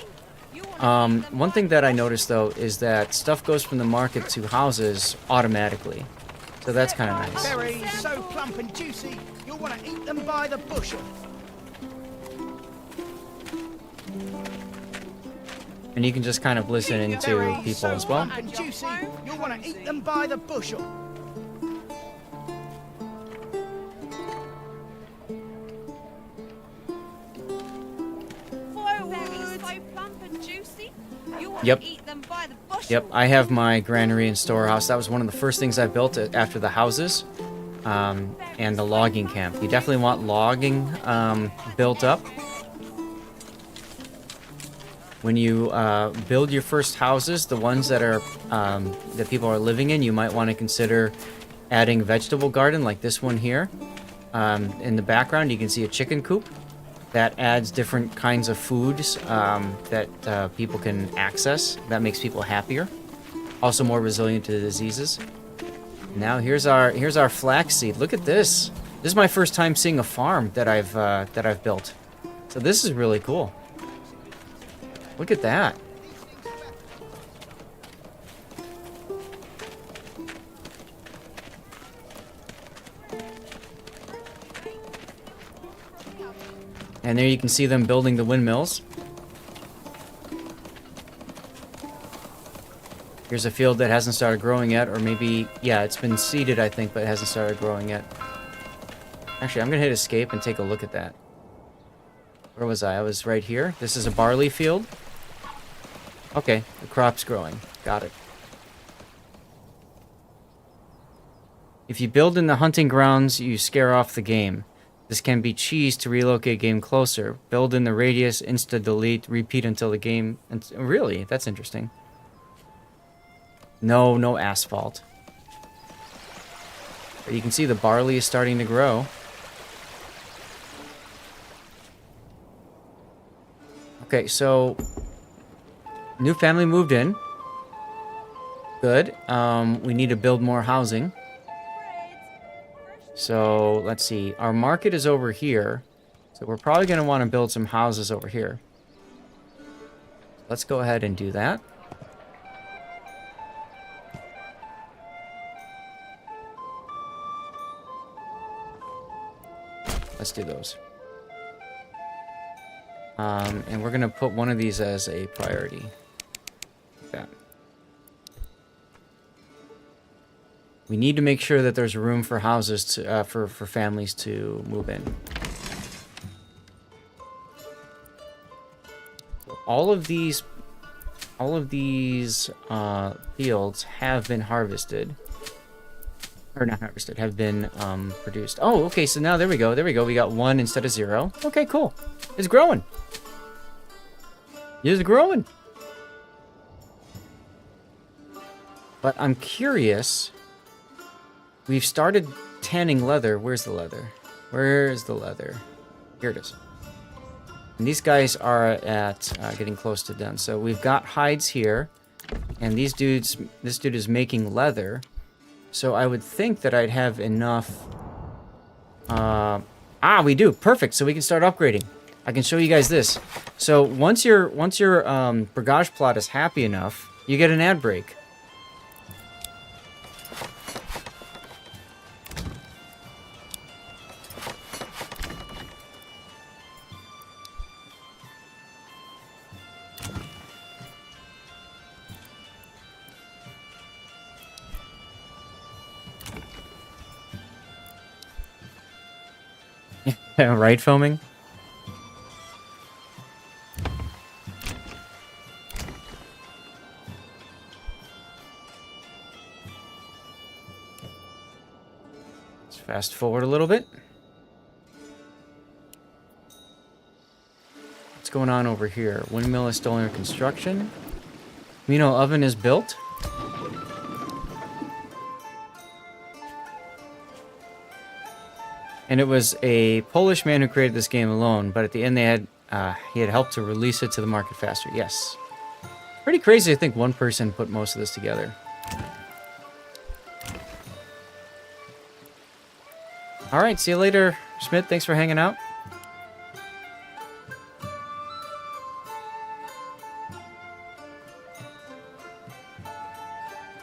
One thing that I noticed, though, is that stuff goes from the market to houses automatically. So that's kind of nice. Berries so plump and juicy, you'll want to eat them by the bushel. And you can just kind of listen into people as well. And juicy, you'll want to eat them by the bushel. Yep. Yep, I have my granary and storehouse. That was one of the first things I built after the houses and the logging camp. You definitely want logging built up. When you build your first houses, the ones that are that people are living in, you might want to consider adding vegetable garden like this one here. In the background, you can see a chicken coop that adds different kinds of foods that people can access. That makes people happier, also more resilient to diseases. Now here's our flaxseed. Look at this. This is my first time seeing a farm that I've built. So this is really cool. Look at that. And there you can see them building the windmills. Here's a field that hasn't started growing yet, or maybe, yeah, it's been seeded, I think, but it hasn't started growing yet. Actually, I'm gonna hit escape and take a look at that. Where was I? I was right here. This is a barley field. Okay, the crop's growing. Got it. If you build in the hunting grounds, you scare off the game. This can be cheese to relocate game closer. Build in the radius, insta-delete, repeat until the game... Really? That's interesting. No asphalt. But you can see the barley is starting to grow. Okay, so... New family moved in. Good. We need to build more housing. So, let's see. Our market is over here. So we're probably going to want to build some houses over here. Let's go ahead and do that. Let's do those. And we're going to put one of these as a priority. Like that. We need to make sure that there's room for houses to, for families to move in. All of these fields have been harvested. Or not harvested, have been produced. Oh, okay, so now there we go. There we go. We got 1 instead of 0. Okay, cool. It's growing. It's growing. But I'm curious. We've started tanning leather. Where's the leather? Where's the leather? Here it is. And these guys are at getting close to done. So we've got hides here. And this dude is making leather. So I would think that I'd have enough... we do. Perfect. So we can start upgrading. I can show you guys this. So once your barrage plot is happy enough, you get an ad break. Right, foaming? Let's fast forward a little bit. What's going on over here? Windmill is still under construction. Mino oven is built. And it was a Polish man who created this game alone, but at the end he had helped to release it to the market faster. Yes. Pretty crazy to think one person put most of this together. Alright, see you later, Schmidt. Thanks for hanging out.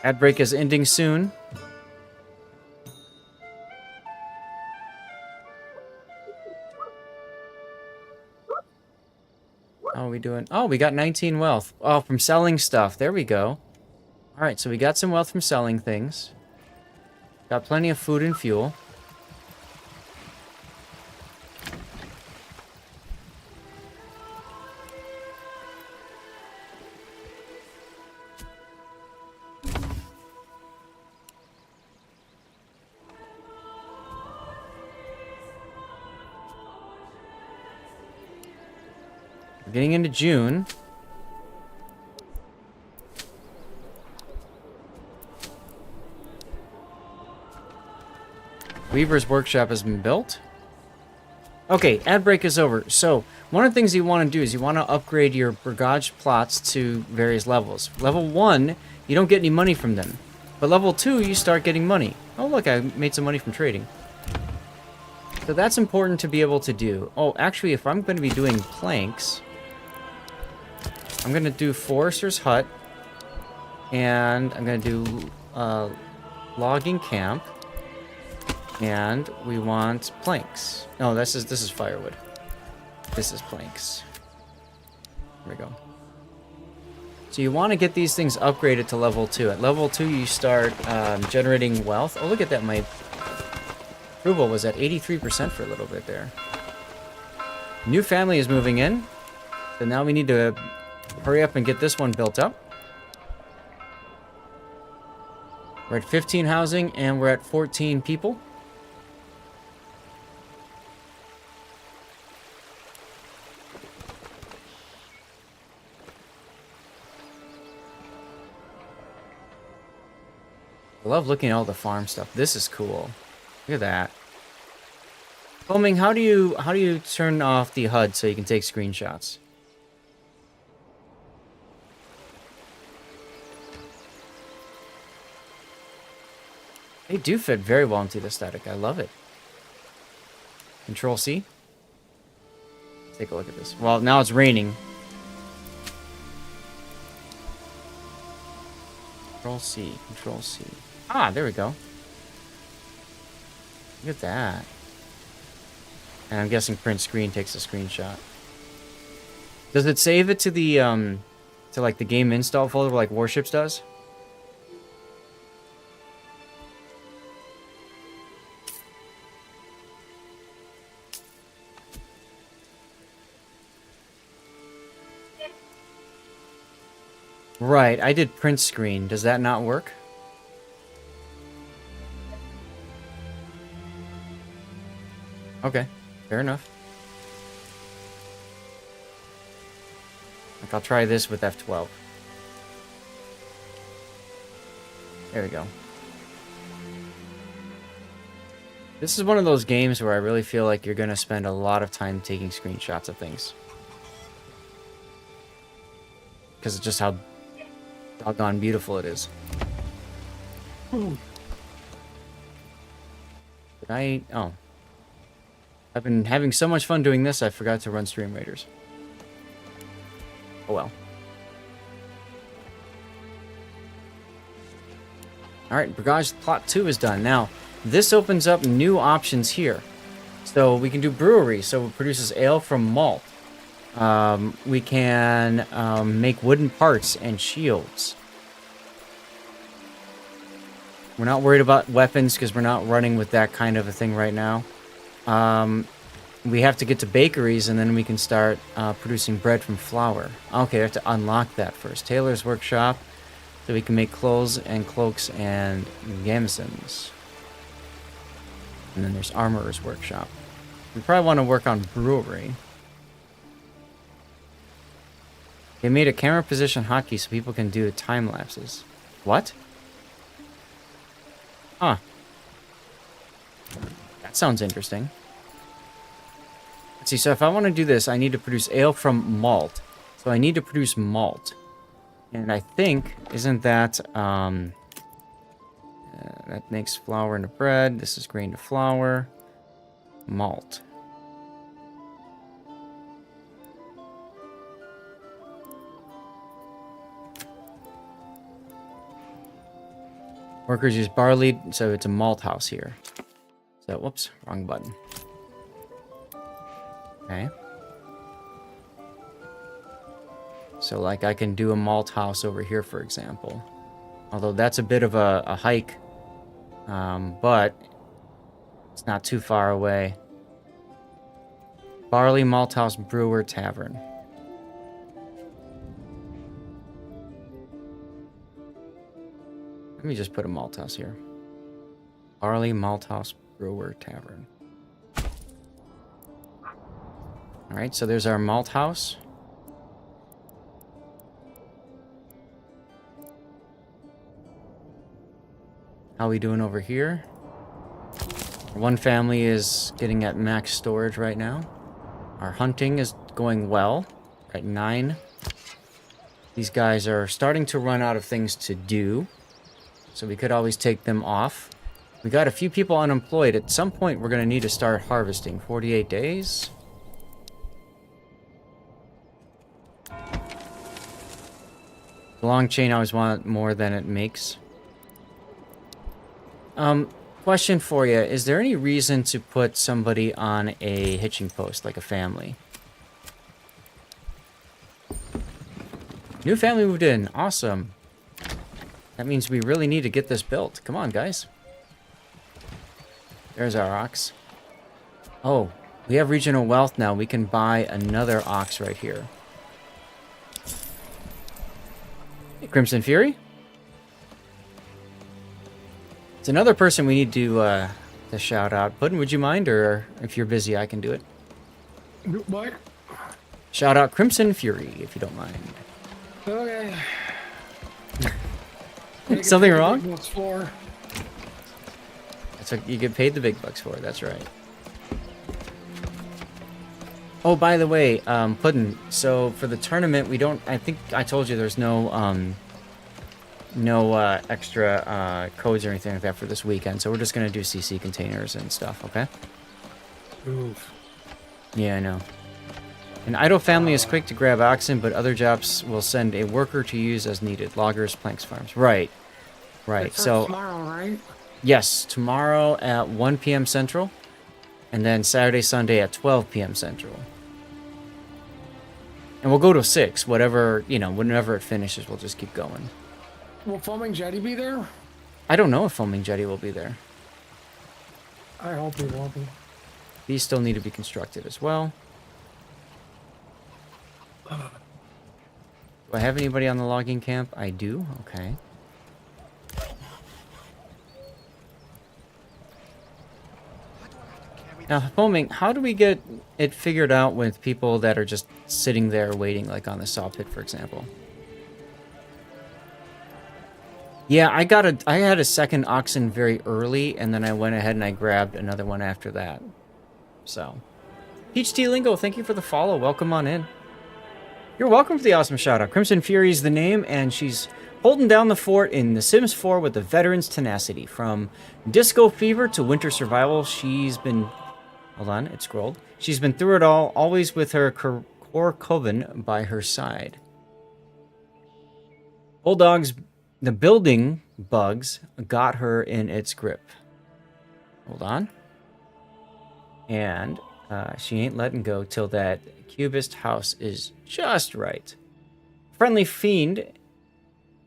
Ad break is ending soon. How are we doing? Oh, we got 19 wealth. Oh, from selling stuff. There we go. Alright, so we got some wealth from selling things. Got plenty of food and fuel. We're getting into June. Weaver's workshop has been built. Okay, ad break is over. So, one of the things you want to do is you want to upgrade your barrage plots to various levels. Level 1, you don't get any money from them. But level 2, you start getting money. Oh, look, I made some money from trading. So that's important to be able to do. Oh, actually, if I'm going to be doing planks, I'm going to do Forester's Hut. And I'm going to do logging camp. And we want planks. No, this is firewood. This is planks. There we go. So you want to get these things upgraded to level 2. At level 2, you start generating wealth. Oh, look at that. My approval was at 83% for a little bit there. New family is moving in. So now we need to hurry up and get this one built up. We're at 15 housing, and we're at 14 people. I love looking at all the farm stuff. This is cool. Look at that. Foaming, how do you turn off the HUD so you can take screenshots? They do fit very well into the static. I love it. Control C. Take a look at this. Well, now it's raining. Control C. Control C. Ah, there we go. Look at that. And I'm guessing print screen takes a screenshot. Does it save it to the to like the game install folder like Warships does? Right, I did print screen. Does that not work? Okay, fair enough. Like, I'll try this with F12. There we go. This is one of those games where I really feel like you're gonna spend a lot of time taking screenshots of things. Because of just how doggone beautiful it is. Did I... Oh. I've been having so much fun doing this, I forgot to run Stream Raiders. Oh well. Alright, Brigage Plot 2 is done. Now, this opens up new options here. So we can do brewery, so it produces ale from malt. We can make wooden parts and shields. We're not worried about weapons because we're not running with that kind of a thing right now. We have to get to bakeries and then we can start producing bread from flour. Okay, we have to unlock that first. Tailor's workshop, so we can make clothes and cloaks and gamisons. And then there's armorer's workshop. We probably want to work on brewery. They made a camera position hotkey so people can do time lapses. What? Huh. That sounds interesting. Let's see, so if I want to do this, I need to produce ale from malt. So I need to produce malt. And I think, isn't that, that makes flour into bread. This is grain to flour. Malt. Workers use barley, so it's a malt house here. So, whoops, wrong button. Okay. So, like, I can do a malt house over here, for example. Although that's a bit of a hike. But it's not too far away. Barley Malt House Brewer Tavern. Let me just put a malt house here. Barley Malt House Brewer Tavern. Alright, so there's our malt house. How we doing over here? One family is getting at max storage right now. Our hunting is going well. We're at 9. These guys are starting to run out of things to do. So we could always take them off. We got a few people unemployed. At some point, we're going to need to start harvesting. 48 days. The long chain, I always want more than it makes. Question for you. Is there any reason to put somebody on a hitching post, like a family? New family moved in. Awesome. That means we really need to get this built. Come on, guys. There's our ox. Oh, we have regional wealth now. We can buy another ox right here. Hey, Crimson Fury. It's another person we need to shout out. Puddin', would you mind? Or if you're busy, I can do it. What? Shout out Crimson Fury, if you don't mind. Okay. Something wrong? What's for? That's what you get paid the big bucks for. That's right. Oh, by the way, Puddin', so for the tournament, we don't... I think I told you there's no extra codes or anything like that for this weekend, so we're just going to do CC containers and stuff, okay? Oof. Yeah, I know. An idle family is quick to grab oxen, but other jobs will send a worker to use as needed. Loggers, planks, farms. Right. Right. It's So, tomorrow, right? yes, tomorrow at 1 p.m. Central, and then Saturday, Sunday at 12 p.m. Central. And we'll go to 6, whatever, you know, whenever it finishes, we'll just keep going. Will Foaming Jetty be there? I don't know if Foaming Jetty will be there. I hope he will be. These still need to be constructed as well. Do I have anybody on the logging camp? I do. Okay. Now, Foaming, how do we get it figured out with people that are just sitting there waiting, like on the saw pit, for example? Yeah, I had a second oxen very early, and then I went ahead and I grabbed another one after that. So, Peach Tea Lingo, thank you for the follow. Welcome on in. You're welcome for the awesome shout out. Crimson Fury is the name, and she's holding down the fort in The Sims 4 with the veteran's tenacity. From Disco Fever to Winter Survival, she's been Hold on, it scrolled. She's been through it all, always with her core coven by her side. Bulldogs, the building bugs got her in its grip. Hold on. And she ain't letting go till that cubist house is just right. Friendly fiend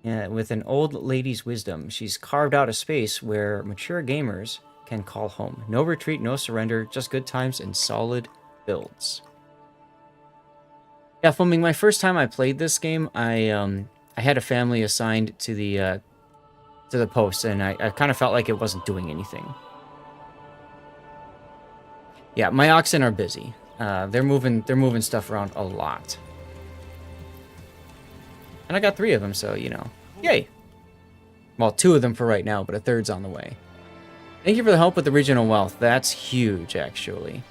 with an old lady's wisdom. She's carved out a space where mature gamers can call home. No retreat, no surrender, just good times and solid builds. Yeah, filming my first time I played this game, I had a family assigned to the post, and I kind of felt like it wasn't doing anything. Yeah, my oxen are busy. They're moving stuff around a lot. And I got 3 of them, so, you know, yay. Well, 2 of them for right now, but a 3rd's on the way. Thank you for the help with the regional wealth. That's huge, actually.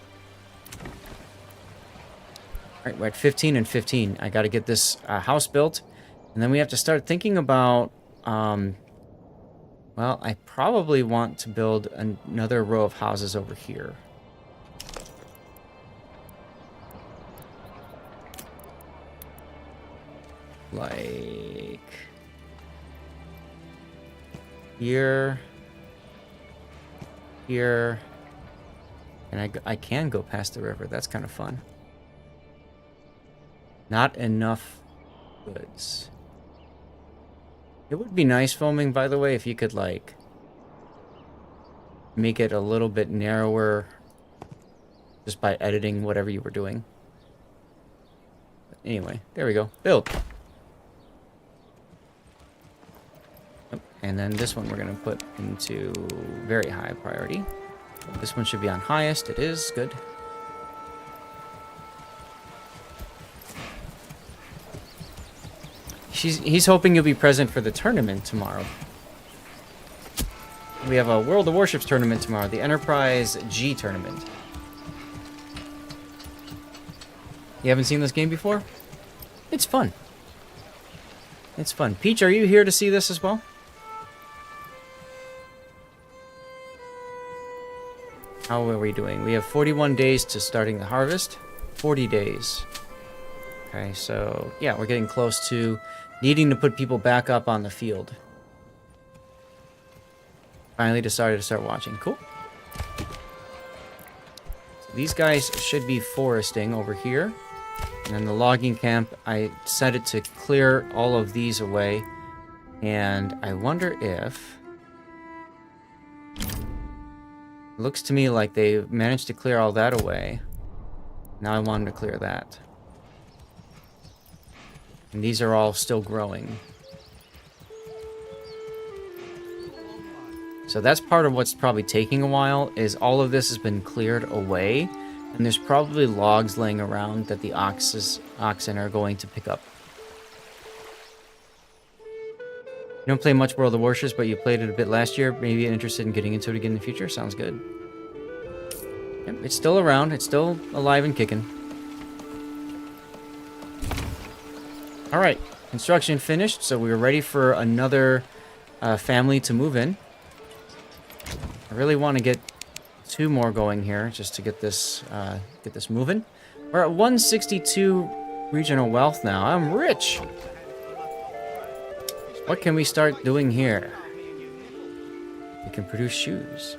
All right, we're at 15 and 15. I got to get this house built. And then we have to start thinking about, well, I probably want to build another row of houses over here. Like here, here, and I can go past the river. That's kind of fun. Not enough goods. It would be nice filming, by the way, if you could like make it a little bit narrower just by editing whatever you were doing. But anyway, there we go. Build. And then this one we're going to put into very high priority. This one should be on highest. It is. Good. He's hoping you'll be present for the tournament tomorrow. We have a World of Warships tournament tomorrow. The Enterprise G tournament. You haven't seen this game before? It's fun. It's fun. Peach, are you here to see this as well? How are we doing? We have 41 days to starting the harvest. 40 days. Okay, so yeah, we're getting close to needing to put people back up on the field. Finally decided to start watching. Cool. So these guys should be foresting over here. And then the logging camp, I set it to clear all of these away. And I wonder if... It looks to me like they managed to clear all that away. Now I want them to clear that. And these are all still growing. So that's part of what's probably taking a while, is all of this has been cleared away. And there's probably logs laying around that the oxen are going to pick up. You don't play much World of Warships, but you played it a bit last year. Maybe interested in getting into it again in the future. Sounds good. Yep, it's still around. It's still alive and kicking. All right, construction finished. So we're ready for another family to move in. I really want to get 2 more going here just to get this moving. We're at 162 regional wealth now. I'm rich. What can we start doing here? We can produce shoes.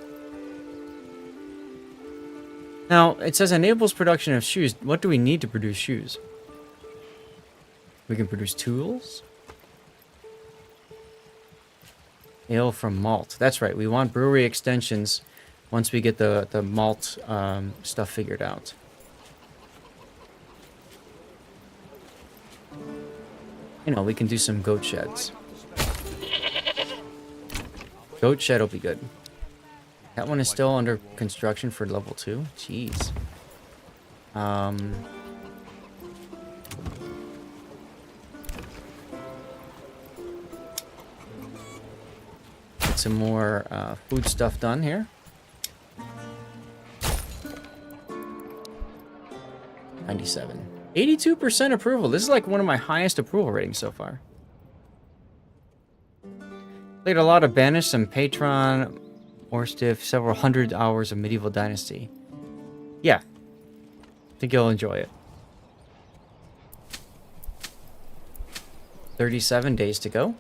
Now, it says enables production of shoes. What do we need to produce shoes? We can produce tools. Ale from malt. That's right. We want brewery extensions once we get the malt stuff figured out. You know, we can do some goat sheds. Goat shed will be good. That one is still under construction for level 2. Jeez. Get some more food stuff done here. 97. 82% approval. This is like one of my highest approval ratings so far. Played a lot of Banish, some Patron, Orstiff, several hundred hours of Medieval Dynasty. Yeah. I think you'll enjoy it. 37 days to go.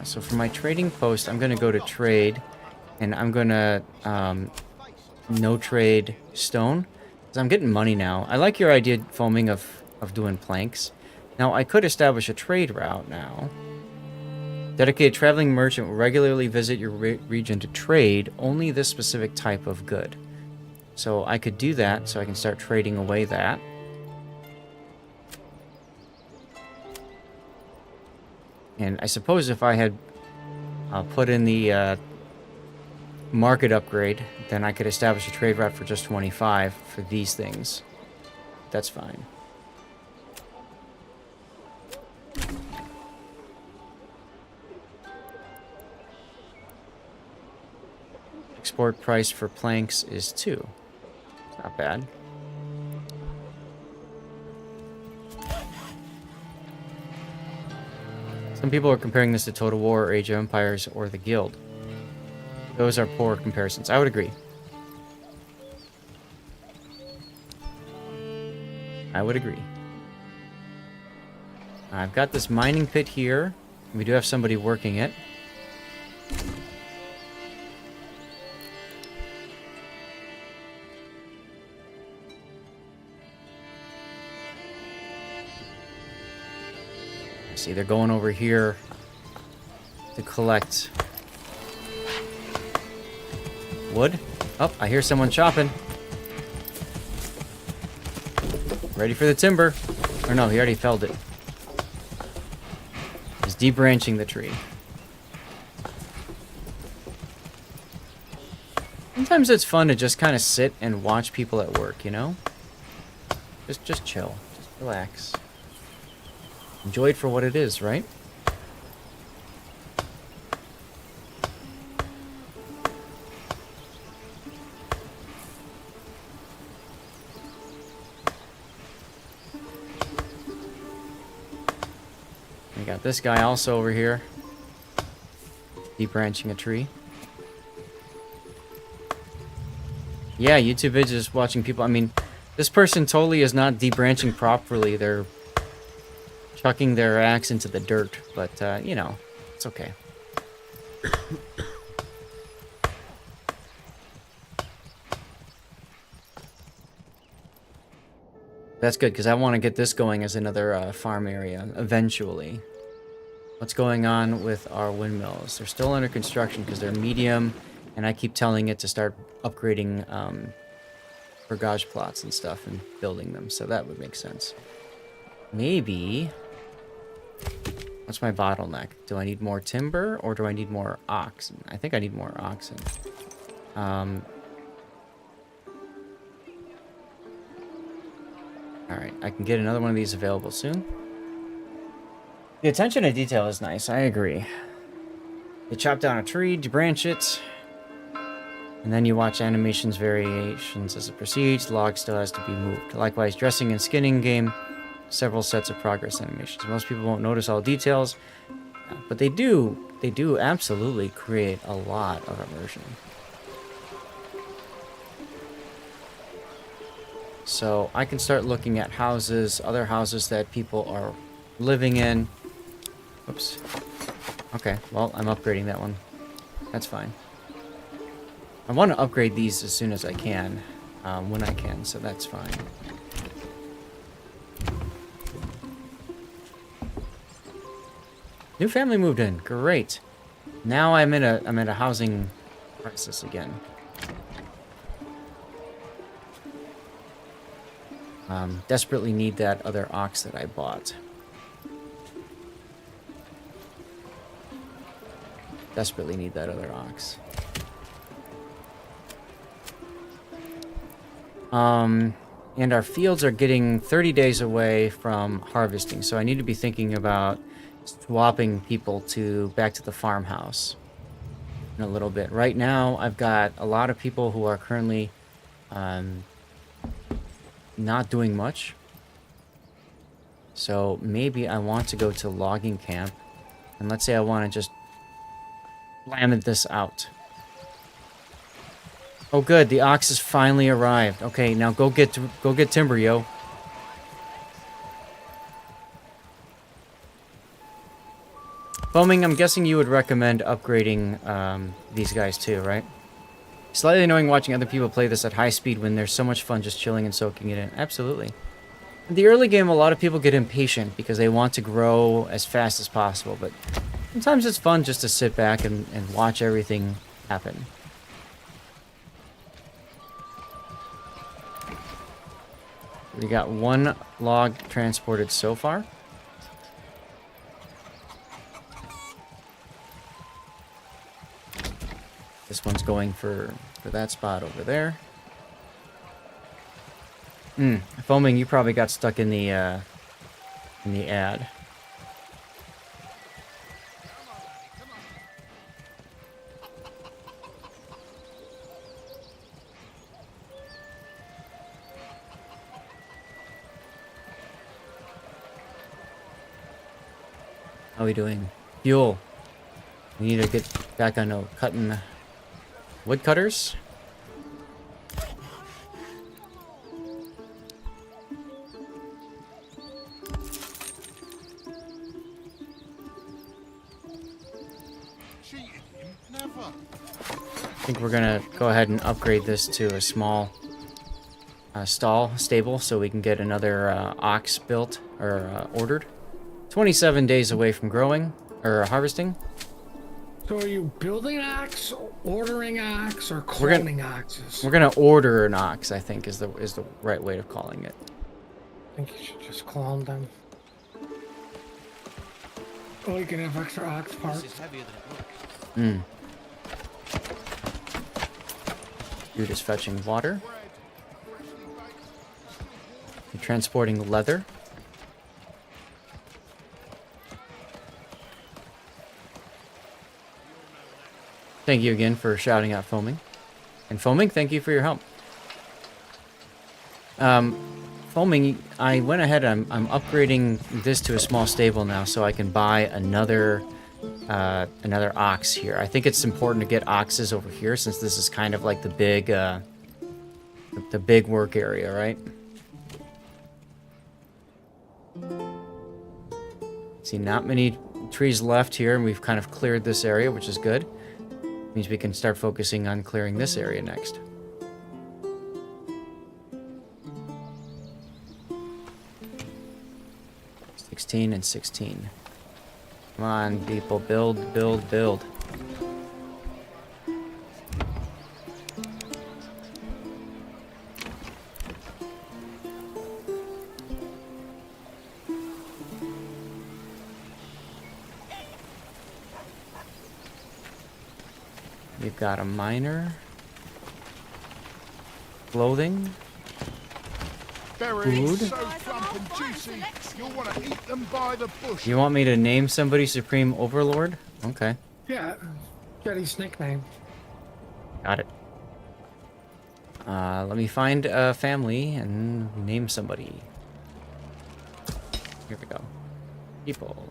So for my trading post, I'm going to go to trade, and I'm going to no trade stone, because I'm getting money now. I like your idea, Foaming, of doing planks. Now, I could establish a trade route now. Dedicated traveling merchant will regularly visit your region to trade only this specific type of good. So I could do that, so I can start trading away that. And I suppose if I had put in the market upgrade, then I could establish a trade route for just 25 for these things. That's fine. Export price for planks is 2. It's not bad. Some people are comparing this to Total War, or Age of Empires, or the Guild. Those are poor comparisons. I would agree. I would agree. I've got this mining pit here. We do have somebody working it. See, they're going over here to collect wood. Oh, I hear someone chopping. Ready for the timber. Or no, he already felled it. He's debranching the tree. Sometimes it's fun to just kind of sit and watch people at work, you know? Just chill. Just relax. Enjoy it for what it is, right? We got this guy also over here, debranching a tree. Yeah, YouTube is just watching people. I mean, this person totally is not debranching properly. They're chucking their axe into the dirt, but, you know, it's okay. That's good, because I want to get this going as another farm area, eventually. What's going on with our windmills? They're still under construction because they're medium, and I keep telling it to start upgrading barrage plots and stuff and building them, so that would make sense. Maybe... What's my bottleneck? Do I need more timber or do I need more oxen? I think I need more oxen. Alright, I can get another one of these available soon. The attention to detail is nice, I agree. You chop down a tree, debranch it, and then you watch animations variations as it proceeds. The log still has to be moved. Likewise, dressing and skinning game. Several sets of progress animations. Most people won't notice all details, but they do absolutely create a lot of immersion. So I can start looking at houses, other houses that people are living in. Oops. Okay, well, I'm upgrading that one. That's fine. I want to upgrade these as soon as I can, when I can, so that's fine. New family moved in. Great. Now I'm in a housing crisis again. Desperately need that other ox that I bought. Desperately need that other ox. And our fields are getting 30 days away from harvesting, so I need to be thinking about swapping people back to the farmhouse in a little bit. Right now, I've got a lot of people who are currently not doing much. So maybe I want to go to logging camp, and let's say I want to just slamming this out. Oh, good. The ox has finally arrived. Okay, now go get timber, yo. Foaming, I'm guessing you would recommend upgrading these guys too, right? Slightly annoying watching other people play this at high speed when there's so much fun just chilling and soaking it in. Absolutely. In the early game, a lot of people get impatient because they want to grow as fast as possible, but sometimes it's fun just to sit back and watch everything happen. We got one log transported so far. This one's going for that spot over there. Foaming, you probably got stuck in the ad. How are we doing? Fuel. We need to get back on cutting woodcutters. I think we're gonna go ahead and upgrade this to a small stable so we can get another ox built or ordered. 27 days away from growing or harvesting. So are you building ox, ordering ox, or cloning oxes? We're gonna order an ox, I think, is the right way of calling it. I think you should just clone them. Oh, you can have extra ox parts. This is heavier than it looks. Dude is fetching water. You're transporting leather. Thank you again for shouting out Foaming. And Foaming, thank you for your help. Foaming, I went ahead, I'm upgrading this to a small stable now so I can buy another ox here. I think it's important to get oxes over here since this is kind of like the big work area, right? See, not many trees left here, and we've kind of cleared this area, which is good. Means we can start focusing on clearing this area next. $16 and $16. Come on, people, build, build, build. We've got a miner. Clothing. Berries Food. so plump and juicy, you'll want to eat them by the bush. You want me to name somebody Supreme Overlord? Okay. Yeah, get his nickname. Got it. Let me find a family and name somebody. Here we go. People.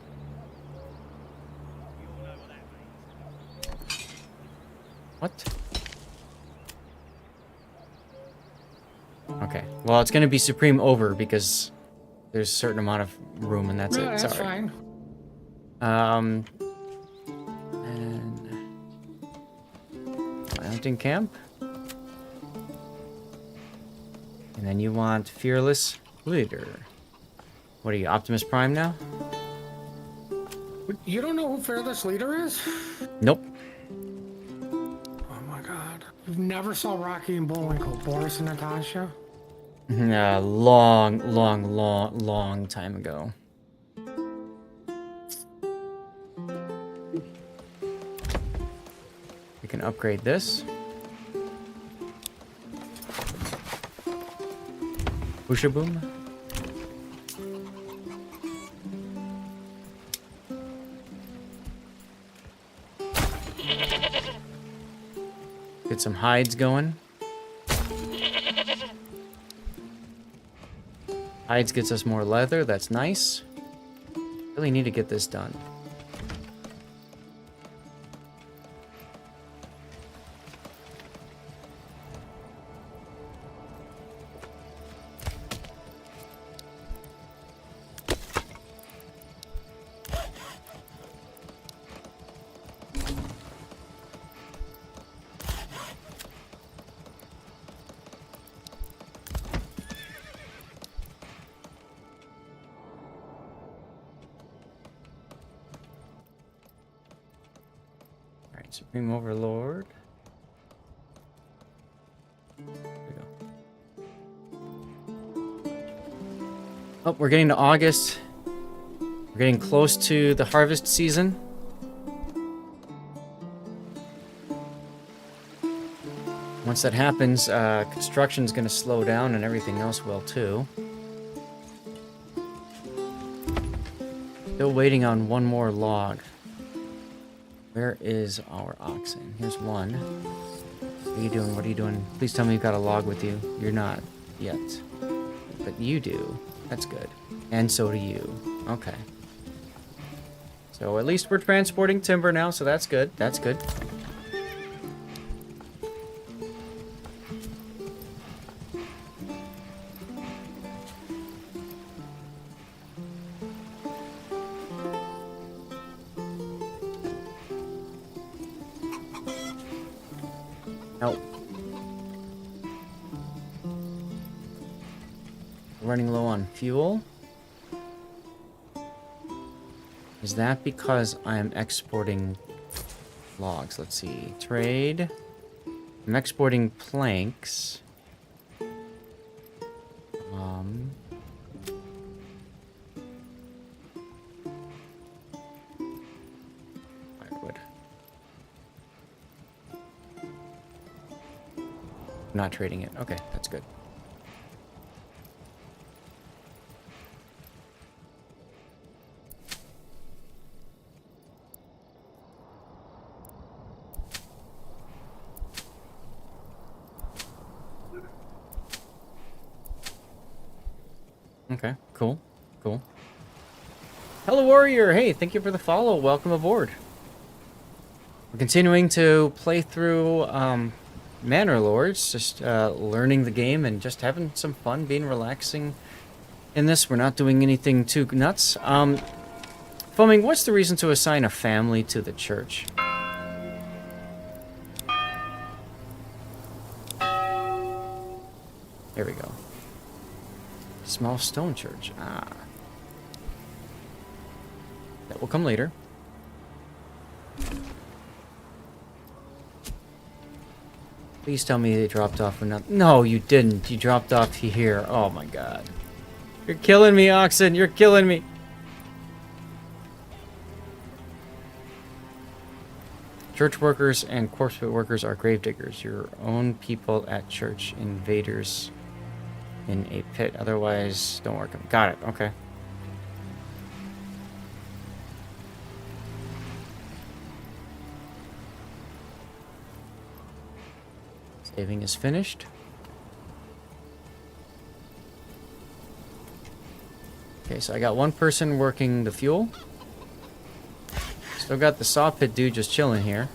What? Okay. Well, it's gonna be Supreme Over because there's a certain amount of room and that's No, it. that's Sorry. fine. And hunting camp. And then you want Fearless Leader. What are you, Optimus Prime now? You don't know who Fearless Leader is? Nope. Oh my god. You never saw Rocky and Bullwinkle, Boris and Natasha? Long time ago. We can upgrade this. Busha Boom. Get some hides going. Hides gets us more leather, that's nice. Really need to get this done. Alright, Supreme Overlord. There we go. Oh, we're getting to August. We're getting close to the harvest season. Once that happens, construction's gonna slow down and everything else will too. Still waiting on one more log. Where is our oxen? Here's one. What are you doing? What are you doing? Please tell me you've got a log with you. You're not yet. But you do. That's good. And so do you. Okay. So at least we're transporting timber now, so that's good. That's good. Nope. Running low on fuel. Is that because I'm exporting logs? Let's see. Trade. I'm exporting planks. Firewood. Not trading it. Okay, that's good. Okay, cool, cool. Hello, Warrior! Hey, thank you for the follow. Welcome aboard. We're continuing to play through Manor Lords, just learning the game and just having some fun, being relaxing in this. We're not doing anything too nuts. Foaming, what's the reason to assign a family to the church? There we go. Small stone church. Ah. That will come later. Please tell me they dropped off or not. No, you didn't. You dropped off here. Oh my god. You're killing me, oxen. You're killing me. Church workers and corpse pit workers are gravediggers. Your own people at church. Invaders in a pit. Otherwise, don't work them. Got it. Okay. Saving is finished. Okay, so I got one person working the fuel. Still got the saw pit dude just chilling here.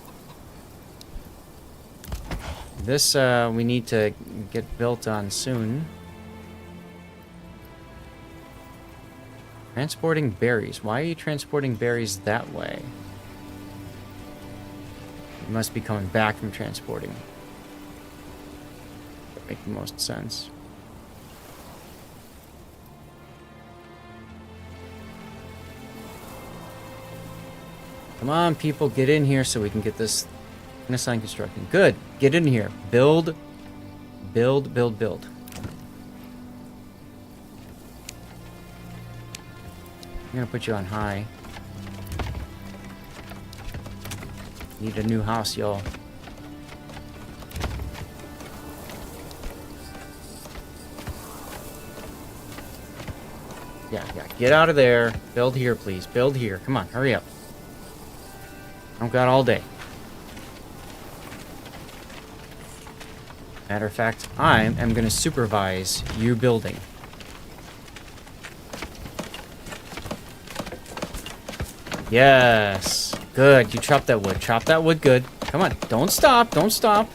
This we need to get built on soon. Transporting berries. Why are you transporting berries that way? You must be coming back from transporting. That make the most sense. Come on, people, get in here so we can get this sign constructing. Good. Get in here. Build. Build, build, build. I'm gonna put you on high. Need a new house, y'all. Yeah, get out of there. Build here, please. Build here. Come on, hurry up. I've got all day. Matter of fact, I am gonna supervise you building. Yes. Good. You chop that wood. Chop that wood good. Come on. Don't stop. Don't stop.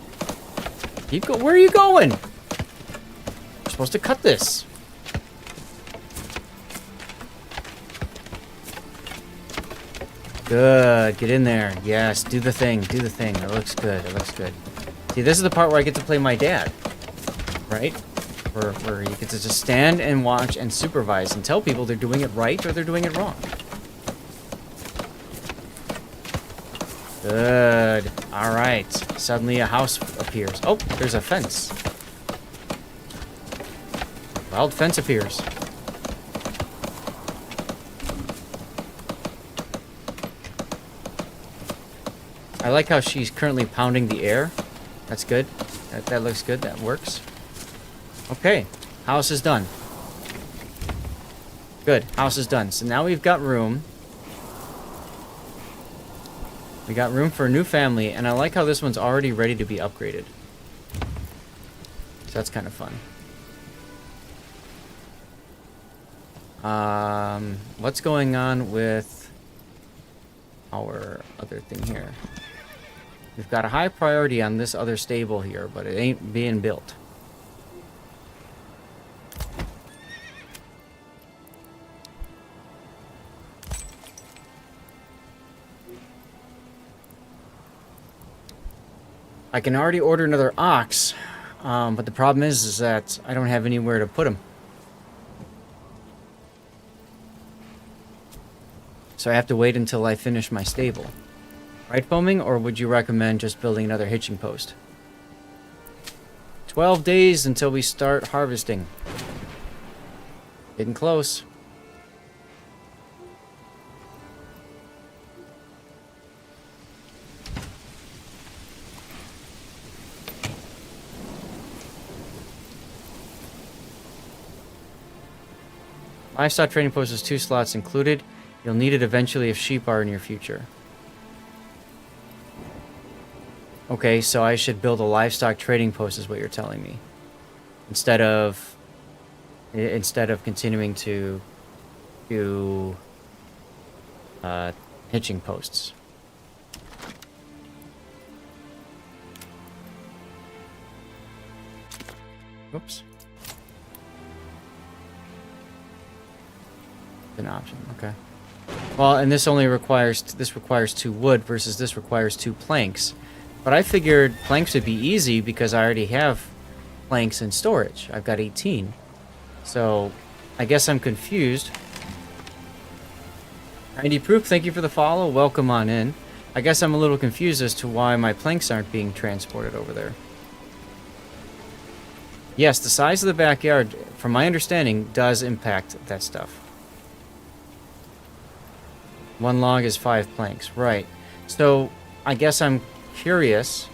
Keep go. Where are you going? We're supposed to cut this. Good. Get in there. Yes. Do the thing. Do the thing. It looks good. It looks good. See, this is the part where I get to play my dad. Right? Where you get to just stand and watch and supervise and tell people they're doing it right or they're doing it wrong. Good. Alright. Suddenly a house appears. Oh, there's a fence. Wild fence appears. I like how she's currently pounding the air. That's good. That looks good. That works. Okay. House is done. Good. House is done. So now we've got room. We got room for a new family, and I like how this one's already ready to be upgraded. So that's kind of fun. What's going on with our other thing here? We've got a high priority on this other stable here, but it ain't being built. I can already order another ox, but the problem is that I don't have anywhere to put him. So I have to wait until I finish my stable. Right, Foaming, or would you recommend just building another hitching post? 12 days until we start harvesting. Getting close. Livestock trading post is 2 slots included. You'll need it eventually if sheep are in your future. Okay, so I should build a livestock trading post is what you're telling me. Instead of continuing to do hitching posts. Oops. An option, okay. Well, and this requires 2 wood versus this requires 2 planks. But I figured planks would be easy because I already have planks in storage. I've got 18. So I guess I'm confused. Randy Proof, thank you for the follow. Welcome on in. I guess I'm a little confused as to why my planks aren't being transported over there. Yes, the size of the backyard, from my understanding, does impact that stuff. 1 log is 5 planks, right. So, I guess I'm curious.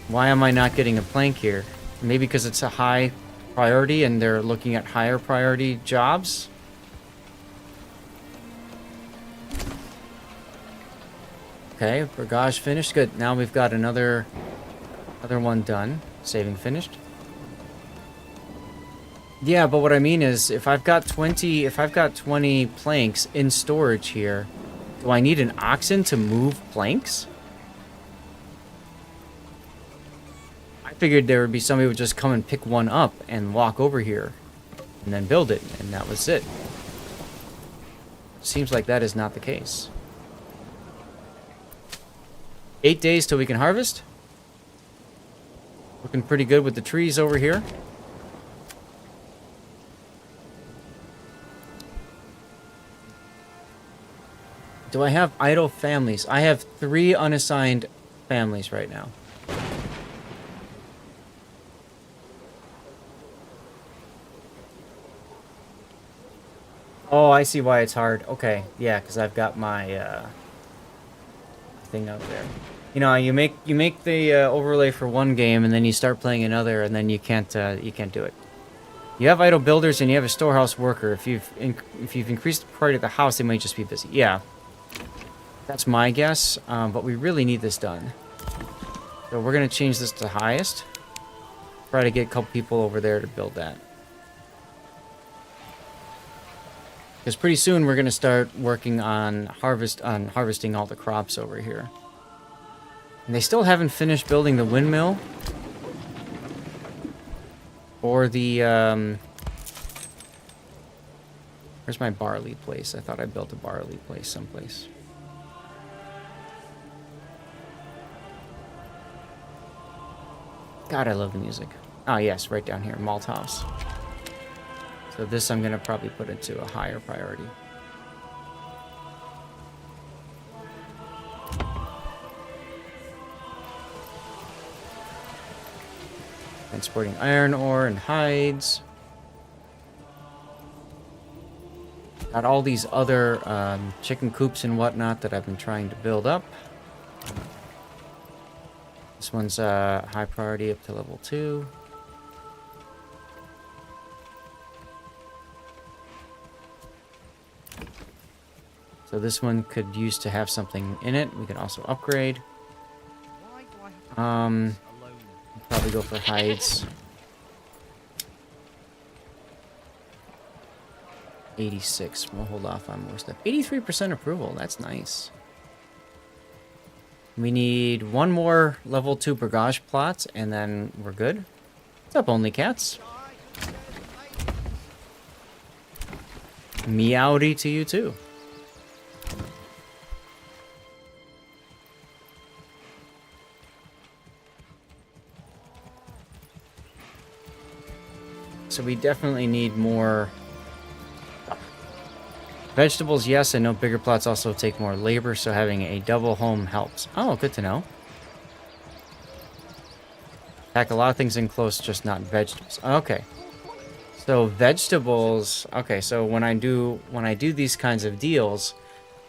Why am I not getting a plank here? Maybe because it's a high priority and they're looking at higher priority jobs? Okay, Burgage finished. Good. Now we've got another one done. Saving finished. Yeah, but what I mean is, if I've got 20 planks in storage here, do I need an oxen to move planks? I figured there would be somebody who would just come and pick one up and walk over here and then build it, and that was it. Seems like that is not the case. 8 days till we can harvest. Looking pretty good with the trees over here. Do I have idle families? I have 3 unassigned families right now. Oh, I see why it's hard. Okay, yeah, because I've got my thing out there. You know, you make the overlay for one game, and then you start playing another, and then you can't do it. You have idle builders, and you have a storehouse worker. If you've increased the priority of the house, they might just be busy. Yeah. That's my guess, but we really need this done. So we're going to change this to highest. Try to get a couple people over there to build that. Because pretty soon we're going to start working on harvesting all the crops over here. And they still haven't finished building the windmill. Or the, where's my barley place? I thought I built a barley place someplace. God, I love the music. Oh, yes, right down here, Malt House. So this I'm going to probably put into a higher priority. Transporting iron ore and hides. Got all these other chicken coops and whatnot that I've been trying to build up. This one's high priority up to level 2. So this one could use to have something in it. We can also upgrade. Why do I have to alone? Probably go for hides. 86. We'll hold off on more stuff. 83% approval. That's nice. We need one more level 2 barrage plots, and then we're good. What's up, Only Cats? Meowdy to you, too. So we definitely need more vegetables, yes, I know bigger plots also take more labor, so having a double home helps. Oh, good to know. Pack a lot of things in close, just not vegetables. Okay. So vegetables, okay, so when I do these kinds of deals,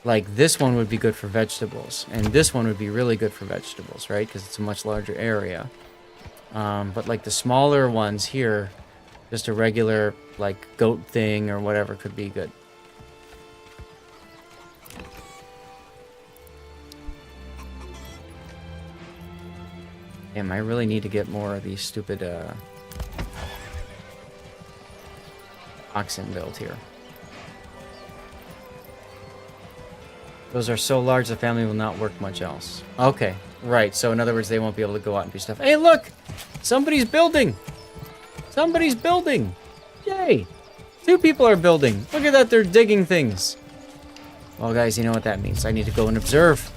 like this one would be good for vegetables, and this one would be really good for vegetables, right? Because it's a much larger area. But like the smaller ones here, just a regular like goat thing or whatever could be good. Damn, I really need to get more of these stupid oxen built here. Those are so large the family will not work much else. Okay, right. So in other words, they won't be able to go out and do stuff. Hey, look! Somebody's building! Somebody's building! Yay! 2 people are building. Look at that, they're digging things. Well, guys, you know what that means. I need to go and observe.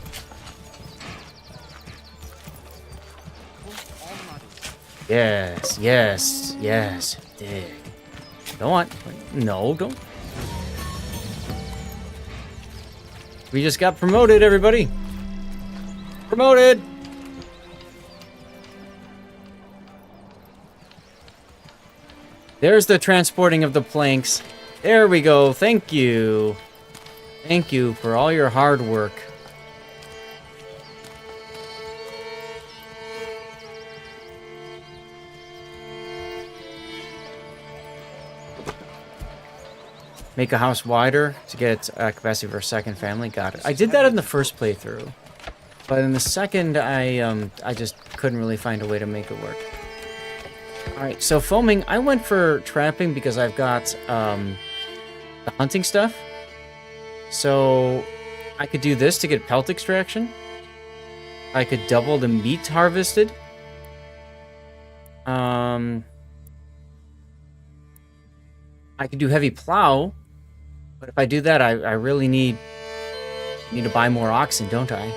Yes, yes, yes. Dig. Don't want. No, don't. We just got promoted, everybody. Promoted. There's the transporting of the planks. There we go. Thank you. Thank you for all your hard work. Make a house wider to get capacity for a second family. Got it. I did that in the first playthrough, but in the second, I just couldn't really find a way to make it work. All right, so foaming. I went for trapping because I've got the hunting stuff. So I could do this to get pelt extraction. I could double the meat harvested. I could do heavy plow. But if I do that, I really need to buy more oxen, don't I?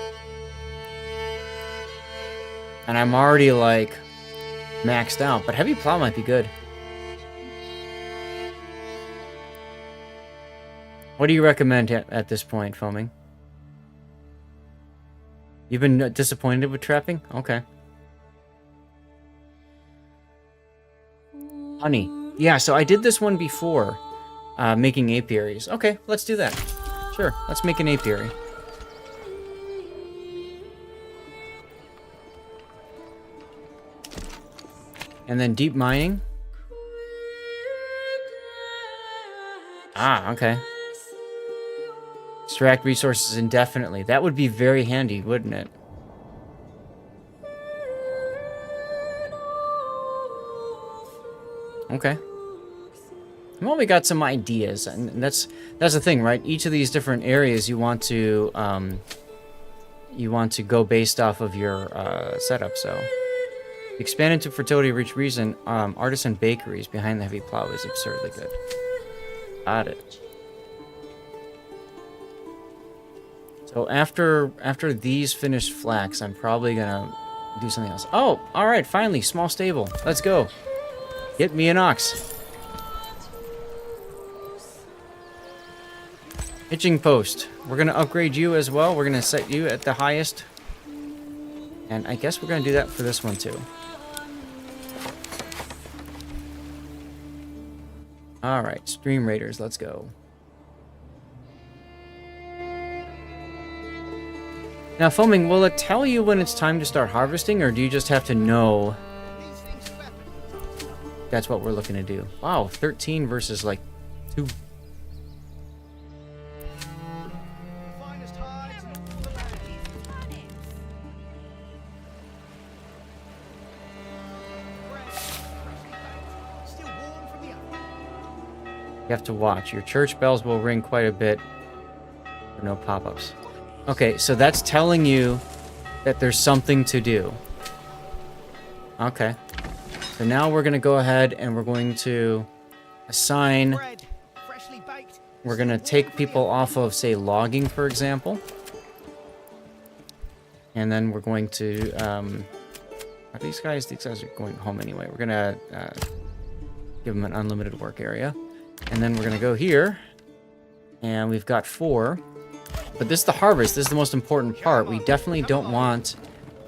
And I'm already, like, maxed out. But heavy plow might be good. What do you recommend at this point, foaming? You've been disappointed with trapping? Okay. Honey. Yeah, so I did this one before. Making apiaries. Okay, let's do that. Sure, let's make an apiary. And then deep mining. Ah, okay. Extract resources indefinitely. That would be very handy, wouldn't it? Okay. Well, we got some ideas, and that's the thing, right? Each of these different areas you want to go based off of your setup. So, expand into fertility rich region. Artisan bakeries behind the heavy plow is absurdly good. Got it. So after these finished flax, I'm probably gonna do something else. Oh, all right, finally, small stable. Let's go. Get me an ox. Hitching post. We're going to upgrade you as well. We're going to set you at the highest. And I guess we're going to do that for this one too. Alright, Stream Raiders, let's go. Now, foaming, will it tell you when it's time to start harvesting, or do you just have to know These things are weapons. that's what we're looking to do? Wow, 13 versus like 2. Finest hides in all the land. Bread, freshly baked, still warm from the oven. You have to watch. Your church bells will ring quite a bit. No pop-ups. Okay, so that's telling you that there's something to do. Okay. So now we're going to go ahead and we're going to assign... Bread, freshly baked. We're going to take people off of, say, logging, for example. And then we're going to... are these guys? These guys are going home anyway. We're going to give them an unlimited work area. And then we're going to go here. And we've got 4. But this is the harvest. This is the most important part. We definitely don't want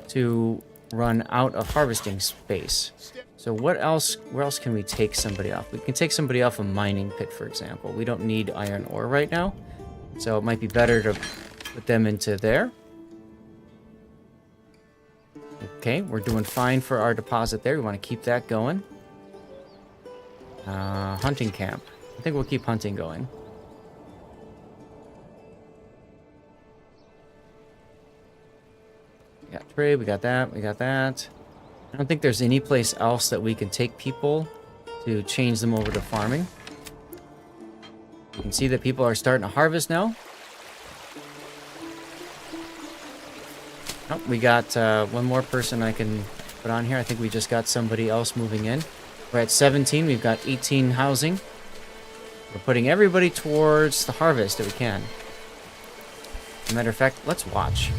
to run out of harvesting space. So what else? Where else can we take somebody off? We can take somebody off a mining pit, for example. We don't need iron ore right now. So it might be better to put them into there. Okay, we're doing fine for our deposit there. We want to keep that going. Hunting camp. I think we'll keep hunting going. We got trade, we got that, we got that. I don't think there's any place else that we can take people to change them over to farming. You can see that people are starting to harvest now. Oh, we got one more person I can put on here. I think we just got somebody else moving in. We're at 17, we've got 18 housing. We're putting everybody towards the harvest that we can. As a matter of fact, let's watch.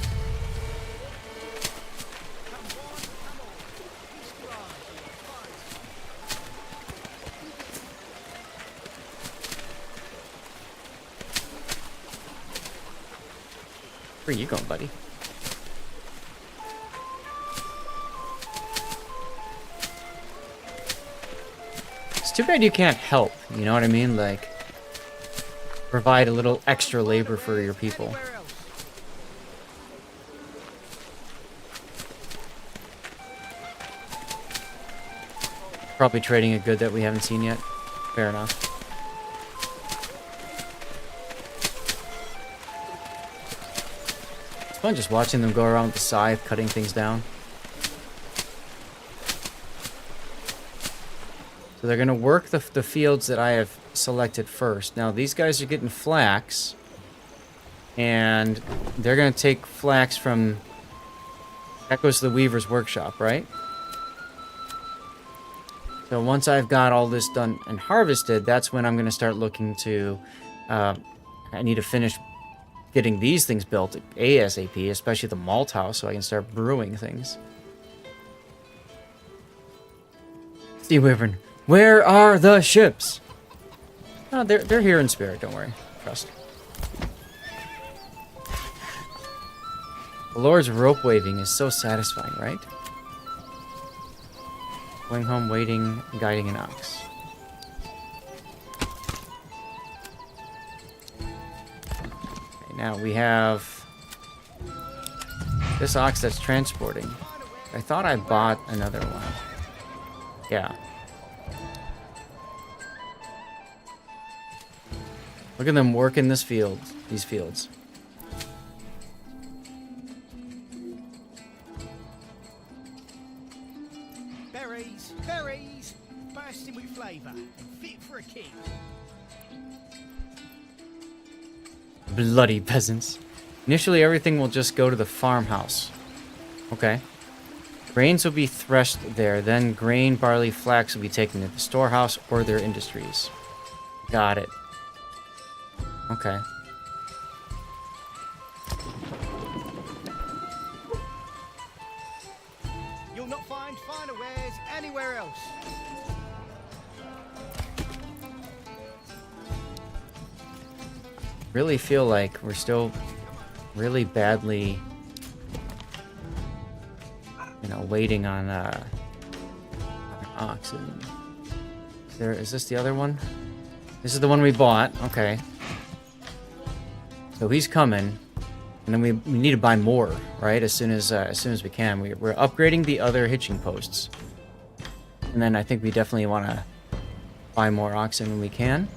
Where are you going, buddy? It's too bad you can't help, you know what I mean? Like, provide a little extra labor for your people. Where else? Probably trading a good that we haven't seen yet. Fair enough. It's fun just watching them go around with the scythe, cutting things down. So they're going to work the fields that I have selected first. Now, these guys are getting flax. And they're going to take flax from... That goes to the Weaver's Workshop, right? So once I've got all this done and harvested, that's when I'm going to start looking to... I need to finish getting these things built ASAP, especially the malt house, so I can start brewing things. Steve Wyvern, where are the ships? Oh, they're here in spirit, don't worry. Trust. The Lord's rope waving is so satisfying, right? Going home, waiting, guiding an ox. Okay, now we have this ox that's transporting. I thought I bought another one. Yeah. Look at them working these fields. Berries, bursting with flavour, and fit for a king. Bloody peasants. Initially, everything will just go to the farmhouse. Okay. Grains will be threshed there. Then grain, barley, flax will be taken to the storehouse or their industries. Got it. Okay. You'll not find finer wares anywhere else. Really feel like we're still really badly, waiting on an ox. Is this the other one? This is the one we bought. Okay. So he's coming. And then we need to buy more, right? As soon as we can. We're upgrading the other hitching posts. And then I think we definitely want to buy more oxen when we can.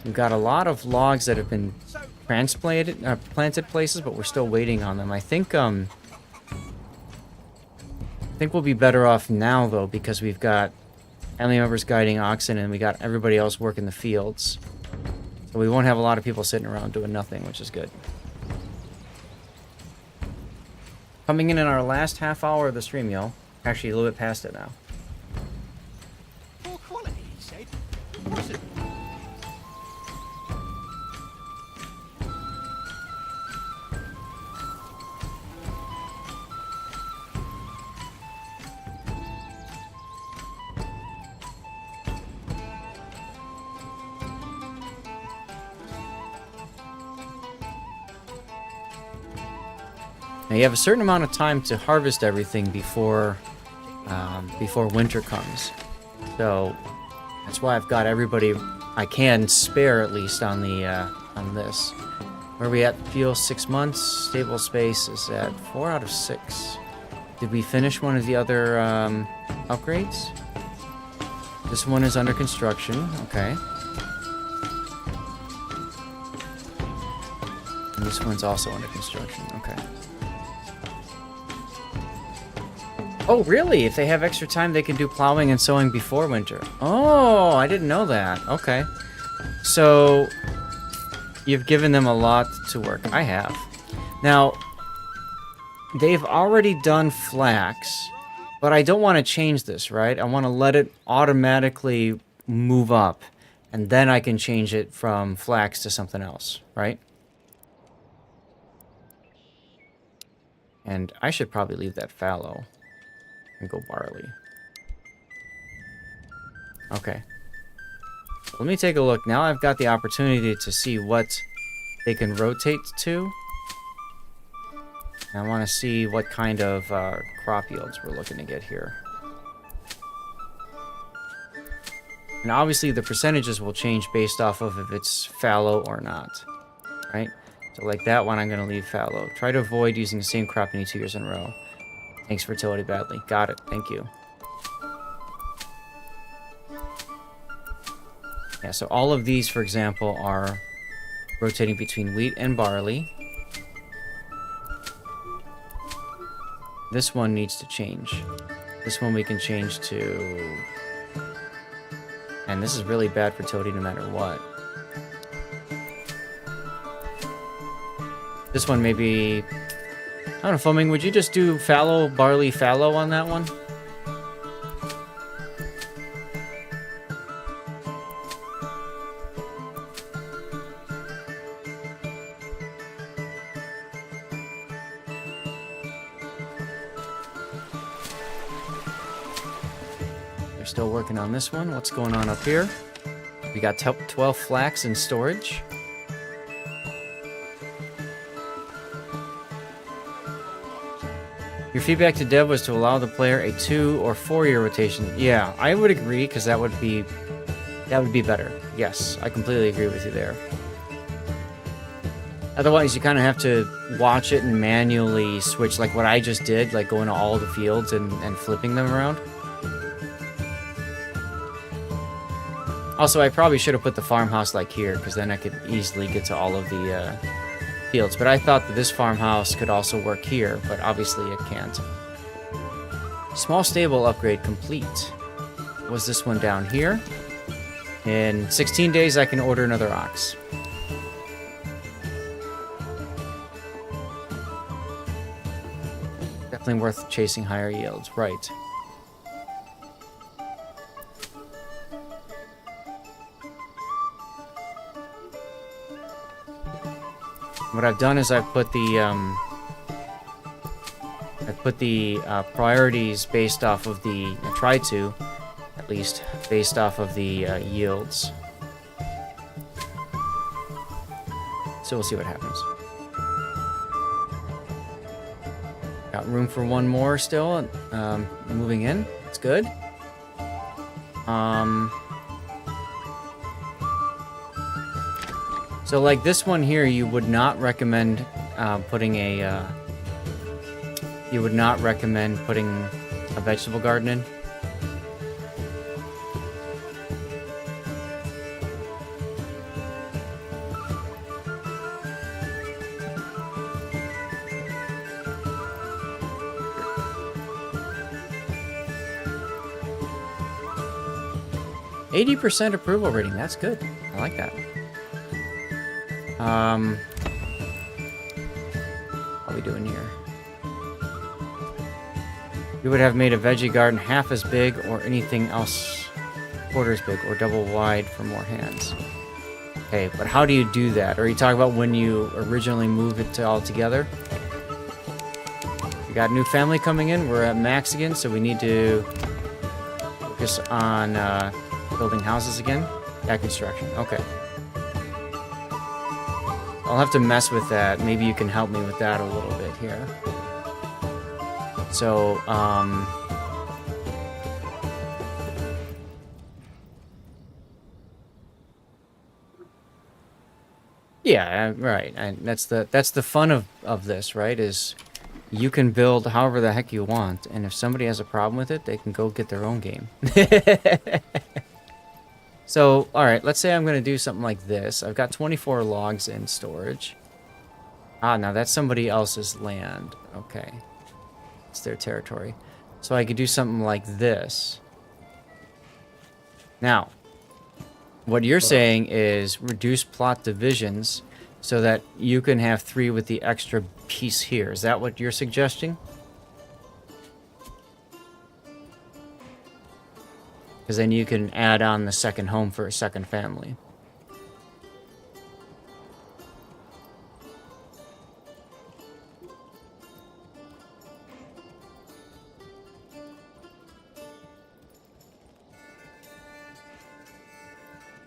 We've got a lot of logs that have been transplanted, planted places, but we're still waiting on them. I think we'll be better off now, though, because we've got family members guiding oxen and we got everybody else working the fields. So we won't have a lot of people sitting around doing nothing, which is good. Coming in our last half hour of the stream, yo. Actually, a little bit past it now. Poor quality, he said. What's it? Now you have a certain amount of time to harvest everything before winter comes. So that's why I've got everybody I can spare at least on the on this. Where are we at? Fuel 6 months. Stable space is at 4 out of 6. Did we finish one of the other upgrades? This one is under construction. Okay. And this one's also under construction. Okay. Oh, really? If they have extra time, they can do plowing and sowing before winter. Oh, I didn't know that. Okay. So, you've given them a lot to work. I have. Now, they've already done flax, but I don't want to change this, right? I want to let it automatically move up, and then I can change it from flax to something else, right? And I should probably leave that fallow. And go barley. Okay. Let me take a look. Now I've got the opportunity to see what they can rotate to. And I want to see what kind of crop yields we're looking to get here. And obviously the percentages will change based off of if it's fallow or not. Right? So like that one, I'm going to leave fallow. Try to avoid using the same crop any 2 years in a row. Thanks, fertility badly. Got it. Thank you. Yeah, so all of these, for example, are rotating between wheat and barley. This one needs to change. This one we can change to... And this is really bad fertility no matter what. This one maybe... I don't know, Foaming, would you just do fallow, barley, fallow on that one? They're still working on this one. What's going on up here? We got 12 flax in storage. Your feedback to Dev was to allow the player a 2 or 4 year rotation. Yeah, I would agree because that would be better. Yes, I completely agree with you there. Otherwise, you kind of have to watch it and manually switch, like what I just did, like going to all the fields and flipping them around. Also, I probably should have put the farmhouse like here because then I could easily get to all of the fields, but I thought that this farmhouse could also work here, but obviously it can't. Small stable upgrade complete. Was this one down here? In 16 days I can order another ox. Definitely worth chasing higher yields, right. What I've done is I've put the priorities based off of the, I tried to, at least, based off of the yields. So we'll see what happens. Got room for one more still. Moving in. It's good. So like this one here, you would not recommend putting a vegetable garden in. %80 approval rating. That's good. I like that. How are we doing here? You would have made a veggie garden half as big or anything else quarter as big or double wide for more hands. Okay, but how do you do that? Are you talking about when you originally move it all together? We got a new family coming in. We're at max again, so we need to focus on building houses again. Yeah, construction. Okay. I'll have to mess with that. Maybe you can help me with that a little bit here. So, yeah, right. And that's the fun of this, right? Is you can build however the heck you want, and if somebody has a problem with it, they can go get their own game. So, all right, let's say I'm going to do something like this. I've got 24 logs in storage. Ah, now that's somebody else's land. Okay. It's their territory. So I could do something like this. Now, what you're saying is reduce plot divisions so that you can have 3 with the extra piece here. Is that what you're suggesting? Because then you can add on the second home for a second family.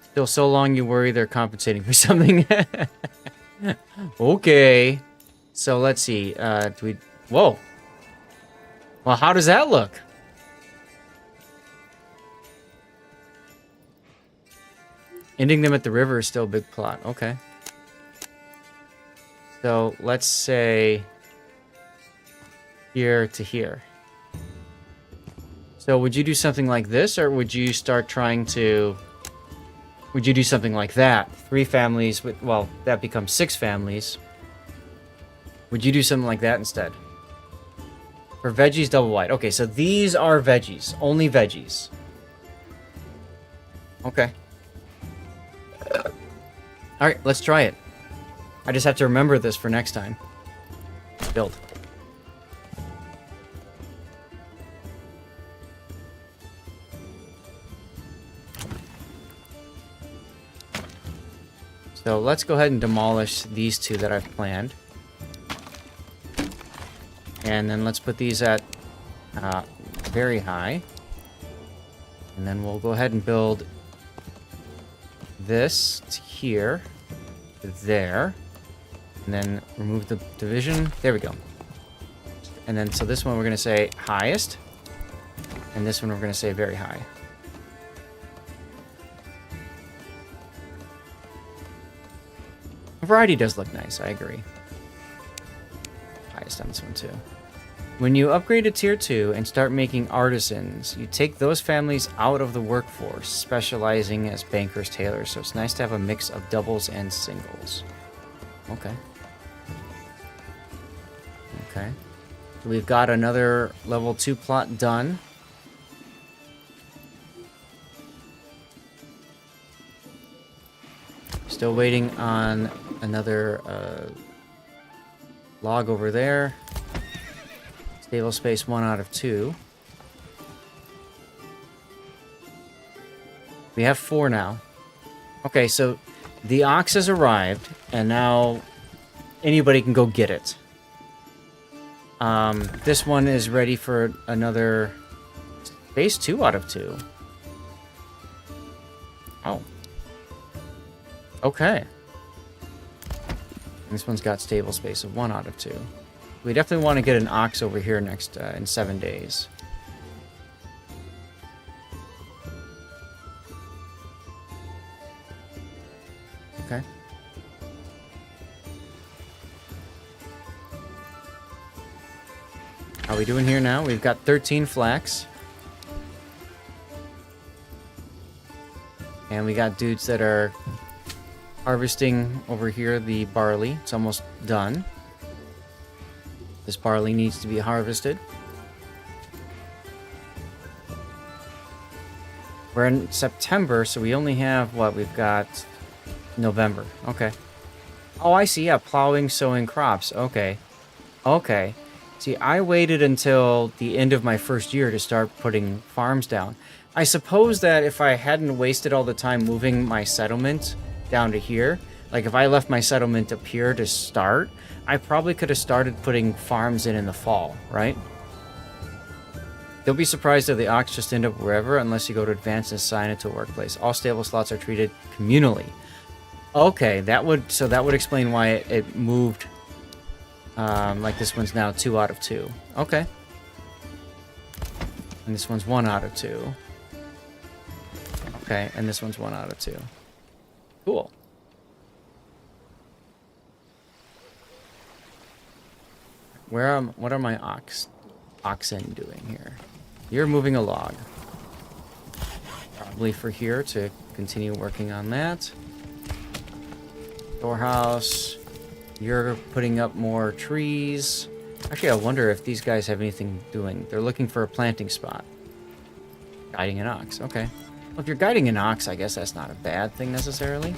Still so long you worry they're compensating for something. Okay. So let's see. Do we... Whoa. Well, how does that look? Ending them at the river is still a big plot. Okay. So let's say here to here. So would you do something like this, or would you start trying to... Would you do something like that? 3 families with... Well, that becomes 6 families. Would you do something like that instead? For veggies, double wide. Okay, so these are veggies. Only veggies. Okay. Alright, let's try it. I just have to remember this for next time. Build. So let's go ahead and demolish these 2 that I've planned. And then let's put these at very high. And then we'll go ahead and build this to here, to there. And then remove the division. There we go. And then, so this one we're going to say highest. And this one we're going to say very high. Variety does look nice, I agree. Highest on this one too. When you upgrade to tier 2 and start making artisans, you take those families out of the workforce, specializing as bankers, tailors, so it's nice to have a mix of doubles and singles. Okay. Okay. So we've got another level 2 plot done. Still waiting on another log over there. Stable space 1 out of 2. We have 4 now. Okay, so the ox has arrived, and now anybody can go get it. This one is ready for another space 2 out of 2. Oh. Okay. This one's got stable space of 1 out of 2. We definitely want to get an ox over here next in 7 days. Okay. How are we doing here now? We've got 13 flax. And we got dudes that are harvesting over here the barley. It's almost done. This barley needs to be harvested. We're in September, so we only have what? We've got November. Okay. Oh, I see. Yeah, plowing, sowing crops. Okay. Okay. See, I waited until the end of my first year to start putting farms down. I suppose that if I hadn't wasted all the time moving my settlement down to here, like if I left my settlement up here to start, I probably could have started putting farms in the fall, right? Don't be surprised if the ox just end up wherever unless you go to advance and assign it to a workplace. All stable slots are treated communally. Okay, that would explain why it moved. Like this one's now 2 out of 2. Okay. And this one's 1 out of 2. Okay, and this one's 1 out of 2. Cool. What are my oxen doing here? You're moving a log. Probably for here to continue working on that. Storehouse. You're putting up more trees. Actually, I wonder if these guys have anything doing. They're looking for a planting spot. Guiding an ox. Okay. Well, if you're guiding an ox, I guess that's not a bad thing necessarily.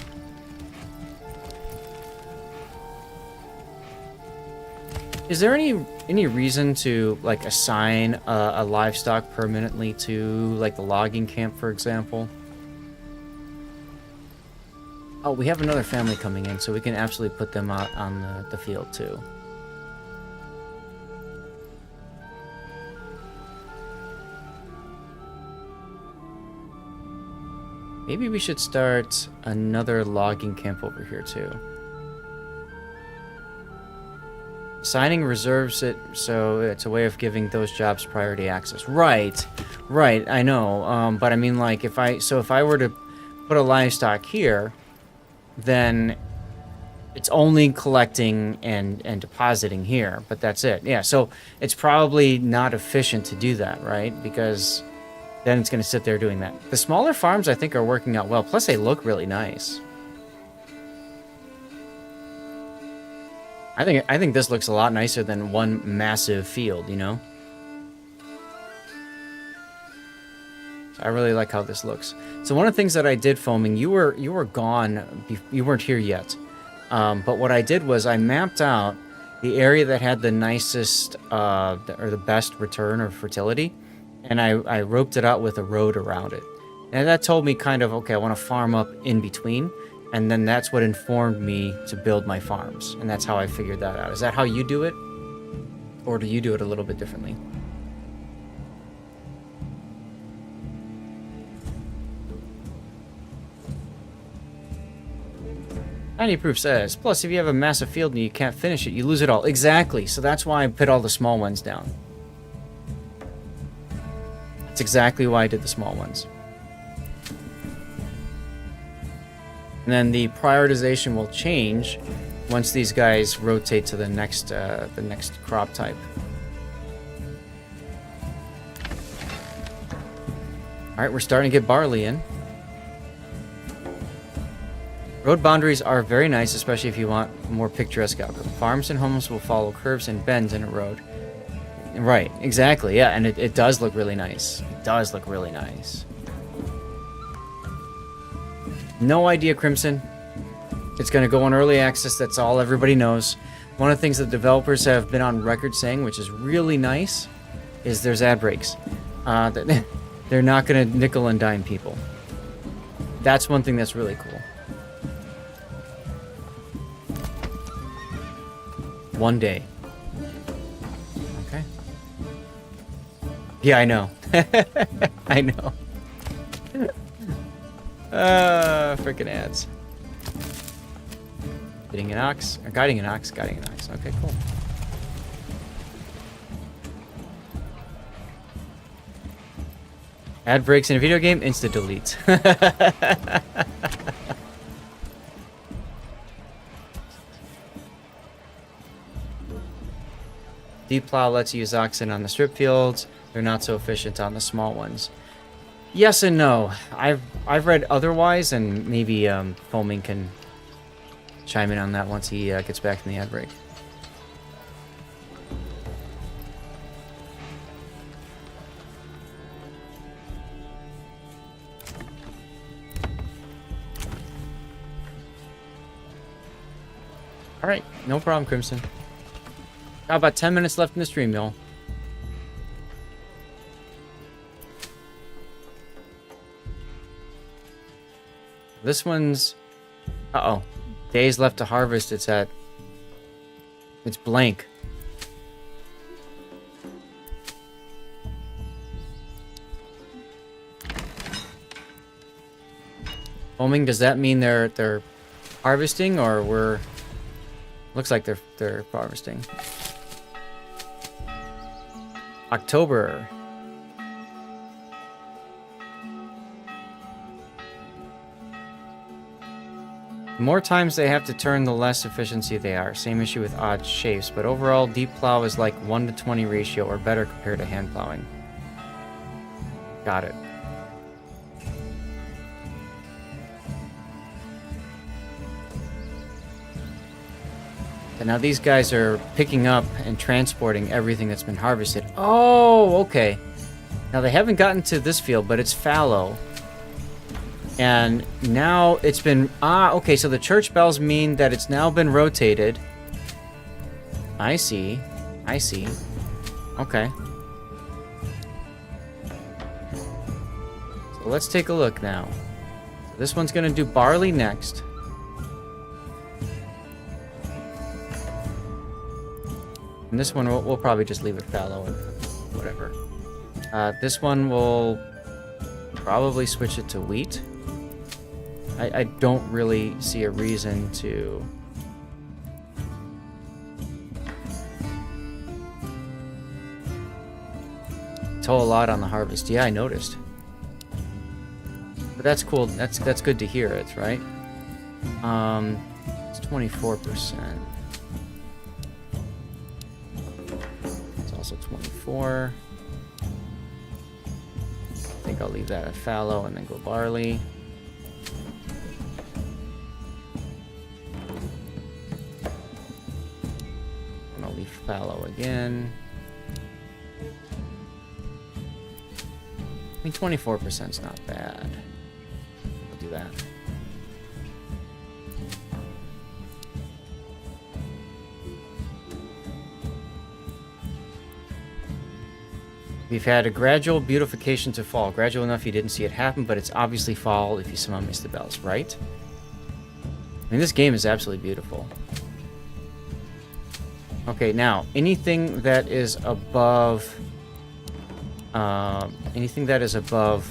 Is there any reason to like assign a livestock permanently to like the logging camp, for example? Oh, we have another family coming in, so we can absolutely put them out on the field too. Maybe we should start another logging camp over here too. Signing reserves it, so it's a way of giving those jobs priority access. Right, I know. But I mean, like, if I were to put a livestock here, then it's only collecting and depositing here, but that's it. Yeah, so it's probably not efficient to do that, right? Because then it's going to sit there doing that. The smaller farms, I think, are working out well. Plus, they look really nice. I think this looks a lot nicer than one massive field, you know? So I really like how this looks. So one of the things that I did, Foaming, you were gone, you weren't here yet. But what I did was I mapped out the area that had the nicest, or the best return or fertility, and I roped it out with a road around it. And that told me kind of, okay, I want to farm up in between. And then that's what informed me to build my farms. And that's how I figured that out. Is that how you do it? Or do you do it a little bit differently? Tiny Proof says, plus if you have a massive field and you can't finish it, you lose it all. Exactly. So that's why I put all the small ones down. That's exactly why I did the small ones. And then the prioritization will change once these guys rotate to the next crop type. All right, we're starting to get barley in. Road boundaries are very nice, especially if you want a more picturesque outcome. Farms and homes will follow curves and bends in a road. Right, exactly, yeah, and it does look really nice. It does look really nice. No idea, Crimson. It's going to go on early access. That's all everybody knows. One of the things that developers have been on record saying, which is really nice, is there's ad breaks. They're not going to nickel and dime people. That's one thing that's really cool. One day. Okay. Yeah, I know. I know. Freaking ads. Getting an ox, or guiding an ox, guiding an ox. Okay, cool. Ad breaks in a video game, insta delete. Deep plow lets you use oxen on the strip fields. They're not so efficient on the small ones. Yes and no. I've read otherwise, and maybe Foaming can chime in on that once he gets back from the ad break. All right, no problem, Crimson. Got about 10 minutes left in the stream, y'all. This one's... Uh-oh. Days left to harvest. It's blank. Foaming, does that mean they're harvesting, or we're... Looks like they're harvesting. October. The more times they have to turn, the less efficiency they are. Same issue with odd shapes, but overall deep plow is like 1-to-20 ratio or better compared to hand plowing. Got it. And now these guys are picking up and transporting everything that's been harvested. Oh, okay. Now they haven't gotten to this field, but it's fallow. And now it's been... Ah, okay, so the church bells mean that it's now been rotated. I see. I see. Okay. So let's take a look now. So this one's going to do barley next. And this one, we'll probably just leave it fallow or whatever. This one will probably switch it to wheat. I don't really see a reason to... toll a lot on the harvest. Yeah, I noticed. But that's cool. That's good to hear it, right? It's 24%. 24. I think I'll leave that at fallow and then go barley. And I'll leave fallow again. I mean, 24% is not bad. We'll do that. We've had a gradual beautification to fall. Gradual enough you didn't see it happen, but it's obviously fall if you somehow missed the bells, right? I mean, this game is absolutely beautiful. Okay, now, anything that is above... anything that is above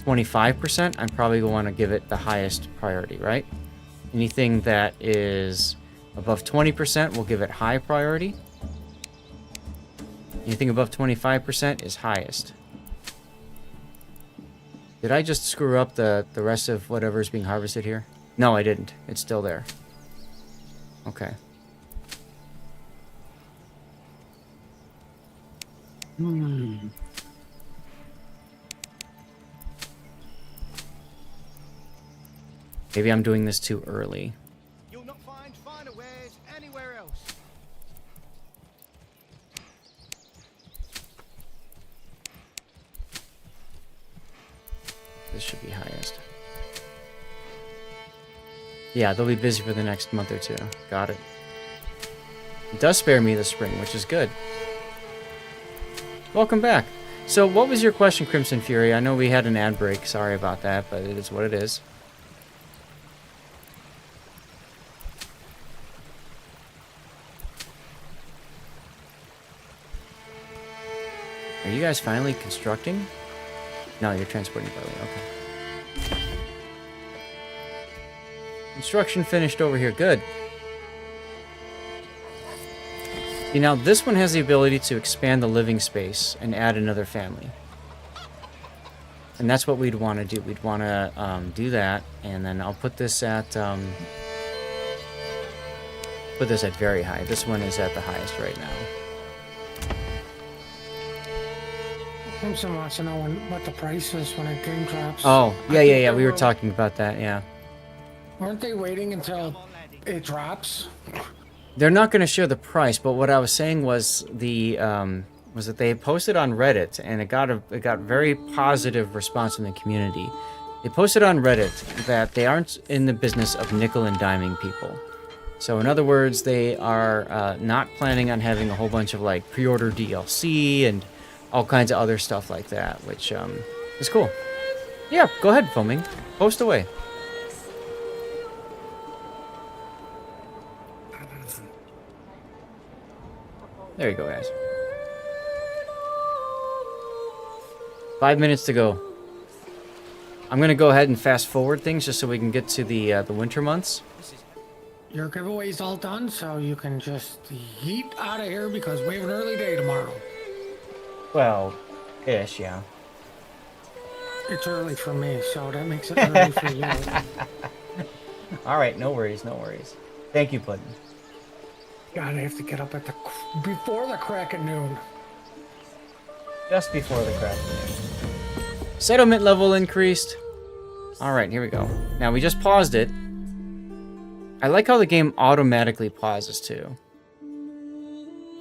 25%, I'm probably going to want to give it the highest priority, right? Anything that is above 20%, we'll give it high priority. Anything above 25% is highest. Did I just screw up the rest of whatever is being harvested here? No, I didn't. It's still there. Okay. Maybe I'm doing this too early. You'll not find finer wares anywhere else. This should be highest. Yeah, they'll be busy for the next month or two. Got it. It does spare me the spring, which is good. Welcome back. So what was your question, Crimson Fury? I know we had an ad break. Sorry about that, but it is what it is. Are you guys finally constructing? No, you're transporting barley. Okay. Construction finished over here. Good. See, now this one has the ability to expand the living space and add another family. And that's what we'd want to do. We'd want to do that, and then I'll put this at very high. This one is at the highest right now. Crimson wants to know what the price is when a game drops. Oh, I yeah, think yeah, yeah. they We were talking about that, yeah. Weren't they waiting until it drops? They're not going to show the price, but what I was saying was was that they posted on Reddit, and it got very positive response from the community. They posted on Reddit that they aren't in the business of nickel and diming people. So in other words, they are not planning on having a whole bunch of like pre-order DLC and all kinds of other stuff like that, which is cool. Yeah, go ahead, Foaming. Post away. There you go, guys. 5 minutes to go. I'm gonna go ahead and fast forward things just so we can get to the winter months. Your giveaway's all done, so you can just yeet out of here because we have an early day tomorrow. Well, ish, yeah. It's early for me, so that makes it early for you. All right, no worries, no worries. Thank you, Puddin'. God, I have to get up at before the crack at noon. Just before the crack. Settlement level increased. All right, here we go. Now we just paused it. I like how the game automatically pauses too.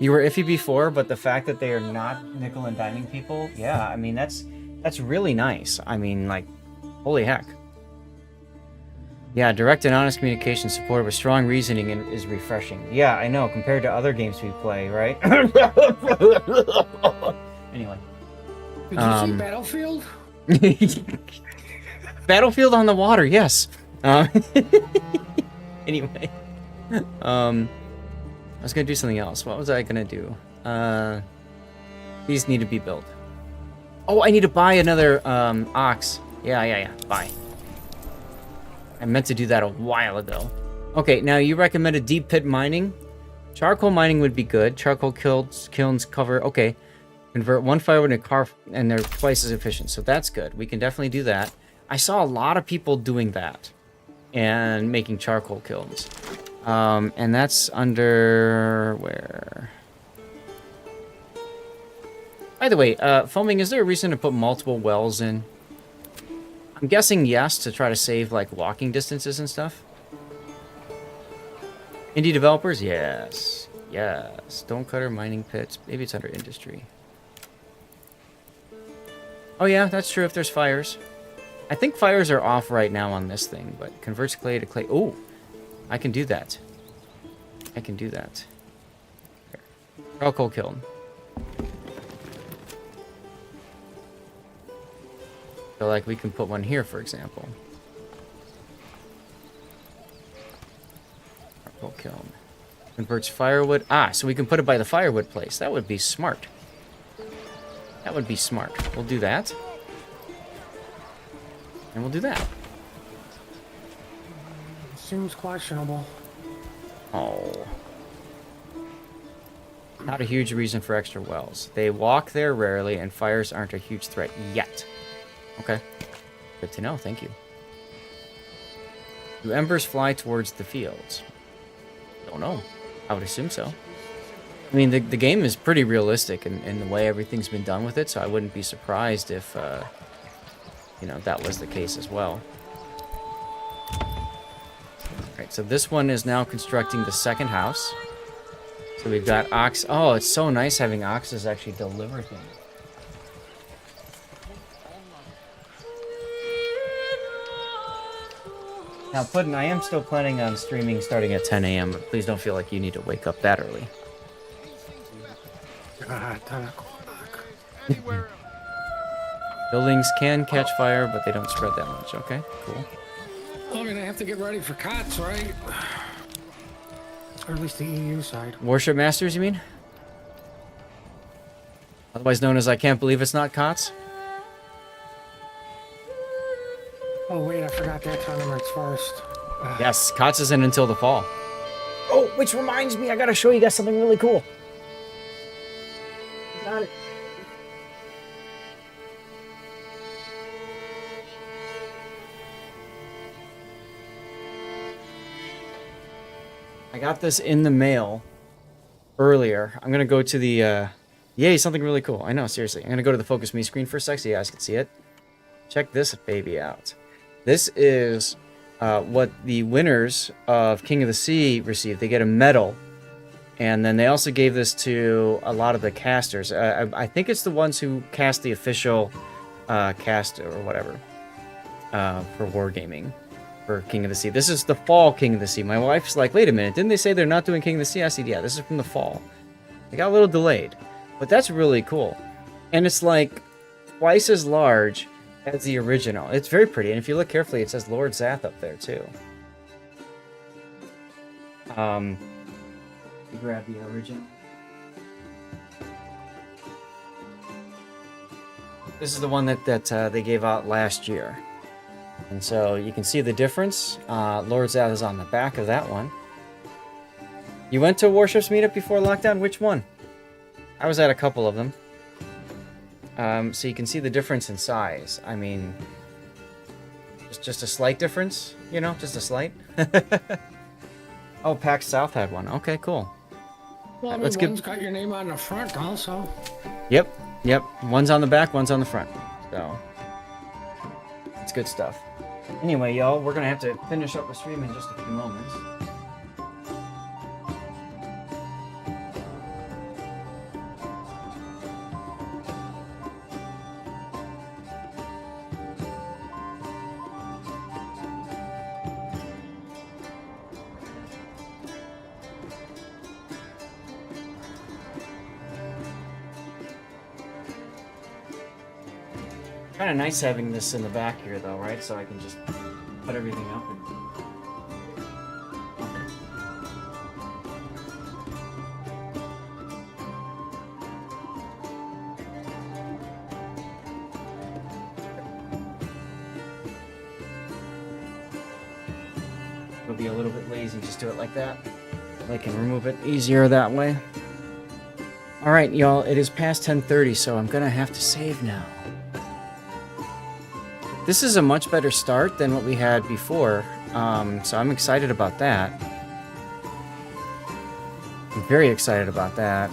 You were iffy before, but the fact that they are not nickel and diming people, yeah, I mean that's really nice. I mean, like, holy heck. Yeah, direct and honest communication supported with strong reasoning is refreshing. Yeah, I know, compared to other games we play, right? Anyway. Did you see Battlefield? Battlefield on the water, yes. Anyway. I was gonna do something else. What was I gonna do? These need to be built. Oh, I need to buy another ox. Yeah. Buy. I meant to do that a while ago. Okay, now you recommended deep pit mining. Charcoal mining would be good. Charcoal kilns cover. Okay. Convert one firewood into car, and they're twice as efficient. So that's good. We can definitely do that. I saw a lot of people doing that and making charcoal kilns. And that's under where? By the way, Foaming, is there a reason to put multiple wells in? I'm guessing yes, to try to save like walking distances and stuff. Indie developers, yes. Stonecutter mining pits. Maybe it's under industry. Oh yeah, that's true if there's fires. I think fires are off right now on this thing, but converts clay to clay. Oh, I can do that. Here. Charcoal kiln. So like we can put one here, for example. Charcoal kiln. Converts firewood. So we can put it by the firewood place. That would be smart. We'll do that. And we'll do that. Seems questionable. Oh. Not a huge reason for extra wells. They walk there rarely, and fires aren't a huge threat yet. Okay. Good to know, thank you. Do embers fly towards the fields? Don't know. I would assume so. I mean, the game is pretty realistic in the way everything's been done with it, so I wouldn't be surprised if, that was the case as well. Alright, so this one is now constructing the second house. So we've got ox. Oh, it's so nice having oxes actually deliver things. Now, Puddin', I am still planning on streaming starting at 10 a.m., but please don't feel like you need to wake up that early. Buildings can catch fire, but they don't spread that much. Okay, cool. I mean, I have to get ready for COTS, right? Or at least the EU side. Warship Masters, you mean? Otherwise known as I Can't Believe It's Not COTS? Oh, wait, I forgot that tournament's first. Yes, COTS isn't until the fall. Oh, which reminds me, I gotta show you guys something really cool. Got it. I got this in the mail earlier. I'm gonna go to the yay, something really cool. I know, seriously. I'm gonna go to the focus me screen for a sec so you guys can see it. Check this baby out. This is what the winners of King of the Sea received. They get a medal. And then they also gave this to a lot of the casters. I think it's the ones who cast the official cast or whatever for Wargaming for King of the Sea. This is the fall King of the Sea. My wife's like, wait a minute, didn't they say they're not doing King of the Sea? I said, yeah, this is from the fall. They got a little delayed, but that's really cool. And it's like twice as large as the original. It's very pretty, and if you look carefully, it says Lord Zath up there too. Grab the original. This is the one that they gave out last year. And so you can see the difference. Lord Zath is on the back of that one. You went to a Warships meetup before lockdown? Which one? I was at a couple of them. So you can see the difference in size. I mean, just a slight difference, you know, just a slight. Oh, PAX South had one. Okay, cool. Well, I mean, one's got your name on the front also. Yep. One's on the back, one's on the front. So, it's good stuff. Anyway, y'all, we're going to have to finish up the stream in just a few moments. Kind of nice having this in the back here, though, right? So I can just put everything up. It'll be a little bit lazy, just do it like that. I can remove it easier that way. All right, y'all, it is past 10:30, so I'm gonna have to save now. This is a much better start than what we had before, so I'm excited about that. I'm very excited about that.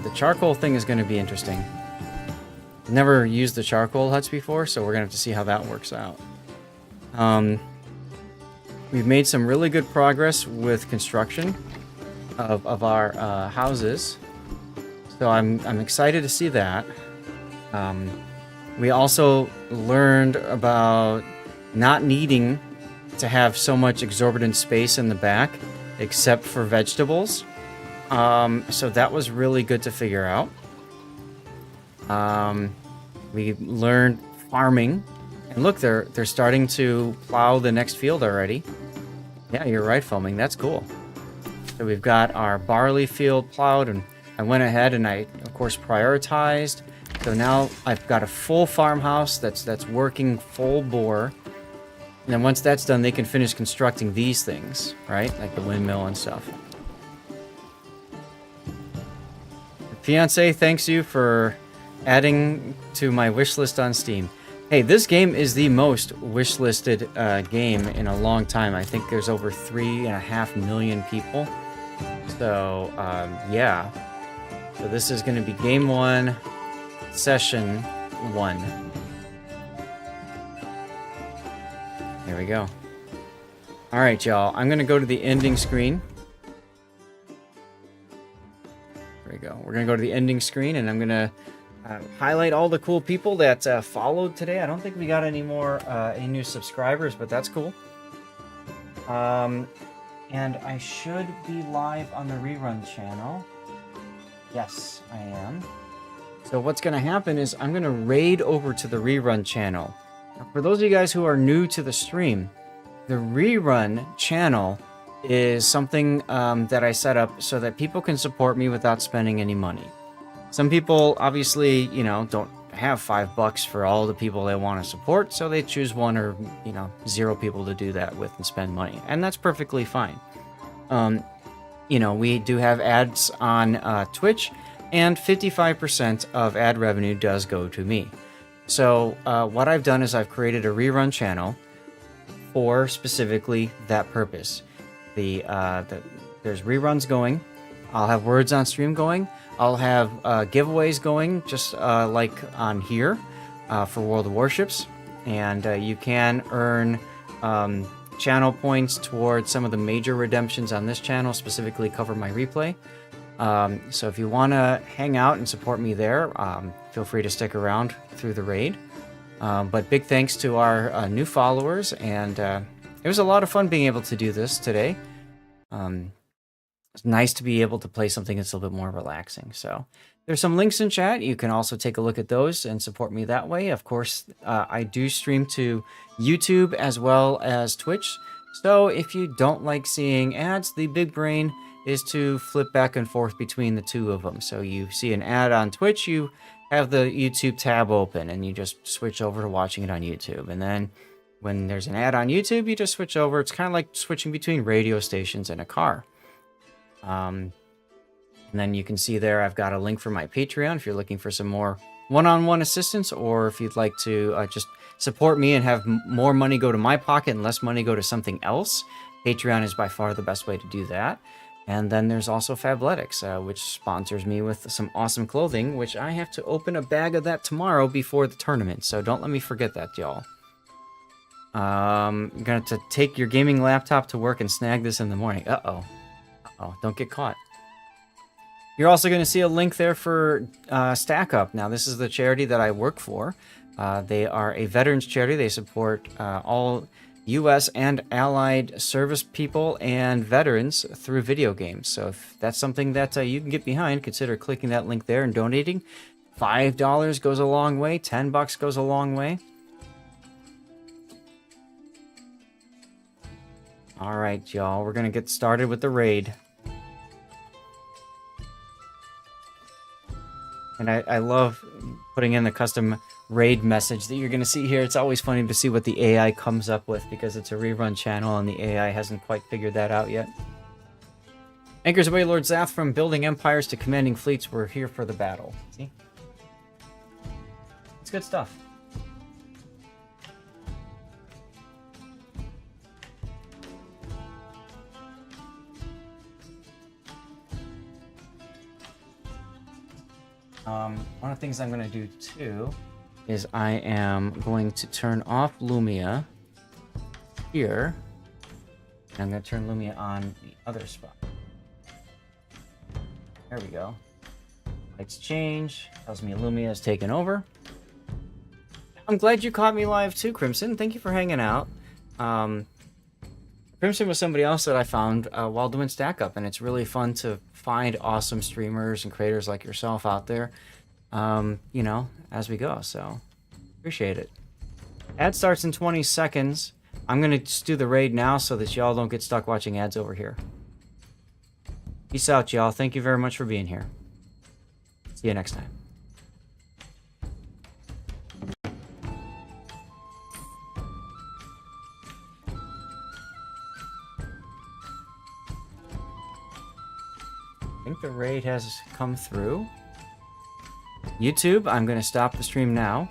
The charcoal thing is going to be interesting. I've never used the charcoal huts before, so we're going to have to see how that works out. We've made some really good progress with construction of our houses, so I'm excited to see that. We also learned about not needing to have so much exorbitant space in the back, except for vegetables. So that was really good to figure out. We learned farming. And look, they're starting to plow the next field already. Yeah, you're right, Foaming. That's cool. So we've got our barley field plowed, and I went ahead and I, of course, prioritized. So now I've got a full farmhouse that's working full bore. And then once that's done, they can finish constructing these things, right? Like the windmill and stuff. Fiance, thanks you for adding to my wish list on Steam. Hey, this game is the most wish-listed game in a long time. I think there's over 3.5 million people. So, yeah. So this is going to be Game 1, Session 1. There we go. Alright, y'all. I'm going to go to the ending screen. There we go. We're going to go to the ending screen, and I'm going to highlight all the cool people that followed today. I don't think we got any new subscribers, but that's cool. And I should be live on the rerun channel. Yes, I am. So what's going to happen is I'm going to raid over to the rerun channel. Now, for those of you guys who are new to the stream, the rerun channel is something that I set up so that people can support me without spending any money. Some people, obviously, don't have $5 for all the people they want to support, so they choose one or, 0 people to do that with and spend money. And that's perfectly fine. We do have ads on Twitch, and 55% of ad revenue does go to me. So what I've done is I've created a rerun channel for specifically that purpose. The There's reruns going. I'll have words on stream going. I'll have giveaways going, just like on here for World of Warships. And you can earn channel points towards some of the major redemptions on this channel, specifically Cover My Replay. So if you want to hang out and support me there, feel free to stick around through the raid. But big thanks to our new followers, and it was a lot of fun being able to do this today. It's nice to be able to play something that's a little bit more relaxing. So there's some links in chat. You can also take a look at those and support me that way. Of course, I do stream to YouTube as well as Twitch. So if you don't like seeing ads, the big brain is to flip back and forth between the two of them. So you see an ad on Twitch, you have the YouTube tab open, and you just switch over to watching it on YouTube. And then when there's an ad on YouTube, you just switch over. It's kind of like switching between radio stations in a car. And then you can see there I've got a link for my Patreon if you're looking for some more one-on-one assistance, or if you'd like to just support me and have more money go to my pocket and less money go to something else. Patreon is by far the best way to do that. And then there's also Fabletics, which sponsors me with some awesome clothing, which I have to open a bag of that tomorrow before the tournament. So don't let me forget that, y'all. I'm going to take your gaming laptop to work and snag this in the morning. Uh-oh. Uh-oh, don't get caught. You're also going to see a link there for Stack Up. Now, this is the charity that I work for. They are a veterans charity. They support all U.S. and allied service people and veterans through video games. So if that's something that you can get behind, consider clicking that link there and donating. $5 goes a long way. $10 goes a long way. All right, y'all. We're going to get started with the raid. And I love putting in the custom raid message that you're going to see here. It's always funny to see what the AI comes up with because it's a rerun channel and the AI hasn't quite figured that out yet. Anchors away, Lord Zath. From building empires to commanding fleets, we're here for the battle. See? It's good stuff. One of the things I'm going to do too is I am going to turn off Lumia here. And I'm going to turn Lumia on the other spot. There we go. Lights change. Tells me Lumia is taken over. I'm glad you caught me live too, Crimson. Thank you for hanging out. Crimson was somebody else that I found while doing Stack Up, and it's really fun to find awesome streamers and creators like yourself out there, you know, as we go. So appreciate it. Ad starts in 20 seconds. I'm going to just do the raid now so that y'all don't get stuck watching ads over here. Peace out, y'all. Thank you very much for being here. See you next time. I think the raid has come through. YouTube, I'm going to stop the stream now.